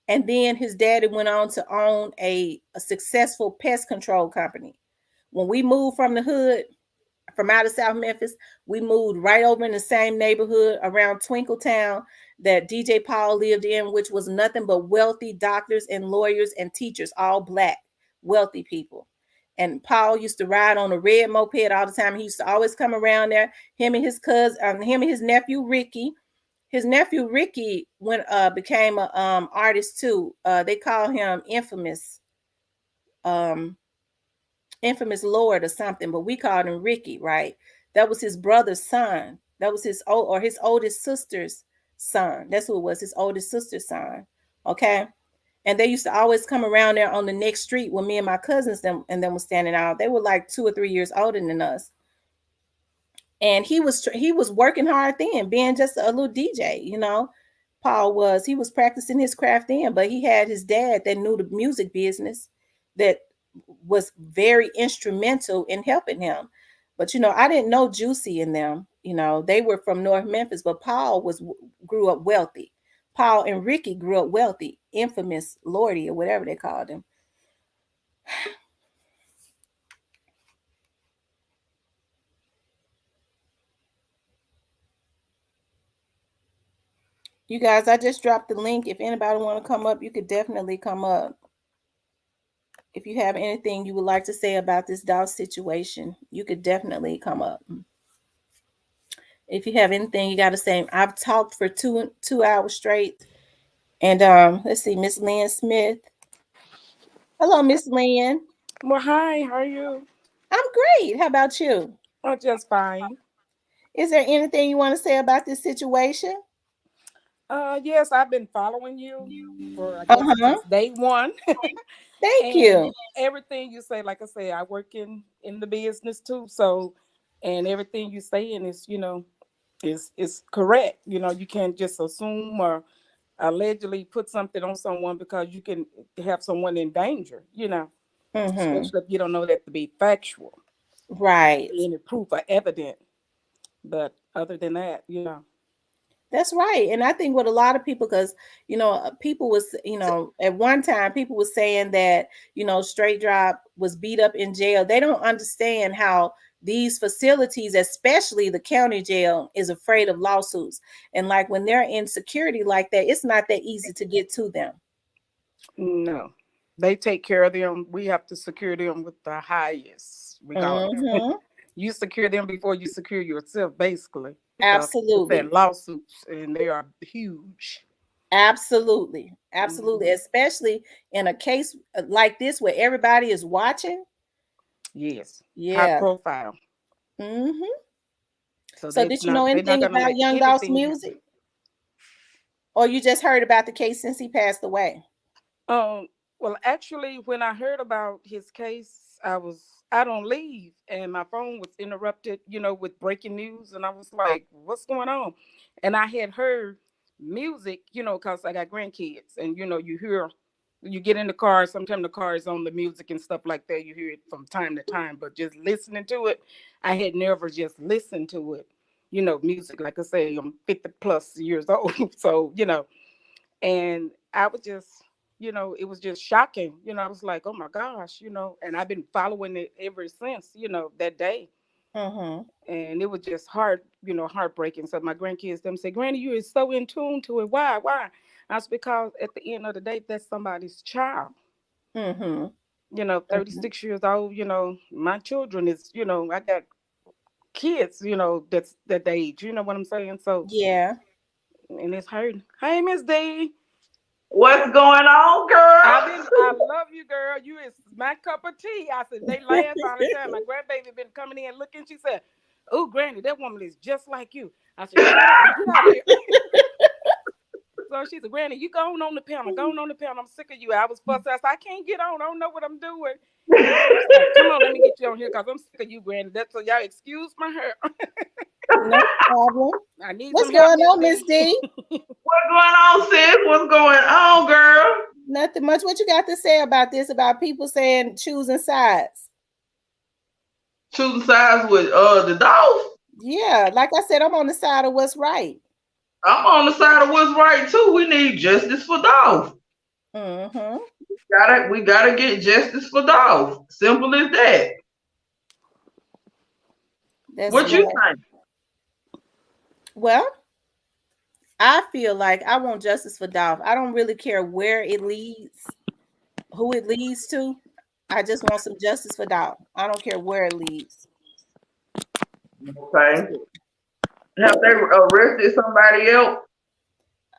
and then his daddy went on to own a successful pest control company. When we moved from the hood, from out of South Memphis, we moved right over in the same neighborhood around Twinkletown that DJ Paul lived in, which was nothing but wealthy doctors and lawyers and teachers, all black, wealthy people. And Paul used to ride on a red moped all the time. He used to always come around there. Him and his cousin, him and his nephew Ricky. His nephew Ricky became a artist too. They call him um, infamous Lord or something, but we called him Ricky, right? That was his brother's son. That was his oldest sister's son. That's who it was, his oldest sister's son. Okay. And they used to always come around there on the next street when me and my cousins and them was standing out. They were like 2 or 3 years older than us. And he was working hard then, being just a little DJ. Paul was, he was practicing his craft then, but he had his dad that knew the music business, that was very instrumental in helping him. But I didn't know Juicy and them. They were from North Memphis, but Paul grew up wealthy. Paul and Ricky grew up wealthy, infamous Lordy or whatever they called him. You guys, I just dropped the link. If anybody want to come up, you could definitely come up. If you have anything you would like to say about this Dolph situation, you could definitely come up. If you have anything you got to say, I've talked for two hours straight. And let's see, Miss Lynn Smith. Hello, Miss Lynn. Well, hi, how are you? I'm great. How about you? Oh, just fine. Is there anything you want to say about this situation? Yes, I've been following you for I guess Uh-huh. since day one, Thank and you. everything you say, like I say, I work in the business too, so and everything you saying is is correct. You can't just assume or allegedly put something on someone because you can have someone in danger. Mm-hmm. Especially if you don't know that to be factual, Right. any proof or evidence. But other than that. That's right. And I think what a lot of people, because, people was, at one time, people was saying that, Straight Drop was beat up in jail. They don't understand how these facilities, especially the county jail, is afraid of lawsuits. And like when they're in security like that, it's not that easy to get to them. No, they take care of them. We have to secure them with the highest regard. Mm-hmm. You secure them before you secure yourself, basically, because it's Absolutely. that lawsuits and they are huge. Absolutely. Absolutely. Mhm. Especially in a case like this where everybody is watching. Yes, high Yeah. profile. Mm-hmm. So So did you know they're not anything gonna about let Young Dolph's anything music? happen. Or you just heard about the case since he passed away? Um, well, actually, when I heard about his case, was out on leave and my phone was interrupted, with breaking news, and I was like, "What's going on?" And I had heard music, because I got grandkids, and you hear, you get in the car. Sometimes the car is on the music and stuff like that. You hear it from time to time, but just listening to it, I had never just listened to it. Music. Like I say, I'm 50 plus years old, so and I was just, it was just shocking. I was like, oh my gosh, and I've been following it ever since, that day. Mm-hmm. And it was just heartbreaking. So my grandkids them say, Granny, you is so in tune to it. Why? Why? That's because at the end of the day, that's somebody's child. Mm-hmm. 36 years old, my children is, I got kids, that's that age, you know what I'm saying? So, Yeah. and it's hurting. Hey, Miss D. What's going on, girl? I love you, girl. You is my cup of tea. I said, they laugh all the time. My grandbaby been coming in looking. She said, oh, Granny, that woman is just like you. I said, shut up and get out of here. So she said, Granny, you go on the panel. Go on the panel. I'm sick of you. I was fussing. I said, I can't get on. I don't know what I'm doing. And she was like, come on, let me get you on here because I'm sick of you, Granny. That's so y'all excuse my hair. No problem. I need What's some help, going Miss on, Miss D. D? What's going on, sis? What's going on, girl? Nothing much. What you got to say about this? About people saying choosing sides? Shooting sides with the Dolph. Yeah, like I said, I'm on the side of what's right. I'm on the side of what's right too. We need justice for Dolph. Mm-hmm. We gotta get justice for Dolph. Simple as that. That's What you right. think? Well, I feel like I want justice for Dolph. I don't really care where it leads, who it leads to. I just want some justice for Dolph. I don't care where it leads Okay. to. Have they arrested somebody else?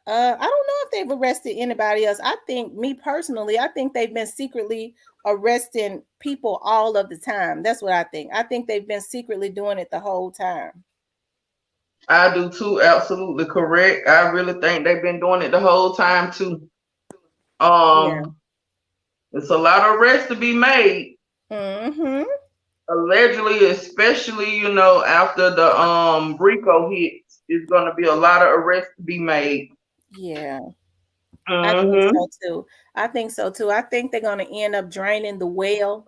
I don't know if they've arrested anybody else. I think, me personally, I think they've been secretly arresting people all of the time. That's what I think. I think they've been secretly doing it the whole time. I do too. Absolutely correct. I really think they've been doing it the whole time too. Yeah. Um, it's a lot of arrests to be made. Mm-hmm. Allegedly, especially after the Rico hits, is going to be a lot of arrests to be made. Yeah. I think Mm-hmm. so too. I think so too. I think they're going to end up draining the well,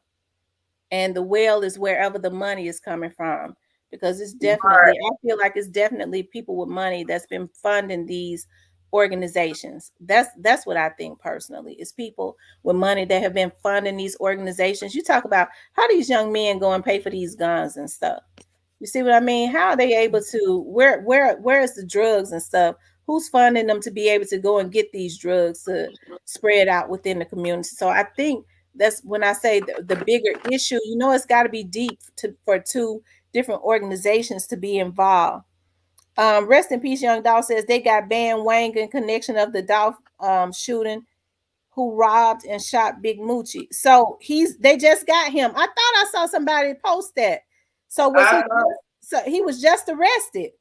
and the well is wherever the money is coming from, because it's definitely, Right. I feel like it's definitely people with money that's been funding these organizations. That's what I think personally. It's people with money that have been funding these organizations. You talk about how these young men go and pay for these guns and stuff. You see what I mean? How are they able to, where is the drugs and stuff? Who's funding them to be able to go and get these drugs to spread out within the community? So I think that's when I say the bigger issue, it's got to be deep for two different organizations to be involved. Rest in peace, Young Dolph says they got Van Wang in connection of the Dolph shooting, who robbed and shot Big Moochie. So they just got him. I thought I saw somebody post that. So was I he? thought. So he was just arrested.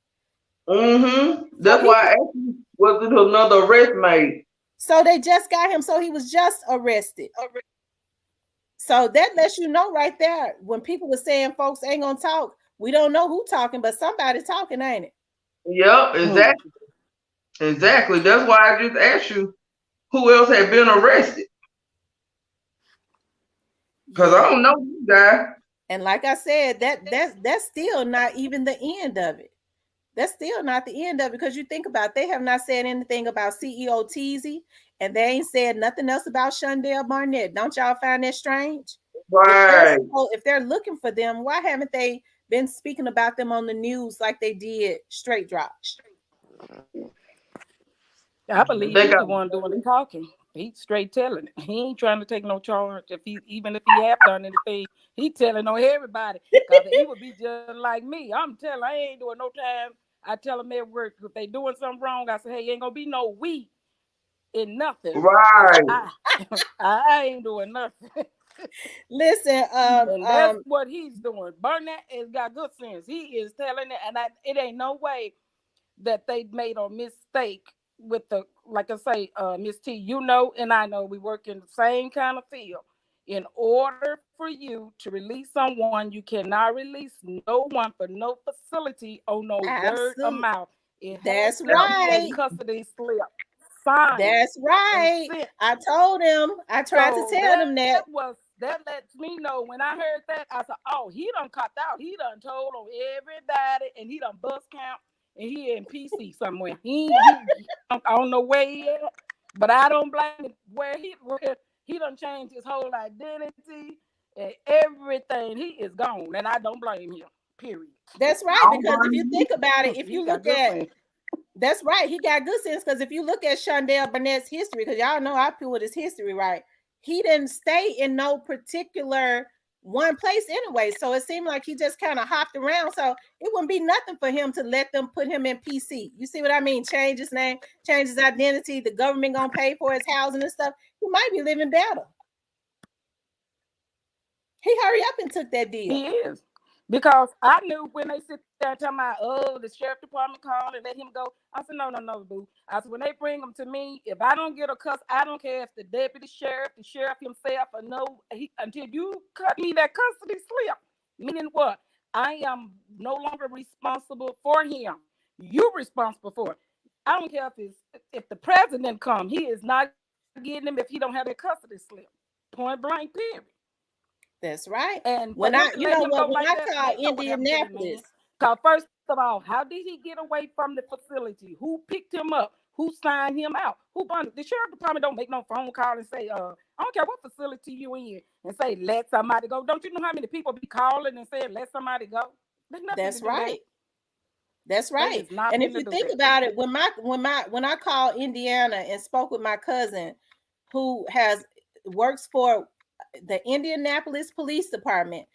Mm-hmm. So That's why I asked you, was it another arrest made? so they just got him. So he was just arrested. So that lets you know right there. When people were saying folks ain't gonna talk, we don't know who talking, but somebody talking, ain't it? Yep, Hmm. exactly. Exactly. That's why I just asked you who else had been arrested. Because Yeah. I don't know you guys. And like I said, that's still not even the end of it. That's still not the end of it, because you think about, they have not said anything about CEO Teasy, and they ain't said nothing else about Shondell Barnett. Don't y'all find that strange? Right. If they're looking for them, why haven't they been speaking about them on the news like they did Straight Drop? I believe They he got the one doing the talking. He's straight telling it. He ain't trying to take no charge. Even if he have done anything, he telling on everybody. Cause he would be just like me. I'm telling. I ain't doing no time. I tell them at work if they doing something wrong. I say, hey, ain't gonna be no we in nothing. It's right. I ain't doing nothing. Listen, And that's what he's doing. Burnett has got good sense. He is telling it, and it ain't no way that they made a mistake with the, like I say, Miss T, and I know we work in the same kind of field. In order for you to release someone, you cannot release no one for no facility on no word of Absolutely. mouth. It has That's to be a right. custody slip signed That's and right. sent. I told him. I tried to So tell them that. that lets me know when I heard that, I said, oh, he done copped out. He done told on everybody and he done bust count and he in PC somewhere. I don't know where he at, but I don't blame him where he done changed his whole identity and everything. He is gone and I don't blame him. Period. That's I right. don't Because if blame you you. think about it, if He you got look good at sense. that's right, he got good sense. Because if you look at Shondell Burnett's history, because y'all know I pulled his history, right? He didn't stay in no particular one place anyway. So it seemed like he just kind of hopped around. So it wouldn't be nothing for him to let them put him in PC. You see what I mean? Change his name, change his identity. The government gonna pay for his housing and stuff. He might be living better. He hurry up and took that deal. He is. Because I knew when they sit there talking about, oh, the sheriff department called and let him go. I said, no, no, no, boo. I said, when they bring him to me, if I don't get a cuss, I don't care if the deputy sheriff, the sheriff himself, or no, until you cut me that custody slip. Meaning what? I am no longer responsible for him. You're responsible for it. I don't care if the president come, he is not getting him if he don't have that custody slip. Point blank, period. That's right. And for him When to I, let you him know go what, like when I that, they called know what happened to that man. Indianapolis, Because first of all, how did he get away from the facility? Who picked him up? Who signed him out? Who bonded? The sheriff department don't make no phone call and say, I don't care what facility you in, and say, let somebody go. Don't you know how many people be calling and saying, let somebody go? There's nothing to that's do that. right. That's They right. is not And if finna you do think that. about it, when I called Indiana and spoke with my cousin who has works for the Indianapolis Police Department,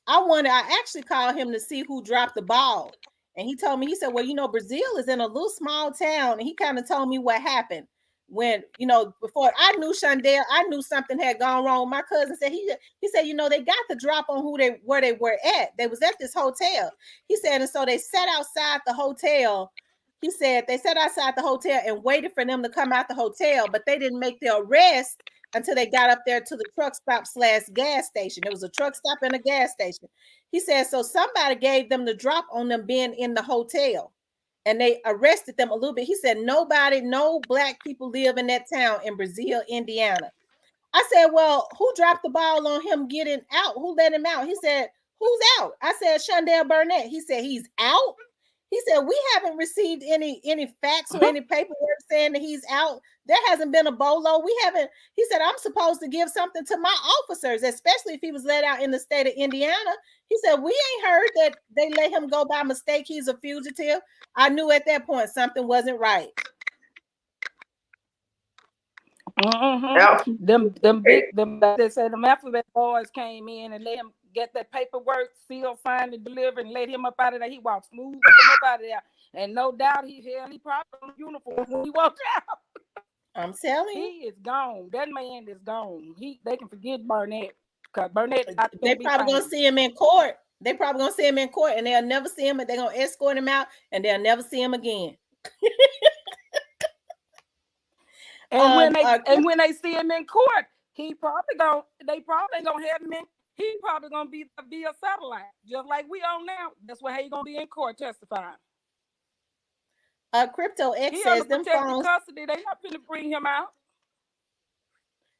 I actually called him to see who dropped the ball. And he told me, he said, well, Brazil is in a little small town. And he kind of told me what happened when, before I knew Shondell, I knew something had gone wrong. My cousin said, he said, they got the drop on where they were at. They was at this hotel. He said, and so they sat outside the hotel. He said they sat outside the hotel and waited for them to come out the hotel, but they didn't make their arrest until they got up there to the truck stop / gas station. It was a truck stop and a gas station. He said, so somebody gave them the drop on them being in the hotel and they arrested them a little bit. He said, no black people live in that town in Brazil, Indiana. I said, well, who dropped the ball on him getting out? Who let him out? He said, who's out? I said, Shondell Burnett. He said, he's out. He said, we haven't received any facts or any paperwork saying that he's out. There hasn't been a bolo. We haven't. He said, I'm supposed to give something to my officers, especially if he was let out in the state of Indiana. He said, we ain't heard that they let him go by mistake. He's a fugitive. I knew at that point something wasn't right. Mm-hmm. Them like they said, them alphabet boys came in and let him get that paperwork sealed, signed, and delivered, and let him up out of there. He walked smooth up out of there, and no doubt he probably on uniform when he walked out. I'm telling He you. is gone. That man is gone. They can forget Burnett because Burnett not They gonna be probably gonna found. see him in court. They probably gonna see him in court, and they'll never see him. And they're gonna escort him out, and they'll never see him again. And when they see him in court, they probably gonna have him in. He probably gonna be via satellite, just like we on now. That's why he gonna be in court testifying. Crypto X He under says them protective phones. custody. They not finna bring him out.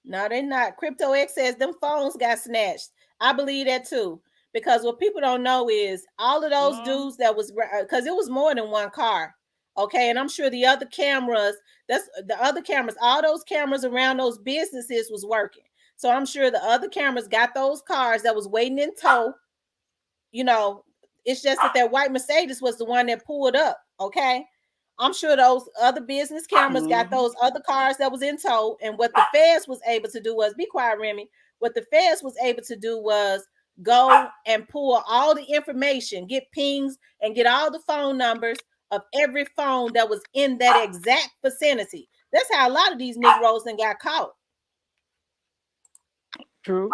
No, they're not. Crypto X says them phones got snatched. I believe that too. Because what people don't know is all of those Mm-hmm. dudes that was because it was more than one car. Okay, and I'm sure the other cameras, all those cameras around those businesses was working. So I'm sure the other cameras got those cars that was waiting in tow. You know, it's just that white Mercedes was the one that pulled up. Okay. I'm sure those other business cameras got Mm-hmm. those other cars that was in tow. And what the feds was able to do was, be quiet, Remy. What the feds was able to do was go and pull all the information, get pings, and get all the phone numbers of every phone that was in that exact vicinity. That's how a lot of these Negroes then got caught. True.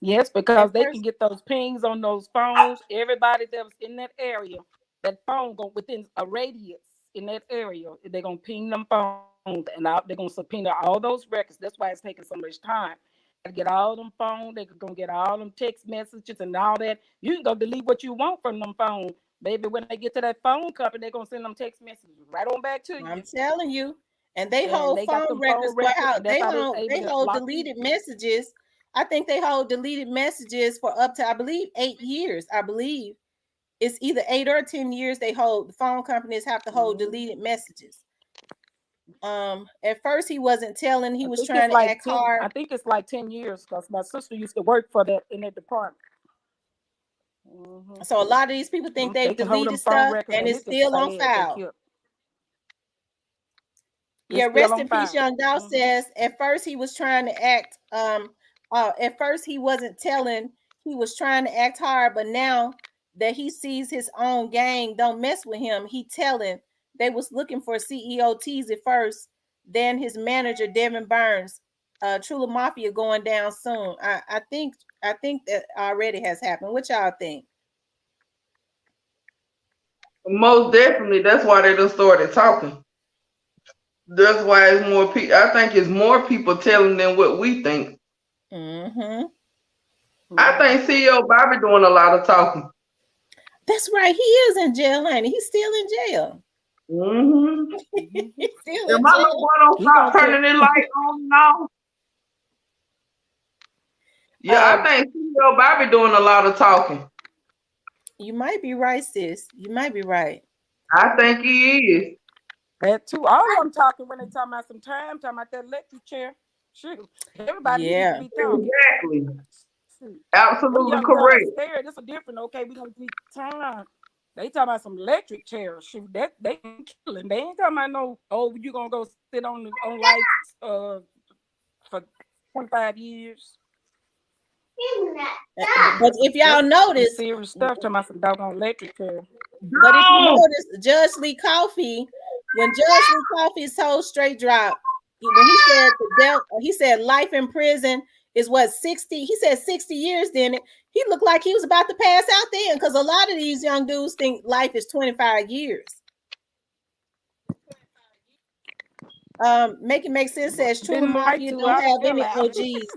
Yes, because And they can first, get those pings on those phones. Everybody that was in that area, that phone go within a radius in that area. They're gonna ping them phones and they're gonna subpoena all those records. That's why it's taking so much time. to get all them phones. They're gonna get all them text messages and all that. You can go delete what you want from them phones. Baby, when they get to that phone company, they're gonna send them text messages right on back to I'm you. telling you. And they And hold they got phone them records phone for records, how and that's how they able they to hold lock you. deleted messages. I think they hold deleted messages for up to, I believe, 8 years. I believe it's either 8 or 10 years they hold. The phone companies have to hold deleted messages. At first he wasn't telling, he I was think it's trying to like act 10. hard. I think it's like 10 years because my sister used to work for that in that department. So a lot of these people think They they've can hold deleted them phone stuff records, and and it's it's just still on sad they file. kept. It's Yeah, still rest in on peace, file. Young Dolph says at first he was trying to act at first he wasn't telling, he was trying to act hard, but now that he sees his own gang don't mess with him, he telling. They was looking for CEOTs at first, then his manager Devin Burns, Trula Mafia going down soon. I think that already has happened. What y'all think? Most definitely, that's why they done started talking. That's why it's more people. I think it's more people telling them what we think. Mm-hmm. I think CEO Bobby doing a lot of talking. That's right. He is in jail, ain't he? He's still in jail. Mm-hmm. He's still If in my little jail. boy don't He stop gonna tell. turning his light on and off, yeah, I Um, think CEO Bobby doing a lot of talking. you might be right, sis. You might be right. I think he is. That too. All of them talking when they talking about some time, talking about that electric chair. Shoot, everybody need to Yeah. be talking. Exactly. Shoot. Them Absolutely young girls correct. scared. It's a different. Okay, we gonna be time. They talking about some electric chairs. Shoot, that they ain't killing. They ain't talking about no. Oh, you gonna go sit on lights for 25 years. But if y'all That's some notice, serious stuff. Talking about some doggone electric chair. but if you No. notice, Judge Lee Coffee, when Judge Lee Coffee's whole straight drop, when he said he said life in prison is what 60. He said 60 years. Then he looked like he was about to pass out then, because a lot of these young dudes think life is 25 years. Make it make sense says True Been right Mafia to. don't I have fell any out. OGs.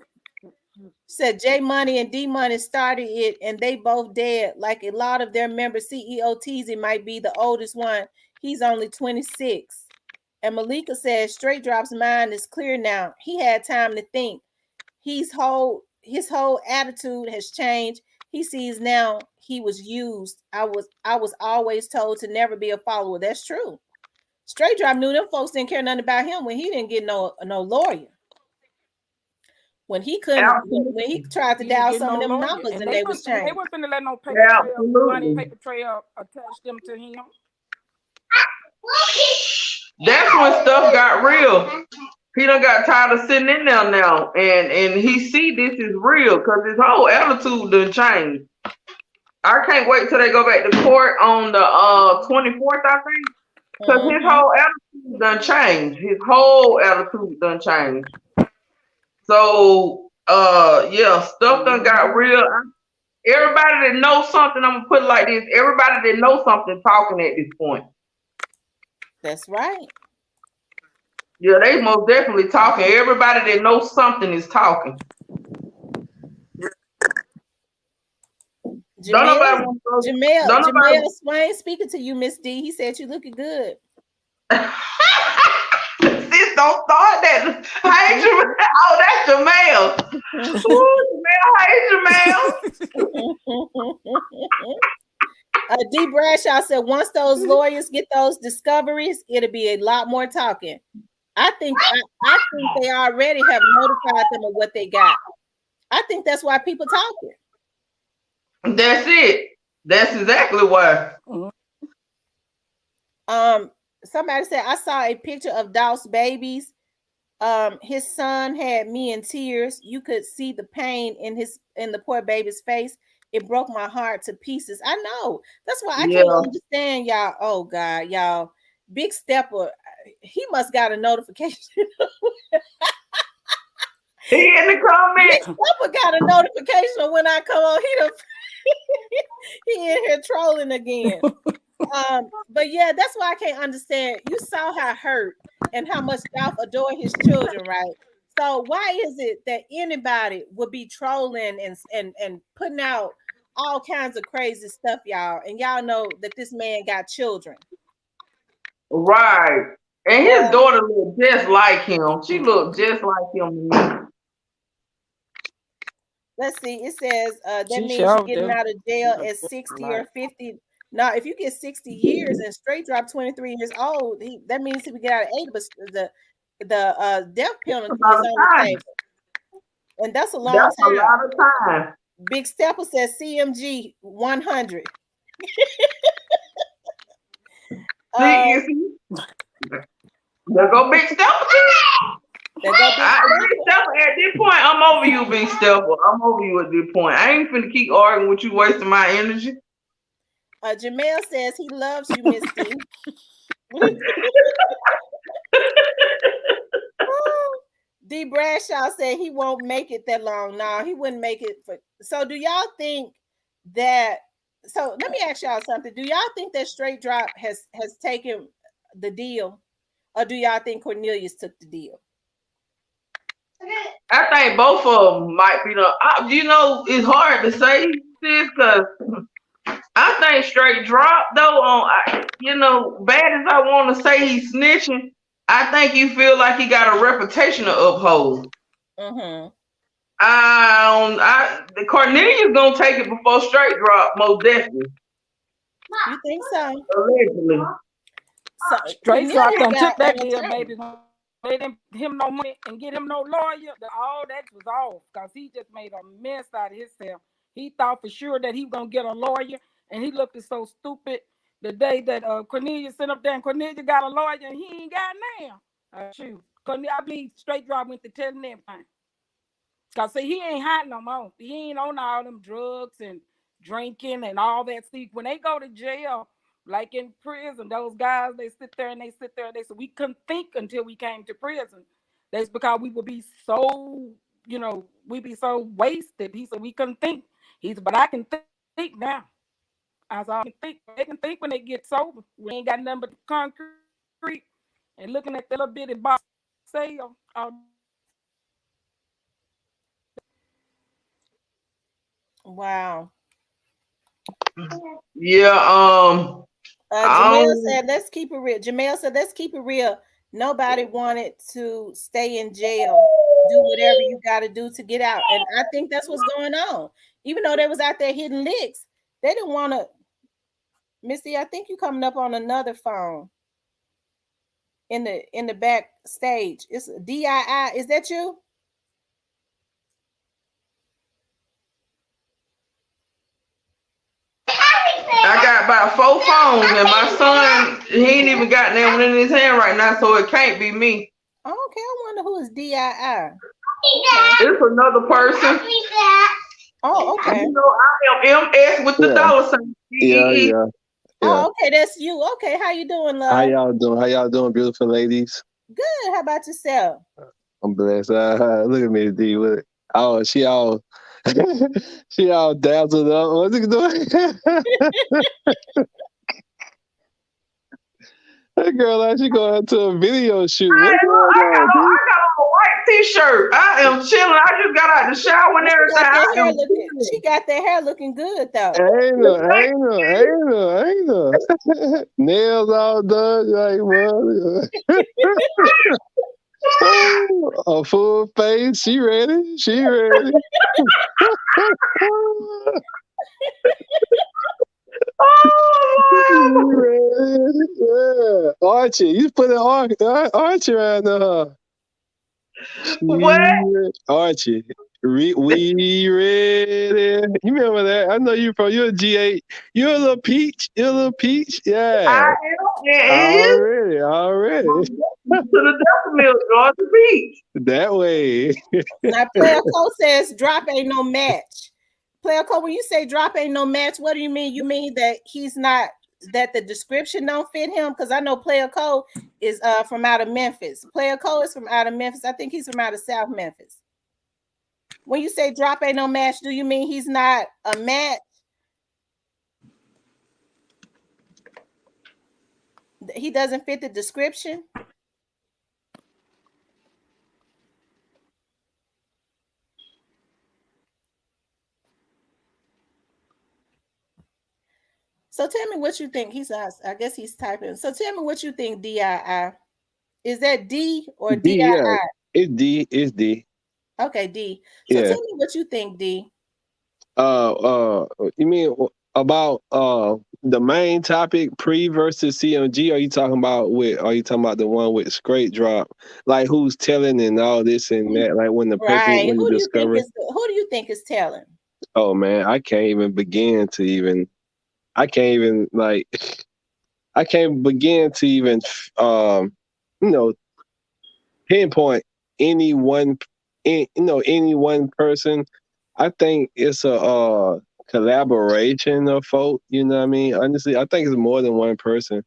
Said J Money and D Money started it and they both dead. Like a lot of their members, CEOTs, it might be the oldest one. He's only 26. And Malika says Straight Drop's mind is clear now. He had time to think. His whole attitude has changed. He sees now he was used. I was always told to never be a follower. That's true. Straight Drop knew them folks didn't care nothing about him when he didn't get no lawyer. When he couldn't, when he Absolutely. tried to He didn't dial get some no of them lawyer, numbers and and they was they changed. weren't finna let no Absolutely. paper trail attach them to him. That's when stuff got real. He done got tired of sitting in there now, and he see this is real because his whole attitude done changed. I can't wait till they go back to court on the 24th, I think, because his Mm-hmm. whole attitude done changed. His whole attitude done changed. So yeah, stuff done got real. Everybody that knows something, I'm gonna put it like this: everybody that knows something talking at this point. That's right. Yeah, they most definitely talking. Everybody that knows something is talking. Don't Jamel, nobody want to. Jamel, Don't Jamel nobody. Swain speaking to you, Miss D. He said you looking good. Sis, don't start that. Hey, Jamel. Oh, that's Jamel. Ooh, Jamel. Hey, Jamel. D. Bradshaw said once those lawyers get those discoveries, it'll be a lot more talking. I think they already have notified them of what they got. I think that's why people talking. That's it. That's exactly why. Somebody said I saw a picture of Dolph's babies. His son had me in tears. You could see the pain in the poor baby's face. It broke my heart to pieces. I know. That's why I can't Yeah. understand y'all. Oh God, y'all. Big Stepper, he must got a notification. He in the Big comments. Stepper got a notification when I come on. He in here trolling again. But yeah, that's why I can't understand. You saw how hurt and how much Dolph adored his children, right? So why is it that anybody would be trolling and putting out all kinds of crazy stuff, y'all? And y'all know that this man got children. Right. And his Well, daughter looked just like him. She looked just like him to me. let's see. It says that She means you're showed getting them. out of jail at 60 or Like 50. Now, if you get 60 years and straight drop 23 years old, that means he would get out at 80, but the death That's penalty a lot is of on the time. table. And that's a long That's a time. lot of time. Big Stepper says CMG 100. See, Uh, you see? There go Big Stepper. there go Big Big Stepper. Stepper, at this point, I'm over you, Big Stepper. I'm over you at this point. I ain't finna keep arguing with you, wasting my energy. Jamel says he loves you, Miss D. D. Bradshaw said he won't make it that long. No, he wouldn't make it. So, do y'all think that? So, let me ask y'all something. Do y'all think that Straight Drop has taken the deal, or do y'all think Cornelius took the deal? I think both of them might be the. It's hard to say this because I think Straight Drop though. Bad as I want to say he's snitching, I think you feel like he got a reputation to uphold. Mm-hmm. The Cornelius gonna take it before Straight Drop, most definitely. You think so? Allegedly. So straight drop Cornelius done got took an that deal, attorney. baby. They didn't him no money and get him no lawyer. All that was off because he just made a mess out of himself. He thought for sure that he was gonna get a lawyer, and he looked so stupid the day that Cornelius sent up there and Cornelius got a lawyer and he ain't got now. Shoot, I believe Straight Drop went to telling them thing. Cause see, he ain't hot no more. He ain't on all them drugs and drinking and all that. See, when they go to jail, like in prison, those guys they sit there and they say we couldn't think until we came to prison. That's because we would be so, we be so wasted. He said we couldn't think. He said, but I can think now. I said, I can think. They can think when they get sober. We ain't got nothing but concrete and looking at the little bitty box sale. Wow. Yeah. I Jamel don't. said, let's keep it real. Jamel said, let's keep it real. Nobody wanted to stay in jail. Do whatever you got to do to get out. And I think that's what's going on. Even though they was out there hitting licks, they didn't want to. Missy, I think you coming up on another phone in the back stage. It's DII. Is that you? I got about 4 phones, and my son, he ain't even got that one in his hand right now, so it can't be me. Oh, okay, I wonder who is DII. Okay. It's another person. Oh, okay. I am MS with the Yeah, dollar sign. yeah, DEE. yeah, yeah. Oh, okay, that's you. Okay, how you doing, How love? y'all doing? How y'all doing, beautiful ladies? Good. How about yourself? I'm blessed. Look at me, D. With it. Oh, she all, she all dazzled up. What's it doing? That girl, like she going to a video shoot. Hey, What's look, going on, D? I got on a white t-shirt. I am chilling. I just got out the shower and Well, everything. I am she chilling. got that hair looking good though. Ain't no, ain't no, ain't no, ain't no. Nails all done, like what? A full face. She ready. She ready. Oh, Yeah. Archie, you put an Archie around her. Lord. What? Archie, we ready? You remember that? I know you from. You're a G8. You're a little peach. You're a little peach. I Yeah. am. It is. Already. Already. To the decimal, Georgia Beach. That way. Now, Player Cole says drop ain't no match. Player Cole, when you say drop ain't no match, what do you mean? You mean that he's not, that the description don't fit him? Because I know Player Cole is from out of Memphis. Player Cole is from out of Memphis. I think he's from out of South Memphis. When you say drop ain't no match, do you mean he's not a match? He doesn't fit the description? So tell me what you think. He's not, I guess he's typing. So tell me what you think, DII. Is that D or D, yeah, DII? it's D, it's D. Okay, D. So Yeah. tell me what you think, D. You mean about the main topic, pre versus CMG? Are you talking about with? Are you talking about the one with straight drop, like who's telling and all this and that? Like when the person Right. when the discovery. Who do you think is telling? Oh man, I can't even begin to even. I can't even like. I can't begin to even. You know, pinpoint any one. Any one person. I think it's a collaboration of folk. You know what I mean? Honestly, I think it's more than one person.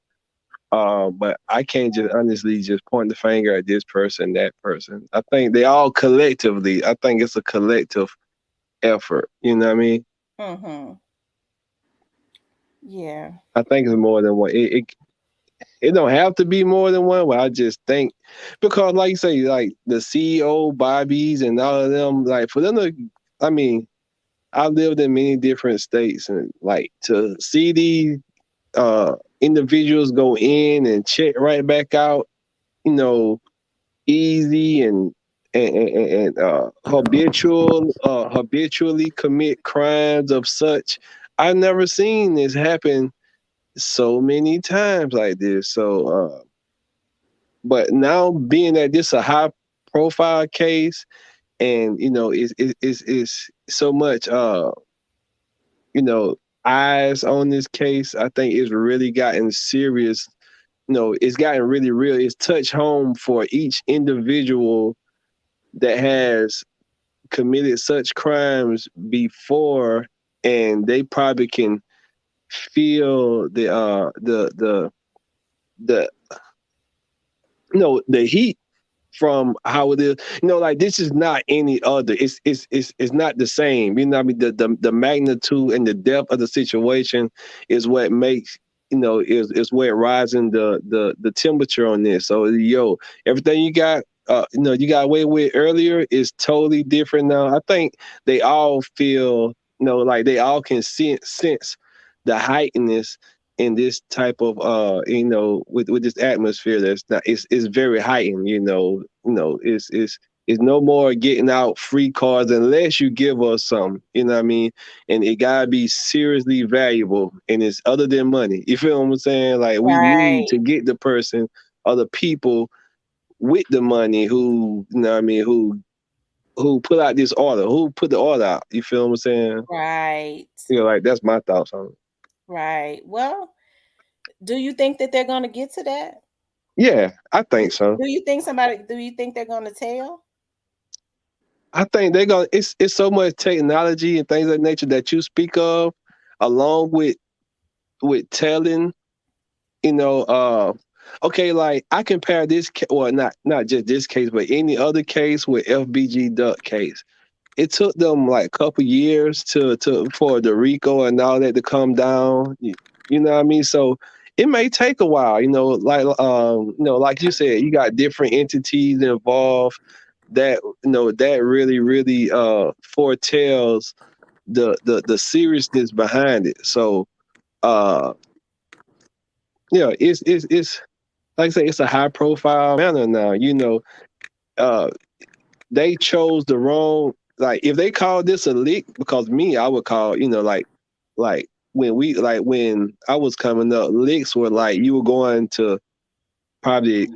But I can't just honestly just point the finger at this person, that person. I think they all collectively. I think it's a collective effort. You know what I mean? Mm-hmm. Yeah. I think it's more than one. It don't have to be more than one, but I just think because, like you say, like the CEO Bobbies and all of them, like for them to, I mean, I lived in many different states, and like to see these individuals go in and check right back out, you know, easy and habitually commit crimes of such. I've never seen this happen so many times like this. So, but now being that this a high profile case, and is so much you know eyes on this case. I think it's really gotten serious. It's gotten really real. It's touched home for each individual that has committed such crimes before, and they probably can feel the the heat from how it is. Like this is not any other. It's not the same. You know what I mean? The magnitude and the depth of the situation is what makes is what rising the temperature on this. So everything you got you got away with earlier is totally different now. I think they all feel like they all can sense the heightenedness in this type of with this atmosphere that's not it's very heightened. It's no more getting out free cards unless you give us some. You know what I mean? And it gotta be seriously valuable, and it's other than money. You feel what I'm saying? Like we need Right. to get the person or the people with the money who you know what I mean who put out this order, who put the order out. You feel what I'm saying? Right. Like that's my thoughts on it. Right. Well, do you think that they're going to get to that? Yeah, I think so. Do you think they're going to tell? I think they're gonna. It's so much technology and things of that nature that you speak of, along with telling. Okay, like I compare this, well, not just this case, but any other case with FBG Duck case. It took them like a couple years to for the RICO and all that to come down. You know what I mean? So it may take a while. Like you said, you got different entities involved that that really foretells the seriousness behind it. So uh it's like I say, it's a high profile manner now. Uh they chose the wrong, like if they call this a lick, because me, I would call, like when I was coming up, licks were like you were going to probably,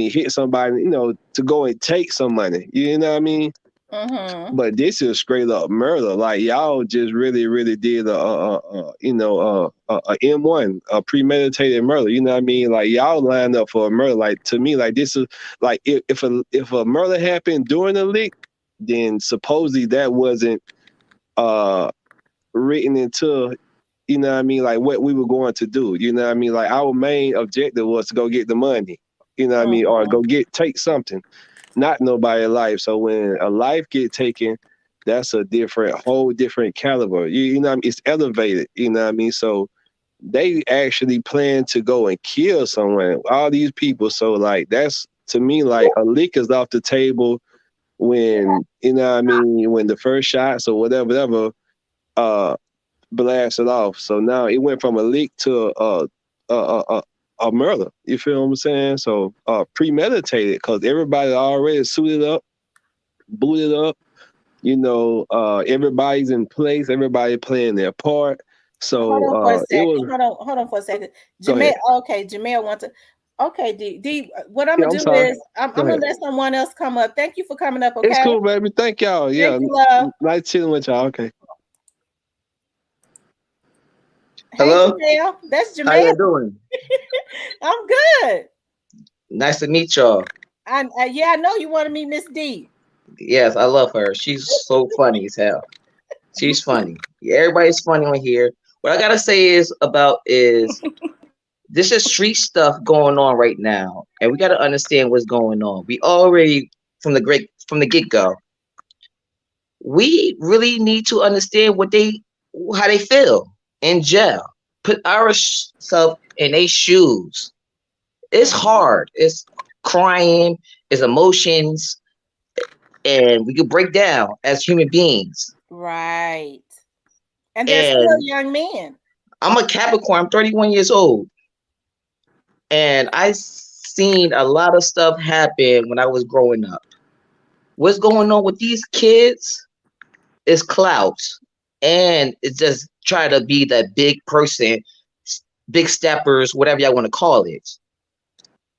hit somebody, to go and take some money. You know what I mean? Mm-hmm. But this is straight up murder. Like y'all just really, really did a M1, a premeditated murder. You know what I mean? Like y'all lined up for a murder. Like to me, like this is like if a murder happened during the leak, then supposedly that wasn't uh written into. You know what I mean? Like what we were going to do. You know what I mean? Like our main objective was to go get the money. You know what I mean? Or Mm-hmm. go take something, not nobody's life. So when a life get taken, that's a whole different caliber. You know what I mean? It's elevated. You know what I mean? So they actually plan to go and kill someone. All these people. So like that's to me like a lick is off the table when you know what I mean when the first shots or whatever. Uh, blasted off. So now it went from a leak to a, a, a, a murder. You feel what I'm saying? So premeditated because everybody already suited up, booted up. Everybody's in place. Everybody playing their part. Hold So on for a it second. was. Hold on for a second. Go Jamel, ahead. okay, Jamel wants to. Okay, D. What I'm Yeah, gonna I'm do sorry. is Go I'm gonna ahead. let someone else come up. Thank you for coming up. It's Okay. cool, baby. Thank y'all. Thank Yeah, you, love. nice chilling with y'all. Okay. Hey, Hello, Jamel. That's how Jamel. y'all doing? I'm good. Nice to meet y'all. Yeah, I know you want to meet Miss D. Yes, I love her. She's so funny as hell. She's funny. Yeah, everybody's funny on here. What I gotta say is this is street stuff going on right now, and we gotta understand what's going on. We already from the get go. We really need to understand how they feel in jail. Put ourselves in their shoes. It's Mhm. hard. It's crying. It's emotions and we could break down as human beings. Right. And they're still And young men. I'm a Capricorn, I'm 31 years old, and I seen a lot of stuff happen when I was growing up. What's going on with these kids is clouds, and it's just try to be that big person, big steppers, whatever y'all want to call it.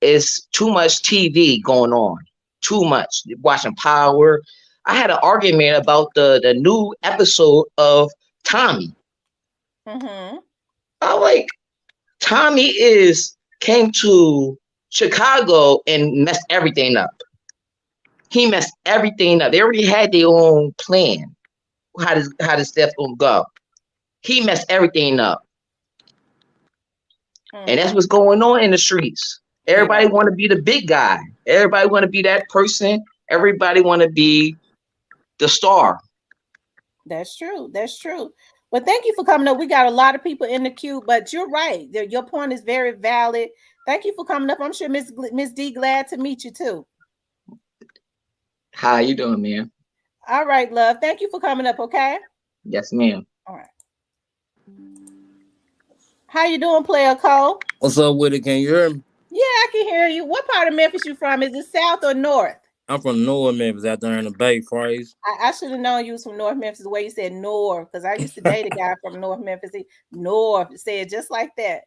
It's too much TV going on, too much watching Power. I had an argument about the new episode of Tommy. Mm-hmm. I'm like, Tommy is came to Chicago and messed everything up. He messed everything up. They already had their own plan. How this stuff gonna go? He messed everything up, and Mm. that's what's going on in the streets. Yeah, Everybody want to be the big guy. Everybody want to be that person. Everybody want to be the star. that's true. That's true. Well, thank you for coming up. We got a lot of people in the queue, but you're right. Your point is very valid. Thank you for coming up. I'm sure Miss D glad to meet you too. How you doing, man? All right, love. Thank you for coming up. Okay. Yes, ma'am. All right. How you doing, player Cole? What's up with it? Can you hear me? Yeah, I can hear you. What part of Memphis you from? Is it South or North? I'm from North Memphis out there in the Bay phrase. I should have known you was from North Memphis the way you said North, because I used to date a guy from North Memphis. North said just like that.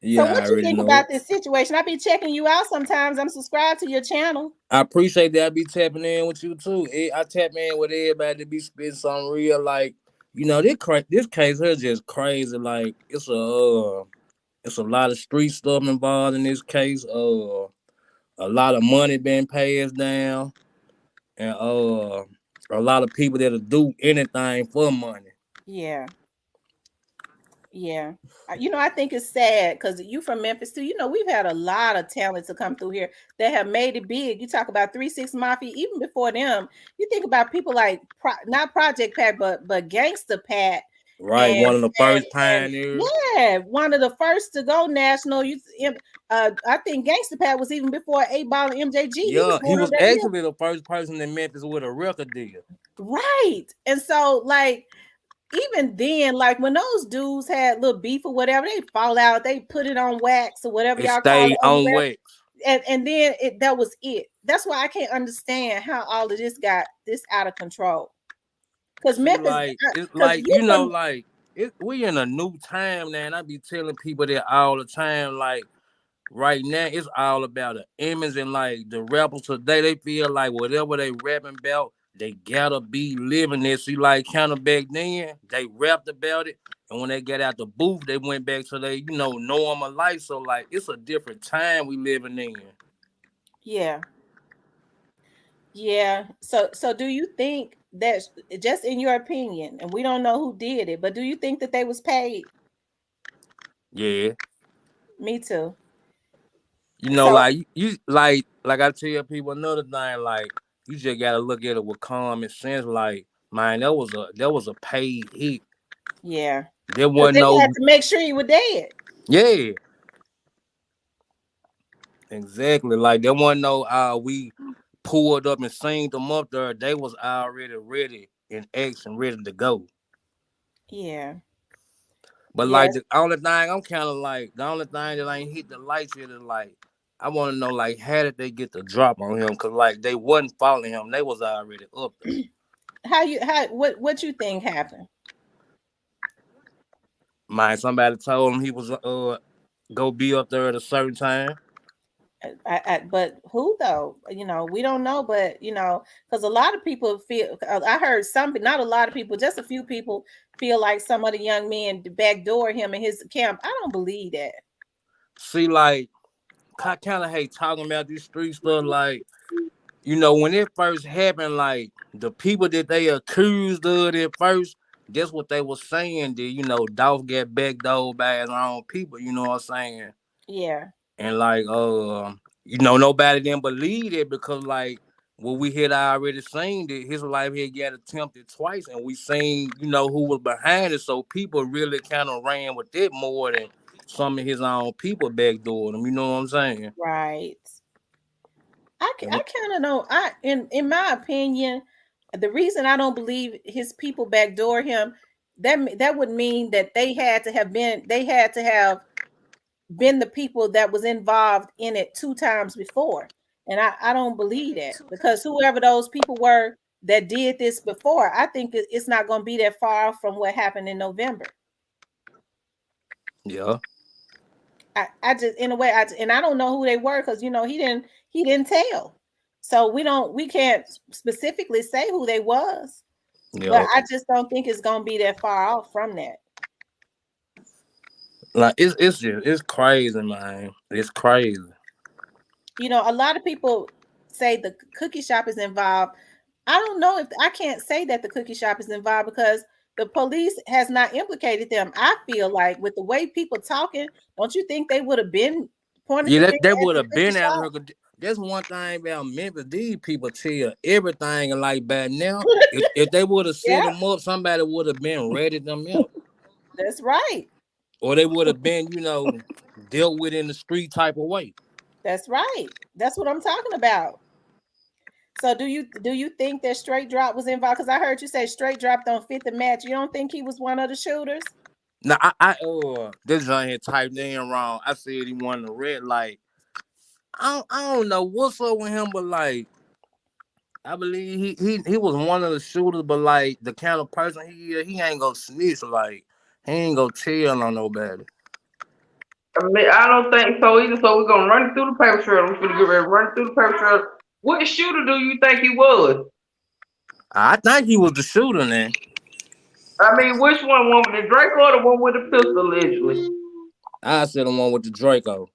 So Yeah, I what you already think know it. about this situation? I be checking you out sometimes. I'm subscribed to your channel. I appreciate that. I be tapping in with you too. I tap in with everybody to be spitting something real. Like, this case here just crazy. Like, it's a lot of street stuff involved in this case. A lot of money being passed down, and a lot of people that'll do anything for money. Yeah, yeah. I think it's sad because you from Memphis too. We've had a lot of talent to come through here that have made it big. You talk about 3 6 Mafia, even before them. You think about people like not Project Pat, but Gangster Pat, Right, and one of the and first and pioneers. yeah, one of the first to go national. I think Gangster Pat was even before 8 Ball and MJG. He was Yeah, he going on was that hill, actually the first person in Memphis with a record deal. right? And so like even then, like when those dudes had little beef or whatever, they fall out, they put it on wax or whatever It y'all call it stayed on the on web, wax. and then that was it. That's why I can't understand how all of this got this out of control. Because See, Memphis, like it's because like you from we in a new time now, and I be telling people that all the time. Like right now, it's all about the image and like the rappers today. They feel like whatever they rapping about, they gotta be living it. See, like kind of back then, they rapped about it, and when they got out the booth, they went back to their normal life. So like, it's a different time we living in. yeah, yeah. So do you think that, just in your opinion, and we don't know who did it, but do you think that they was paid? Yeah. Me too. So Like like I tell people another thing, like you just gotta look at it with common sense. Like, man, that was a paid hit. yeah, There because wasn't they had no to make sure you were dead. yeah, exactly. Like there wasn't no we pulled up and seen them up there. They was already ready in action, ready to go. Yeah. But like Yes. the only thing I'm kind of like the only thing that ain't hit the lights yet is like I want to know like how did they get the drop on him? Cause like they wasn't following him, they was already up there. What you think happened? Man, somebody told him he was go be up there at a certain time. But who though? We don't know. But because a lot of people feel. I heard some, not a lot of people, just a few people feel like some of the young men backdoor him in his camp. I don't believe that. See, like I kind of hate talking about this street stuff. Like when it first happened, like the people that they accused of it first, that's what they was saying. That Dolph get backdoored by his own people. You know what I'm saying? Yeah. And like nobody didn't believe it because like what we had already seen that his life had got attempted twice, and we seen who was behind it. So people really kind of ran with it more than some of his own people backdoored him. You know what I'm saying? Right. I And kind of know. In my opinion, the reason I don't believe his people backdoor him, that would mean that they had to have been the people that was involved in it two times before. And I don't believe that, because whoever those people were that did this before, I think it's not going to be that far off from what happened in November. yeah, I just, in a way, and I don't know who they were, because he didn't tell, so we can't specifically say who they was, but yeah. I just don't think it's going to be that far off from that. Like it's crazy, man. It's crazy. A lot of people say the cookie shop is involved. I don't know if I can't say that the cookie shop is involved, because the police has not implicated them. I feel like with the way people talking, don't you think they would have been pointed Yeah, the that finger that at would the have cookie been out shop? of her. That's one thing about Memphis. These people tell everything, and like by now, if they would have set Yeah, them up, somebody would have been ready them up, that's right. or they would have been, dealt with in the street type of way. That's right. That's what I'm talking about. So do you think that Straight Drop was involved? Because I heard you say Straight Drop don't fit the match. You don't think he was one of the shooters? Now, this John here typed in wrong. I said he wanted the red light. I don't know what's up with him, but like I believe he was one of the shooters, but like the kind of person he is, he ain't gonna snitch. Like he ain't gonna tell on nobody. I mean, I don't think so either. So we're gonna run it through the paper trail. We're gonna get ready to run it through the paper trail. What shooter do you think he was? I think he was the shooter, man. I mean, which one with the Draco or the one with the pistol, allegedly? I said the one with the Draco.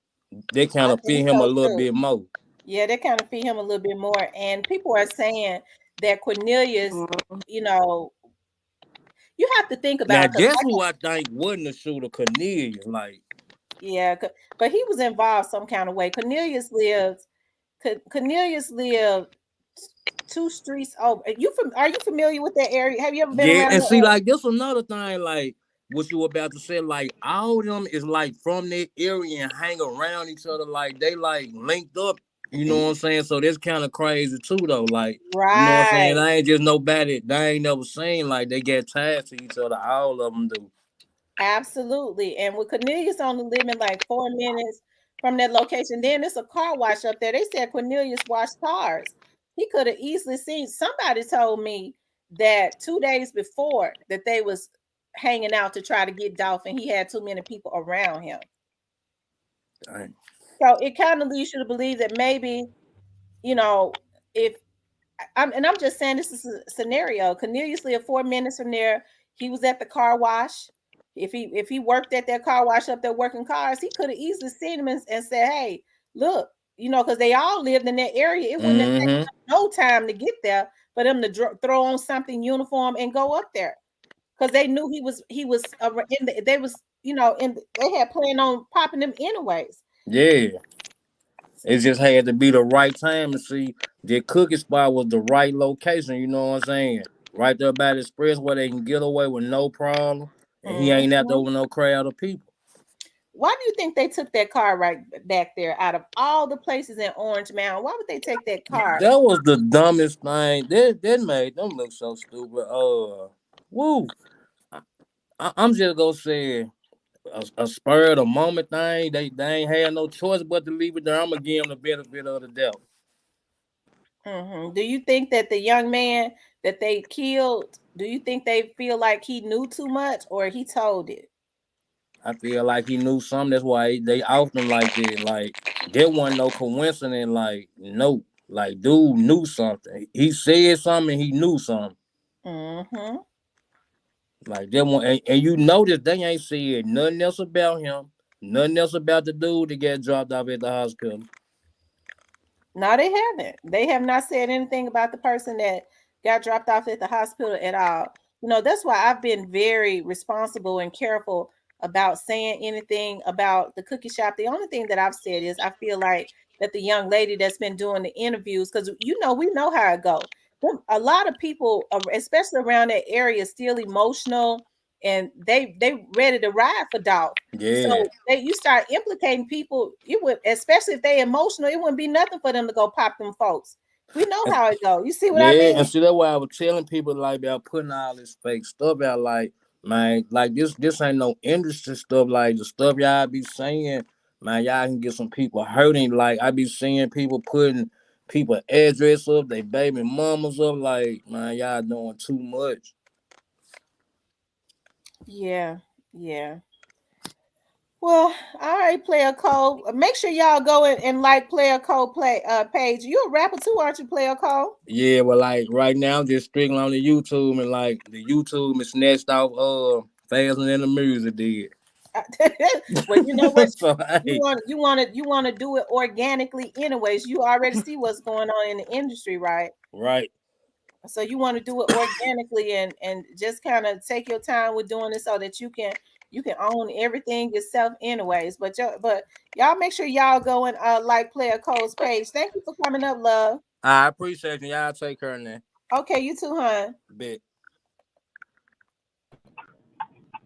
They kind I of think fit him a so little too. bit more. Yeah, they kind of feed him a little bit more. And people are saying that Cornelius, you know, you have to think Now, about, because guess who I think wasn't the shooter? Cornelius. Like, yeah, but he was involved some kind of way. Cornelius lived two streets over. Are you familiar with that area? Have you ever been yeah, around and that see, area? like, this another thing, like, what you were about to say, like, all of them is like from that area and hang around each other, like they like linked up. You know what I'm saying? So that's kind of crazy too, though. Like, you know what I'm saying? Right. I ain't just nobody. They ain't never seen like they get ties to each other. All of them do. Absolutely. And with Cornelius only living like 4 minutes from that location, then it's a car wash up there. They said Cornelius washed cars. He could have easily seen. Somebody told me that 2 days before that they was hanging out to try to get Dolph, and he had too many people around him. Dang. So it kind of leads you to believe that maybe, you know, if I'm just saying, this is a scenario. Cornelius lived 4 minutes from there. He was at the car wash. If he worked at that car wash up there working cars, he could have easily seen him and said, "Hey, look, because they all lived in that area. It wouldn't have taken Mm-hmm. them no time to get there for them to throw on something uniform and go up there, because they knew he was they was they had planned on popping them anyways." Yeah. It just had to be the right time to see the cookie spot was the right location. You know what I'm saying? Right there by the express where they can get away with no problem, and he ain't out there Mhm. with no crowd of people. Why do you think they took that car right back there out of all the places in Orange Mountain? Why would they take that car? That was the dumbest thing. That made them look so stupid. Woo. I'm just gonna say a spur of the moment thing. They ain't had no choice but to leave it there. I'm gonna give them the benefit of the doubt. Do you think that the young man that they killed, do you think they feel like he knew too much or he told it? I feel like he knew something. That's why they off him like that. Like there wasn't no coincidence. Like no, like dude knew something. He said something. He knew something. Mm-hmm. Like that one, and you notice they ain't said nothing else about him. Nothing else about the dude that got dropped off at the hospital. No, they haven't. They have not said anything about the person that got dropped off at the hospital at all. That's why I've been very responsible and careful about saying anything about the cookie shop. The only thing that I've said is I feel like that the young lady that's been doing the interviews, because we know how it go. A lot of people, especially around that area, still emotional and they ready to ride for Dolph. Yeah. So you start implicating people, it would, especially if they emotional, it wouldn't be nothing for them to go pop them folks. We know how it goes. You see what I Yeah, mean? and see that's why I was telling people like about putting all this fake stuff out. Like, man, like this ain't no industry stuff. Like the stuff y'all be saying, man, y'all can get some people hurting. Like I be seeing people putting people address up, they baby mamas up. Like, man, y'all doing too much. Yeah, yeah. Well, all right, Player Cole. Make sure y'all go and like Player Cole page. You a rapper too, aren't you, Player Cole? Yeah, well, like right now, I'm just strictly on the YouTube, and like the YouTube is snatched off faster than the music did. Well, you know what? So You hey, want to do it organically anyways. You already see what's going on in the industry, right? right. So you want to do it organically and just kind of take your time with doing it so that you can own everything yourself anyways. But y'all make sure y'all go and like Player Cole's page. Thank you for coming up, love. I appreciate you. Y'all take care now. Okay, you too, hon. Bet.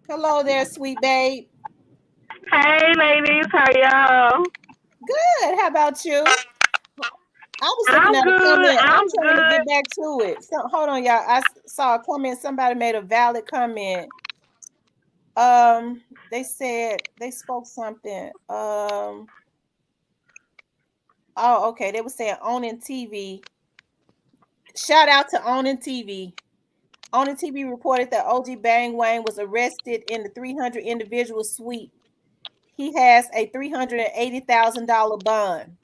Hello there, sweet babe. Hey, ladies, how y'all? Good. How about you? I was looking I'm at a good. comment. I'm I'm trying to get good. back to it. So hold on, y'all. I saw a comment. Somebody made a valid comment. They said they spoke something. Oh, okay. They were saying owning TV. Shout out to owning TV. Owning TV reported that OG Bang Wang was arrested in the 300 individual sweep. He has a $380,000 bond.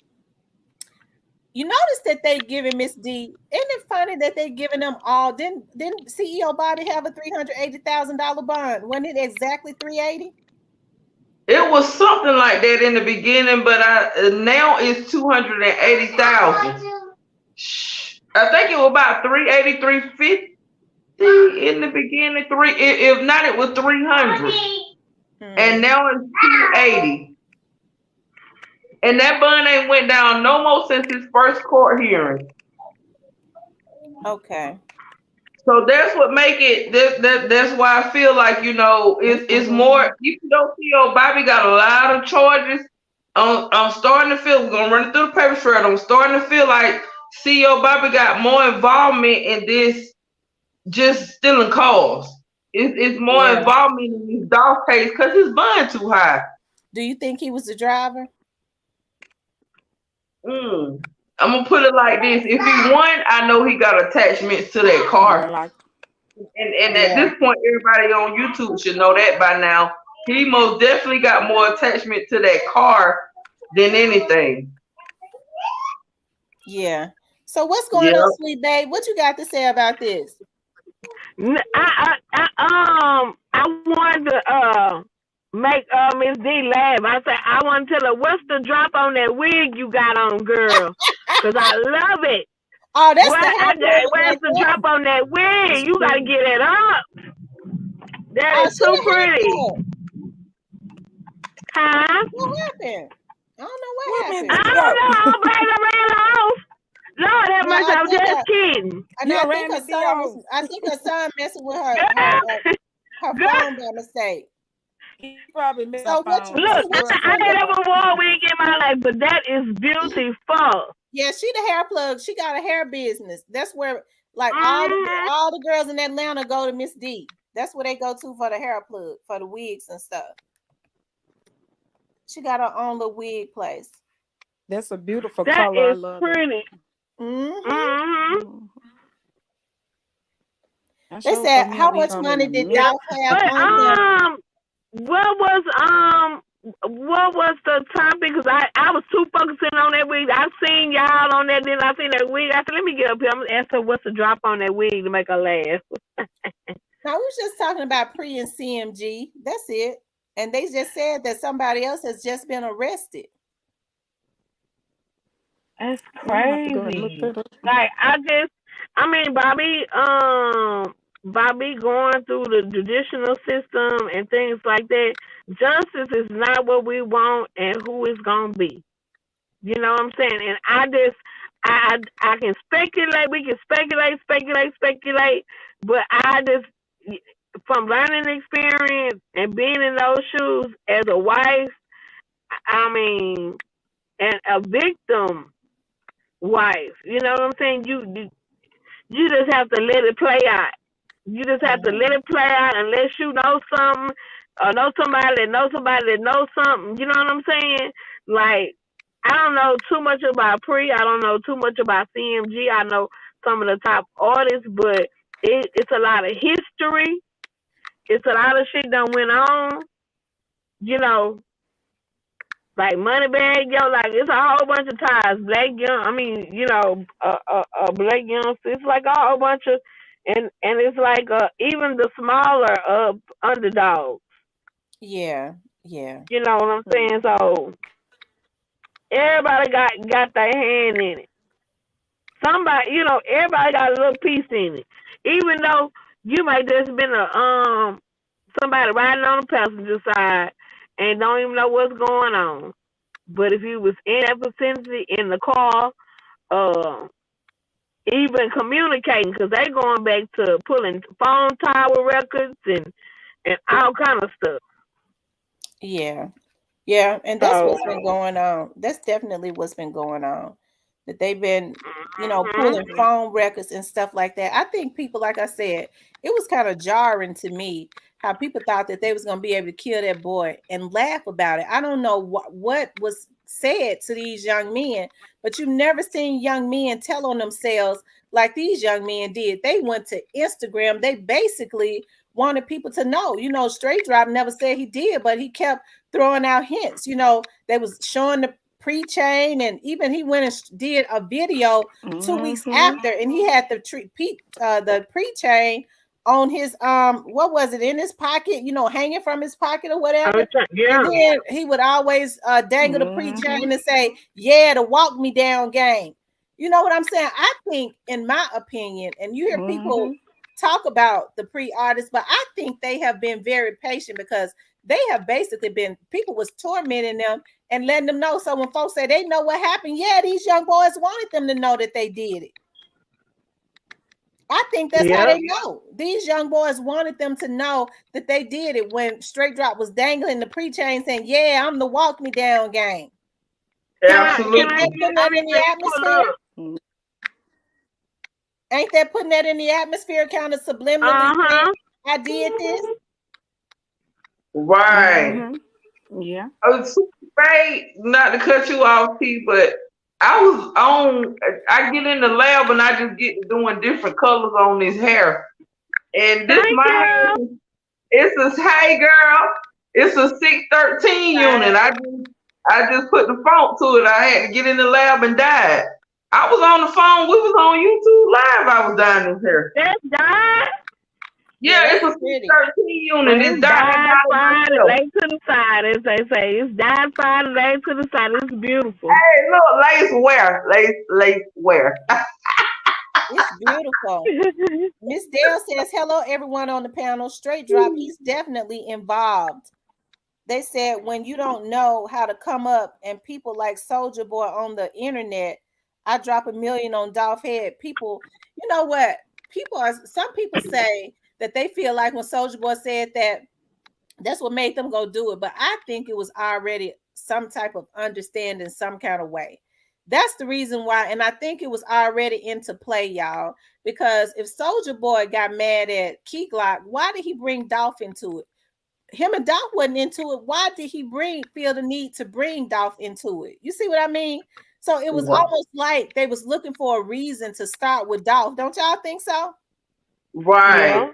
You notice that they giving Miss D. Isn't it funny that they giving them all? Didn't CEO Bobby have a $380,000 bond? Wasn't it exactly 380? It was something like that in the beginning, but now it's 280,000. I think it was about 380, 350 in the beginning. If not, it was 300, and now it's 280. And that bun ain't went down no more since his first court hearing. Okay. So that's what make it. That's why I feel like it's more. Even though CEO Bobby got a lot of charges, I'm starting to feel. We're gonna run it through the paper trail. I'm starting to feel like CEO Bobby got more involvement in this, just stealing cars. It's more Yeah. involvement in this Dolph case because his bond too high. Do you think he was the driver? I'm gonna put it like this: if he won, I know he got attachments to that More car. like And at Yeah. this point, everybody on YouTube should know that by now. He most definitely got more attachment to that car than anything. Yeah. So what's going Yeah. on, sweet babe? What you got to say about this? I wanted to make Miss D laugh. I said I want to tell her what's the drop on that wig you got on, girl, because I love it. Oh, that's the hair plug Where's right the there. drop on that wig? You gotta get it up. That Oh, is she too the hair pretty, plug. huh? What happened? I don't know what what I Miss happened. D don't got? know. I'm glad I ran off. Lord have No, mercy. I was just kidding. I You think ran her Miss D son was. off. I think her son messing with Girl, her girl. phone by mistake. He probably missed my So phone. Look, what you I say, ain't girl? ever wore a wig in my life, but that is beautiful. Yeah, she the hair plug. She got a hair business. That's where like Mm-hmm. all the girls in Atlanta go to Miss D. That's where they go to for the hair plug, for the wigs and stuff. She got her own little wig place. That's a beautiful That color. I is love that. pretty. Mm-hmm. Mm-hmm. Mhm. I They sure said, throw me how out in much on in money a did minute. Yeah. Dolph have But on him? what was the topic? Because I was too focusing on that wig. I seen y'all on that, then I seen that wig. I said, let me get up here. I'm gonna ask her what's the drop on that wig to make her laugh. No, we was just talking about Pre and CMG. That's it. And they just said that somebody else has just been arrested. That's I'm gonna have to go and look crazy. that up. Like I mean Bobby going through the judicial system and things like that. Justice is not what we want and who it's gonna be. You know what I'm saying? And I can speculate. We can speculate. But I just from learning experience and being in those shoes as a wife, I mean, and a victim wife. You know what I'm saying? You just have to let it play out. You just have to let Mm-hmm. it play out unless you know something or know somebody that knows somebody that knows something. You know what I'm saying? Like I don't know too much about Pre. I don't know too much about CMG. I know some of the top artists, but it's a lot of history. It's a lot of shit that went on. You know, like Moneybag, yo, like it's a whole bunch of ties. Black young, I mean, you know, black youngsters. It's like a whole bunch of, and it's like even the smaller underdogs. Yeah, yeah. You know what I'm saying? So everybody got their hand in it. Somebody, you know, everybody got a little piece in it. Even though you might just been a somebody riding on the passenger side and don't even know what's going on. But if you was in that vicinity in the car, uh, even communicating, because they going back to pulling phone tower records and all kind of stuff. Yeah. Yeah, and that's So, what's been going on. That's definitely what's been going on. That they've been, mhm. pulling phone records and stuff like that. I think people, like I said, it was kind of jarring to me how people thought that they was gonna be able to kill that boy and laugh about it. I don't know what was said to these young men, but you've never seen young men tell on themselves like these young men did. They went to Instagram. They basically wanted people to know. Straight Drop never said he did, but he kept throwing out hints. They was showing the pre-chain, and even he went and did a video 2 weeks Mhm. after, and he had the pre-chain on his what was it, in his pocket, hanging from his pocket or whatever. And Yeah. then he would always dangle the pre-chain Mhm. and say, "Yeah, the walk me down game." You know what I'm saying? I think, in my opinion, and you hear people Mhm. talk about the pre-artists, but I think they have been very patient because they have basically been, people was tormenting them and letting them know. So when folks say they know what happened, yeah, these young boys wanted them to know that they did it. I think that's how Yep. they know. These young boys wanted them to know that they did it when Straight Drop was dangling the pre-chain saying, "Yeah, I'm the walk me down gang." Can Ain't I that Absolutely. putting I that need in the to pull atmosphere? up? Mhm. Ain't that putting that in the atmosphere, kind of subliminally saying, Uh-huh. "I did this"? Right. Mhm. Yeah. Super great, not to cut you off, T, but I was on. I get in the lab and I just get doing different colors on this hair. And this Thank my you. hair. It's a hey girl. It's a 613 unit. I just put the font to it. I had to get in the lab and dye it. I was on the phone. We was on YouTube live. I was dyeing this hair. That's died. Yeah, Yeah, that's it's a pretty. 613 unit. It's It's dyed. I died got it side and myself. laid to the side, as they say. It's died side and laid to the side. It's beautiful. Hey, look, lace wear, lace wear. It's beautiful. Miss Dale says, "Hello, everyone on the panel. Straight Drop, he's definitely involved." They said, when you don't know how to come up and people like Soldier Boy on the internet, I drop $1 million on Dolph head. People, you know what? Some people say that they feel like when Soldier Boy said that, that's what made them go do it. But I think it was already some type of understanding, some kind of way. That's the reason why. And I think it was already into play, y'all. Because if Soldier Boy got mad at Key Glock, why did he bring Dolph into it? him and Dolph wasn't into it. Why did he feel the need to bring Dolph into it? You see what I mean? So it was What? almost like they was looking for a reason to start with Dolph. Don't y'all think so? Right. Yeah.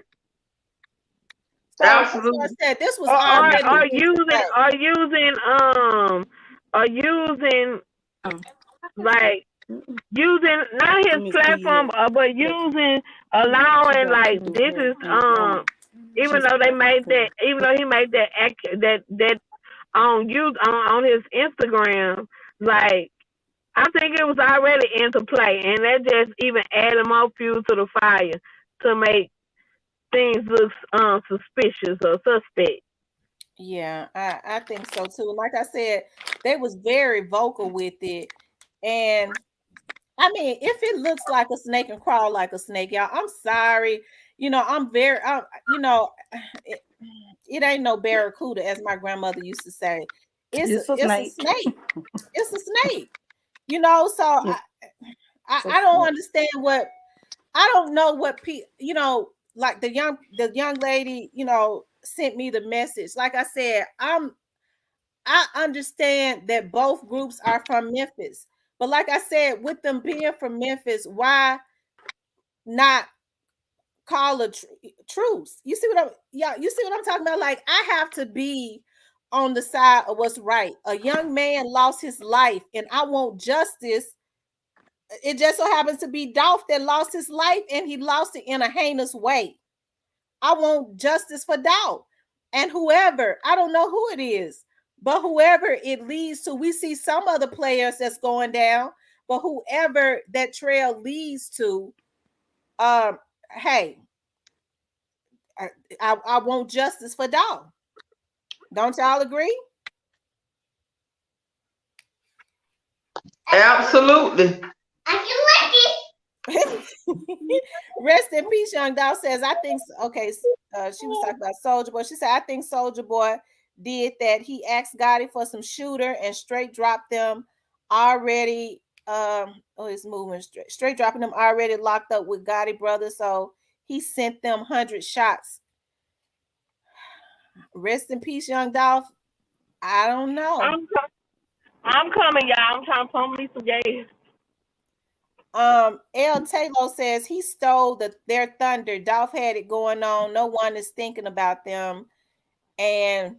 So that's what I Absolutely. said. This was Or or, already or into using play. or using or using Oh, like using not his Miss platform, BS. but Look, using she allowing got like two this hair is on. even She's though they made that for. even though he made that that on you on his Instagram, like I think it was already into play, and that just even added more fuel to the fire to make things look suspicious or suspect. Yeah, I think so too. Like I said, they was very vocal with it. And I mean, if it looks like a snake and crawl like a snake, y'all, I'm sorry. I'm very, it, it ain't no barracuda, as my grandmother used to say. It's a, It's a it's a snake. snake. It's a snake. So It's a I don't snake. understand I don't know what like the young lady, sent me the message. Like I said, I understand that both groups are from Memphis. But like I said, with them being from Memphis, why not call a truce? You see what you see what I'm talking about? Like I have to be on the side of what's right. A young man lost his life and I want justice. It just so happens to be Dolph that lost his life and he lost it in a heinous way. I want justice for Dolph. And whoever, I don't know who it is, but whoever it leads to, we see some other players that's going down, but whoever that trail leads to, hey, I want justice for Dolph. Don't y'all agree? Absolutely. Rest in peace, young Dolph says, I think, okay, she was talking about Soldier Boy. She said, I think Soldier Boy did that. He asked Gotti for some shooter and straight dropped them already. It's moving straight dropping them already locked up with Gotti brothers. So he sent them 100 shots. Rest in peace, young Dolph. I don't know. I'm coming, y'all. I'm trying to pump me some gas. L. Taylor says he stole their thunder. Dolph had it going on. No one is thinking about them. And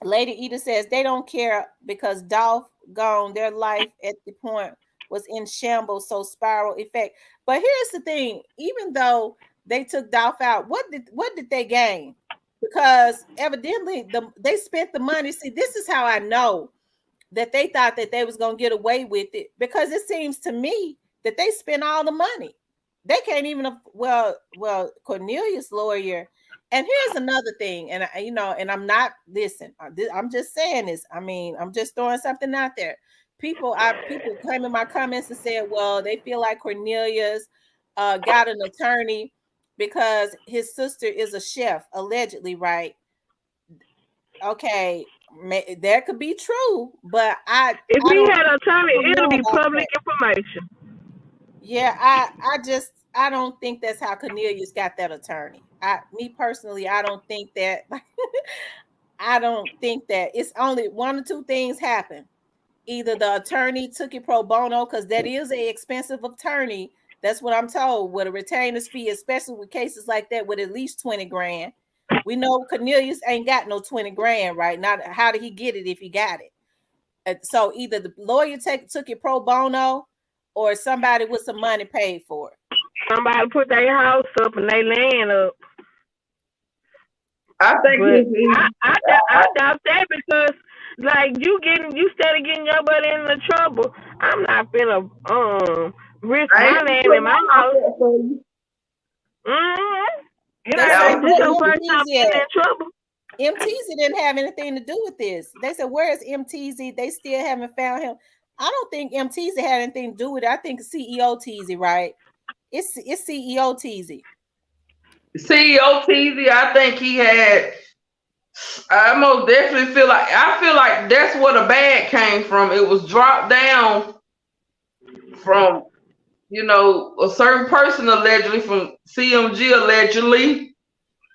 Lady Eda says they don't care because Dolph gone. Their life at the point was in shambles, so spiral effect. But here's the thing: even though they took Dolph out, what did they gain? Because evidently they spent the money. See, this is how I know that they thought that they was gonna get away with it, because it seems to me that they spent all the money. They can't even Cornelius' lawyer. And here's another thing, and and I'm not I'm just saying this. I mean, I'm just throwing something out there. People came in my comments and said, well, they feel like Cornelius got an attorney because his sister is a chef, allegedly, right? Okay, that could be true, but I If I he don't had an attorney, it'll know be about public that. information. Yeah, I don't think that's how Cornelius got that attorney. Me personally, I don't think that. I don't think that. It's only one or two things happen. Either the attorney took it pro bono, because that is a expensive attorney. That's what I'm told, with a retainer's fee, especially with cases like that with at least 20 grand. We know Cornelius ain't got no 20 grand, right? Not how did he get it if he got it? So either the lawyer took it pro bono, or somebody with some money paid for it. Somebody put their house up and they land up. I think But it's, I doubt that because like you steady getting your butt into trouble. I'm not finna risk I my ain't land in putting my all my house. bets on you. Mm-hmm. You They know, say, this is where your Absolutely. first time MTZ getting at? in trouble. MTZ didn't have anything to do with this. They said, where is MTZ? They still haven't found him. I don't think MTZ had anything to do with it. I think CEO TZ, right? It's CEO TZ. CEO TZ, I think he had. I most definitely feel like that's where the bag came from. It was dropped down from a certain person allegedly, from CMG allegedly,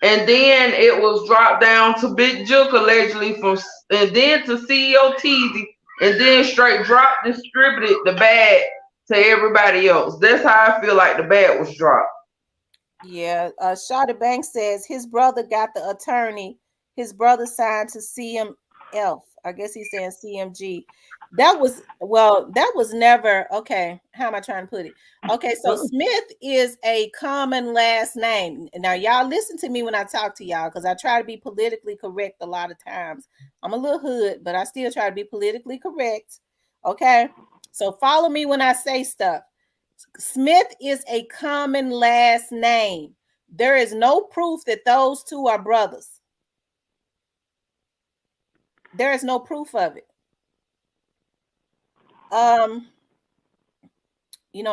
and then it was dropped down to Big Juke allegedly from, and then to CEO Teasy, and then straight drop distributed the bag to everybody else. That's how I feel like the bag was dropped. Yeah, Shada Banks says his brother got the attorney. His brother signed to CMF. I guess he's saying CMG. That was never okay. How am I trying to put it? Okay, so Smith is a common last name. Now, y'all listen to me when I talk to y'all because I try to be politically correct a lot of times. I'm a little hood, but I still try to be politically correct. Okay, so follow me when I say stuff. Smith is a common last name. There is no proof that those two are brothers. There is no proof of it.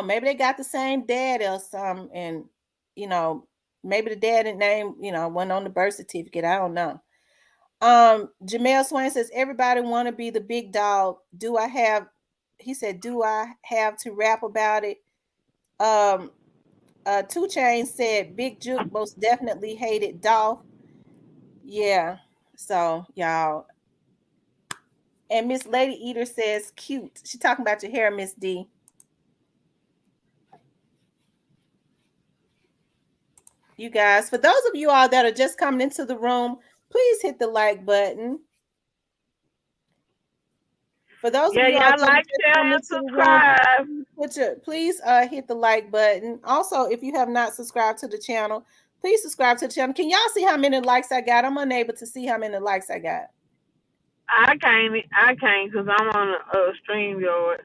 Maybe they got the same dad or something, and maybe the dad and name, went on the birth certificate. I don't know. Jamel Swain says everybody want to be the big dog. He said, do I have to rap about it? 2 Chainz said Big Juke most definitely hated Dolph. Yeah. So y'all. And Miss Lady Eater says cute. She talking about your hair, Miss D. You guys, for those of you all that are just coming into the room, please hit the like button. For those of you all y'all that are like, just share, coming and into the room, subscribe. please hit the like button. Also, if you have not subscribed to the channel, please subscribe to the channel. Can y'all see how many likes I got? I'm unable to see how many likes I got. I can't because I'm on a stream yard.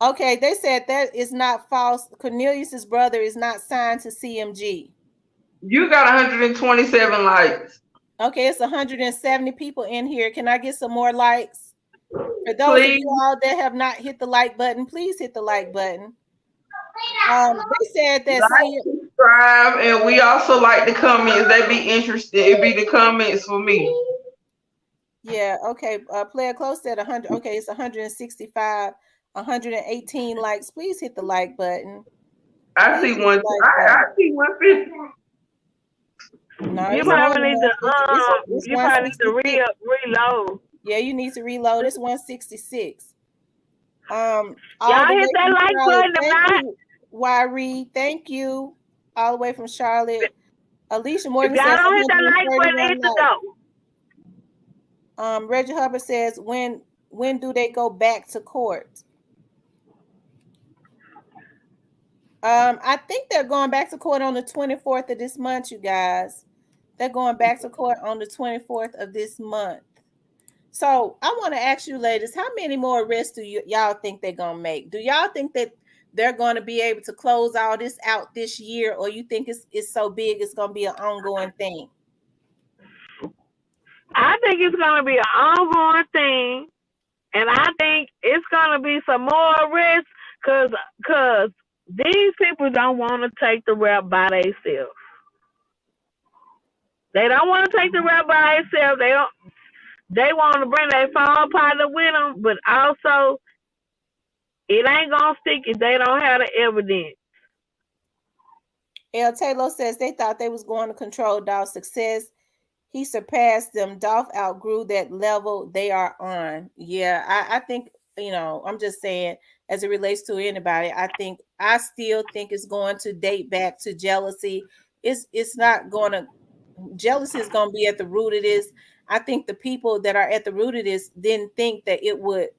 Okay, they said that is not false. Cornelius's brother is not signed to CMG. You got 127 likes. Okay, it's 170 people in here. Can I get some more likes? For those of Please you all that have not hit the like button, please hit the like button. They said that like, subscribe, and we also like the comments. They be interested. It be the comments for me. Yeah, okay. Player close at 100. Okay, it's 165, 118 likes. Please hit the like button. I Please see hit one. the like I button. see 150. No, You it's more probably than need to 150. It's you probably need to 166. reload. Yeah, you need to reload. It's 166. All Y'all the hit way that from like Charlotte. button if Thank not. you, Wyrie. Thank you. All the way from Charlotte. Alicia If Morgan y'all says don't hit that like button, 131 hit the likes. Reggie Hubbard says when do they go back to court? I think they're going back to court on the 24th of this month, you guys. They're going back to court on the 24th of this month. So I want to ask you ladies, how many more arrests do y'all think they're going to make? Do y'all think that they're going to be able to close all this out this year, or you think it's so big it's going to be an ongoing thing? I think it's gonna be an ongoing thing, and I think it's gonna be some more risks, cause these people don't want to take the rap by themselves. They don't want to take the rap by themselves. They want to bring their phone partner with them, but also it ain't gonna stick if they don't have the evidence. L. Taylor says they thought they was going to control Dolph's success. He surpassed them. Dolph outgrew that level they are on. Yeah, I think, I'm just saying, as it relates to anybody, I still think it's going to date back to jealousy. It's not going to, jealousy is going to be at the root of this. I think the people that are at the root of this didn't think that it would,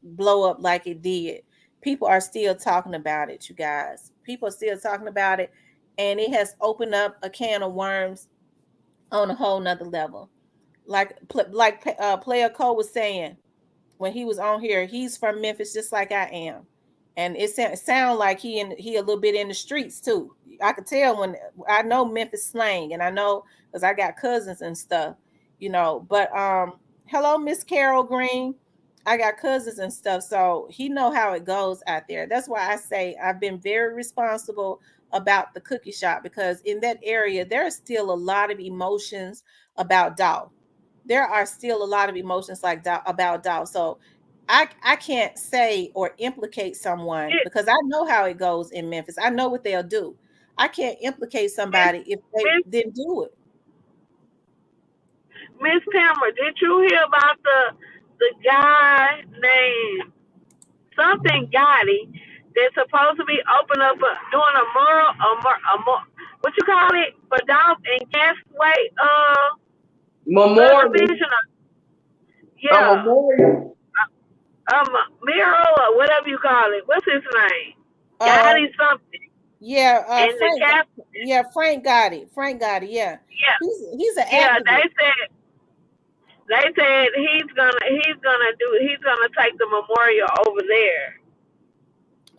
blow up like it did. People are still talking about it, you guys. People are still talking about it, and it has opened up a can of worms on a whole nother level. Player Cole was saying when he was on here, he's from Memphis just like I am, and it sound like he a little bit in the streets too. I could tell when I know Memphis slang, and I know because I got cousins and stuff, But hello, Miss Carol Green. I got cousins and stuff, so he know how it goes out there. That's why I say I've been very responsible about the cookie shop, because in that area there are still a lot of emotions about Dolph. There are still a lot of emotions about Dolph. So I can't say or implicate someone It, because I know how it goes in Memphis. I know what they'll do. I can't implicate somebody if they Miss didn't do it. Miss Tamara, did you hear about the guy named something Gotti that's supposed to be open up doing a what you call it, for Dolph and Castaway Memorial, subdivision? a Yeah, memorial. um, Miro or whatever you call it. What's his name? Uh, Gotti something. yeah, And the cast, Yeah, Frank got it. Frank got it. Yeah, yeah, he's an yeah. activist. They said he's gonna take the memorial over there.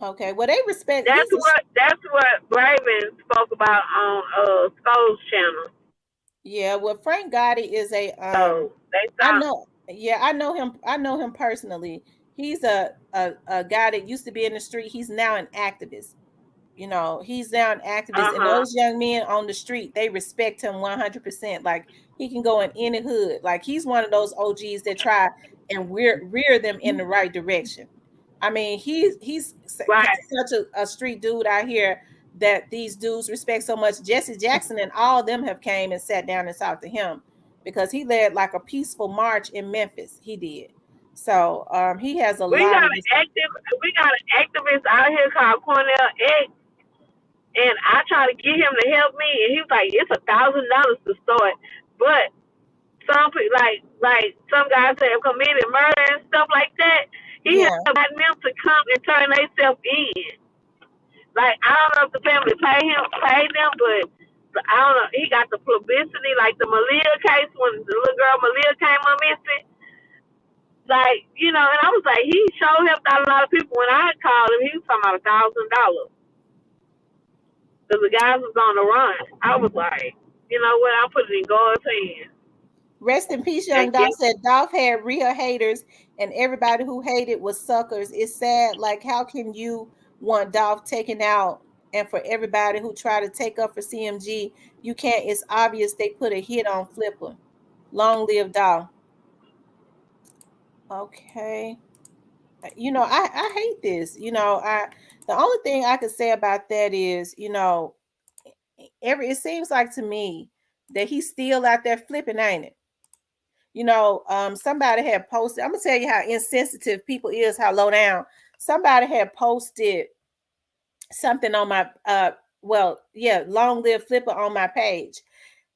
Okay, well they respect. That's what Raven spoke about on Skull's channel. Yeah, well Frank Gotti is a So they I thought, know. Yeah, I know him. I know him personally. He's a guy that used to be in the street. He's now an activist. You know, he's now an activist, and uh-huh, those young men on the street, they respect him 100%. Like he can go in any hood. Like he's one of those OGs that try and rear them in the right direction. I mean, he's right. such a street dude out here that these dudes respect so much. Jesse Jackson and all of them have came and sat down and talked to him because he led like a peaceful march in Memphis. He did. So he has a We lot got of an active, we got an activist out here called Cornell X, and I try to get him to help me, and he was like, it's $1,000 to start, but some people like some guys that have committed murder and stuff like that. He has yeah, gotten them to come and turn themselves in. Like I don't know if the family paid them, but I don't know. He got the publicity, like the Malia case when the little girl Malia came up missing. Like and I was like, he sure helped out a lot of people. When I called him, he was talking about $1,000 because the guys was on the run. I was like, you know what? I put it in God's hands. rest in peace, And young Dolph said Dolph had real haters and everybody who hated was suckers. It's sad. Like, how can you want Dolph taken out? And for everybody who try to take up for CMG, you can't. It's obvious they put a hit on Flipper. Long live Dolph. Okay. I hate this. The only thing I could say about that is, it seems like to me that he's still out there flipping, ain't it? Somebody had posted. I'm gonna tell you how insensitive people is, how low down. Somebody had posted something on my long live Flipper on my page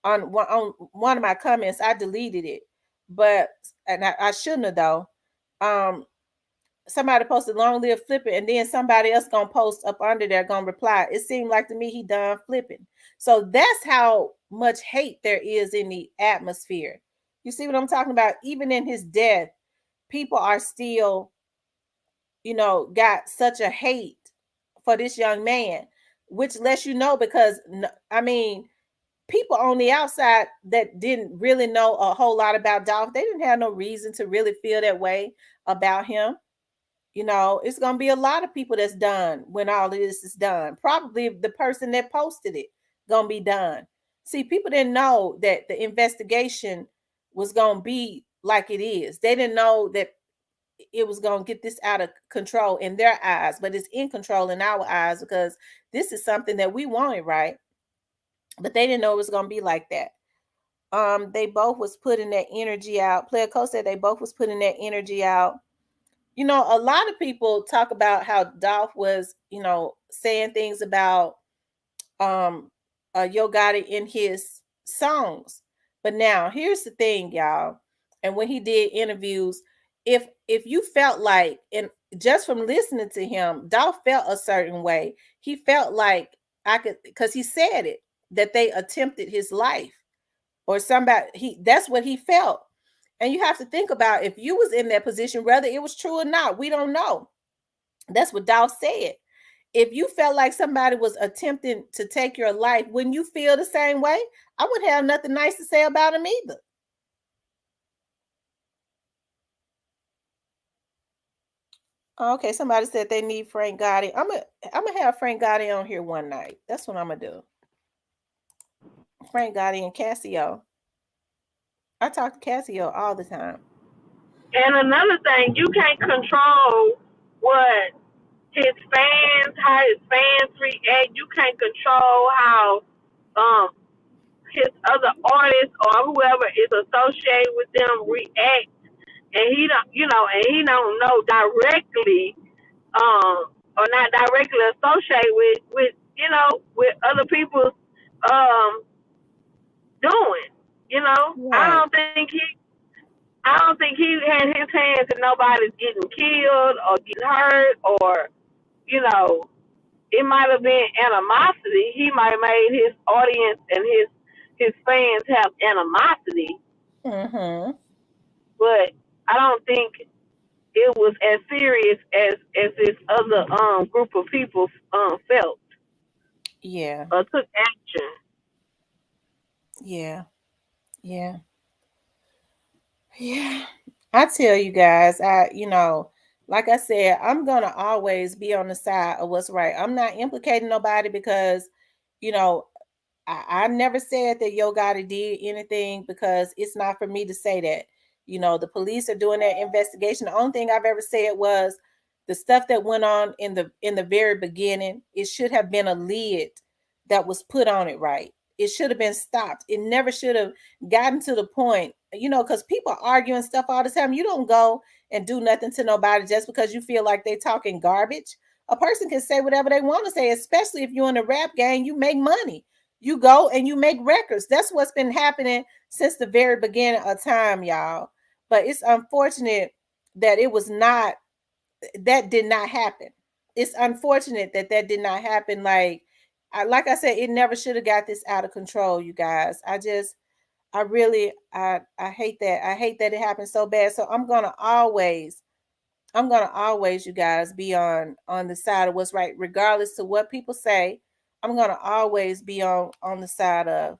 on one of my comments. I deleted it, but and I shouldn't have though. Somebody posted long live Flipper, and then somebody else gonna post up under there gonna reply. It seemed like to me he done flipping. So that's how much hate there is in the atmosphere. You see what I'm talking about? Even in his death, people are still, got such a hate for this young man, which lets you know because I mean, people on the outside that didn't really know a whole lot about Dolph, they didn't have no reason to really feel that way about him. It's gonna be a lot of people that's done when all of this is done. Probably the person that posted it gonna be done. See, people didn't know that the investigation was gonna be like it is. They didn't know that it was gonna get this out of control in their eyes, but it's in control in our eyes because this is something that we wanted, right? But they didn't know it was gonna be like that. They both was putting that energy out. Player Co said they both was putting that energy out. A lot of people talk about how Dolph was, saying things about Yo Gotti in his songs. But now here's the thing, y'all. And when he did interviews, if you felt like, and just from listening to him, Dolph felt a certain way. He felt like I could, because he said it, that they attempted his life or somebody, that's what he felt. And you have to think about if you was in that position, whether it was true or not, we don't know. That's what Dolph said. If you felt like somebody was attempting to take your life, wouldn't you feel the same way? I wouldn't have nothing nice to say about him either. Okay, somebody said they need Frank Gotti. I'm gonna have Frank Gotti on here one night. That's what I'm gonna do. Frank Gotti and Casio. I talk to Casio all the time. And another thing, you can't control what his fans, how his fans react. You can't control how um his other artists or whoever is associated with them react, and he don't, and he don't know directly, or not directly associated with with other people's um doing. Right. I don't think he had his hands in nobody's getting killed or getting hurt, or you know it might have been animosity. He might have made his audience and his fans have animosity, Mm-hmm. but I don't think it was as serious as this other group of people felt Yeah. or took action. Yeah. Yeah. Yeah. I tell you guys, like I said, I'm gonna always be on the side of what's right. I'm not implicating nobody because, you know, I never said that Yo Gotti did anything because it's not for me to say that. The police are doing their investigation. The only thing I've ever said was the stuff that went on in the very beginning, it should have been a lid that was put on it, right. It should have been stopped. It never should have gotten to the point, because people argue and stuff all the time. You don't go and do nothing to nobody just because you feel like they talking garbage. A person can say whatever they want to say, especially if you're in the rap game, you make money. You go and you make records. That's what's been happening since the very beginning of time, y'all. But it's unfortunate that it was not, that did not happen. It's unfortunate that that did not happen. Like I said, it never should have got this out of control, you guys. I really, I hate that. I hate that it happened so bad. So I'm gonna always, you guys, be on the side of what's right, regardless to what people say. I'm gonna always be on the side of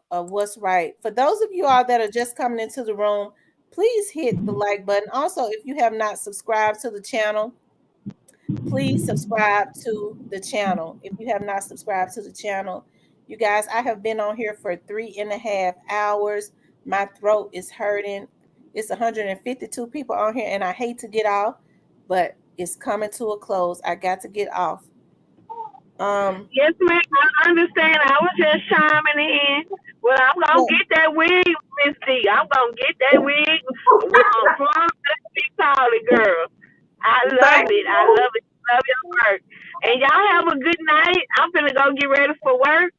what's right. For those of you all that are just coming into the room, please hit the like button. Also, if you have not subscribed to the channel, please subscribe to the channel. If you have not subscribed to the channel, you guys, I have been on here for 3.5 hours. My throat is hurting. It's 152 people on here, and I hate to get off, but it's coming to a close. I got to get off. Yes, ma'am. I understand. I was just chiming in. Well, I'm gonna Well, get that wig, Miss D. I'm gonna get that wig from the Charlie girl. I love Thank it. I you. love it. Love your work. And y'all have a good night. I'm gonna go get ready for work.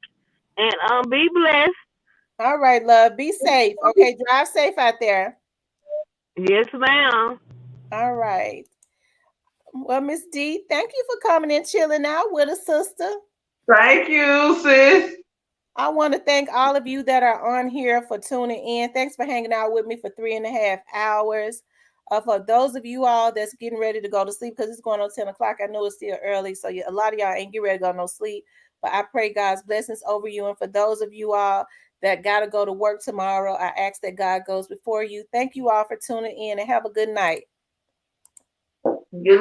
And be blessed. all right, love. Be safe. Okay, drive safe out there. Yes, ma'am. All right. Well, Miss D, thank you for coming and chilling out with us, sister. Thank you, sis. I want to thank all of you that are on here for tuning in. Thanks for hanging out with me for 3.5 hours. For those of you all that's getting ready to go to sleep, because it's going on 10 o'clock, I know it's still early, so a lot of y'all ain't getting ready to go no sleep. But I pray God's blessings over you. And for those of you all that got to go to work tomorrow, I ask that God goes before you. Thank you all for tuning in and have a good night. Good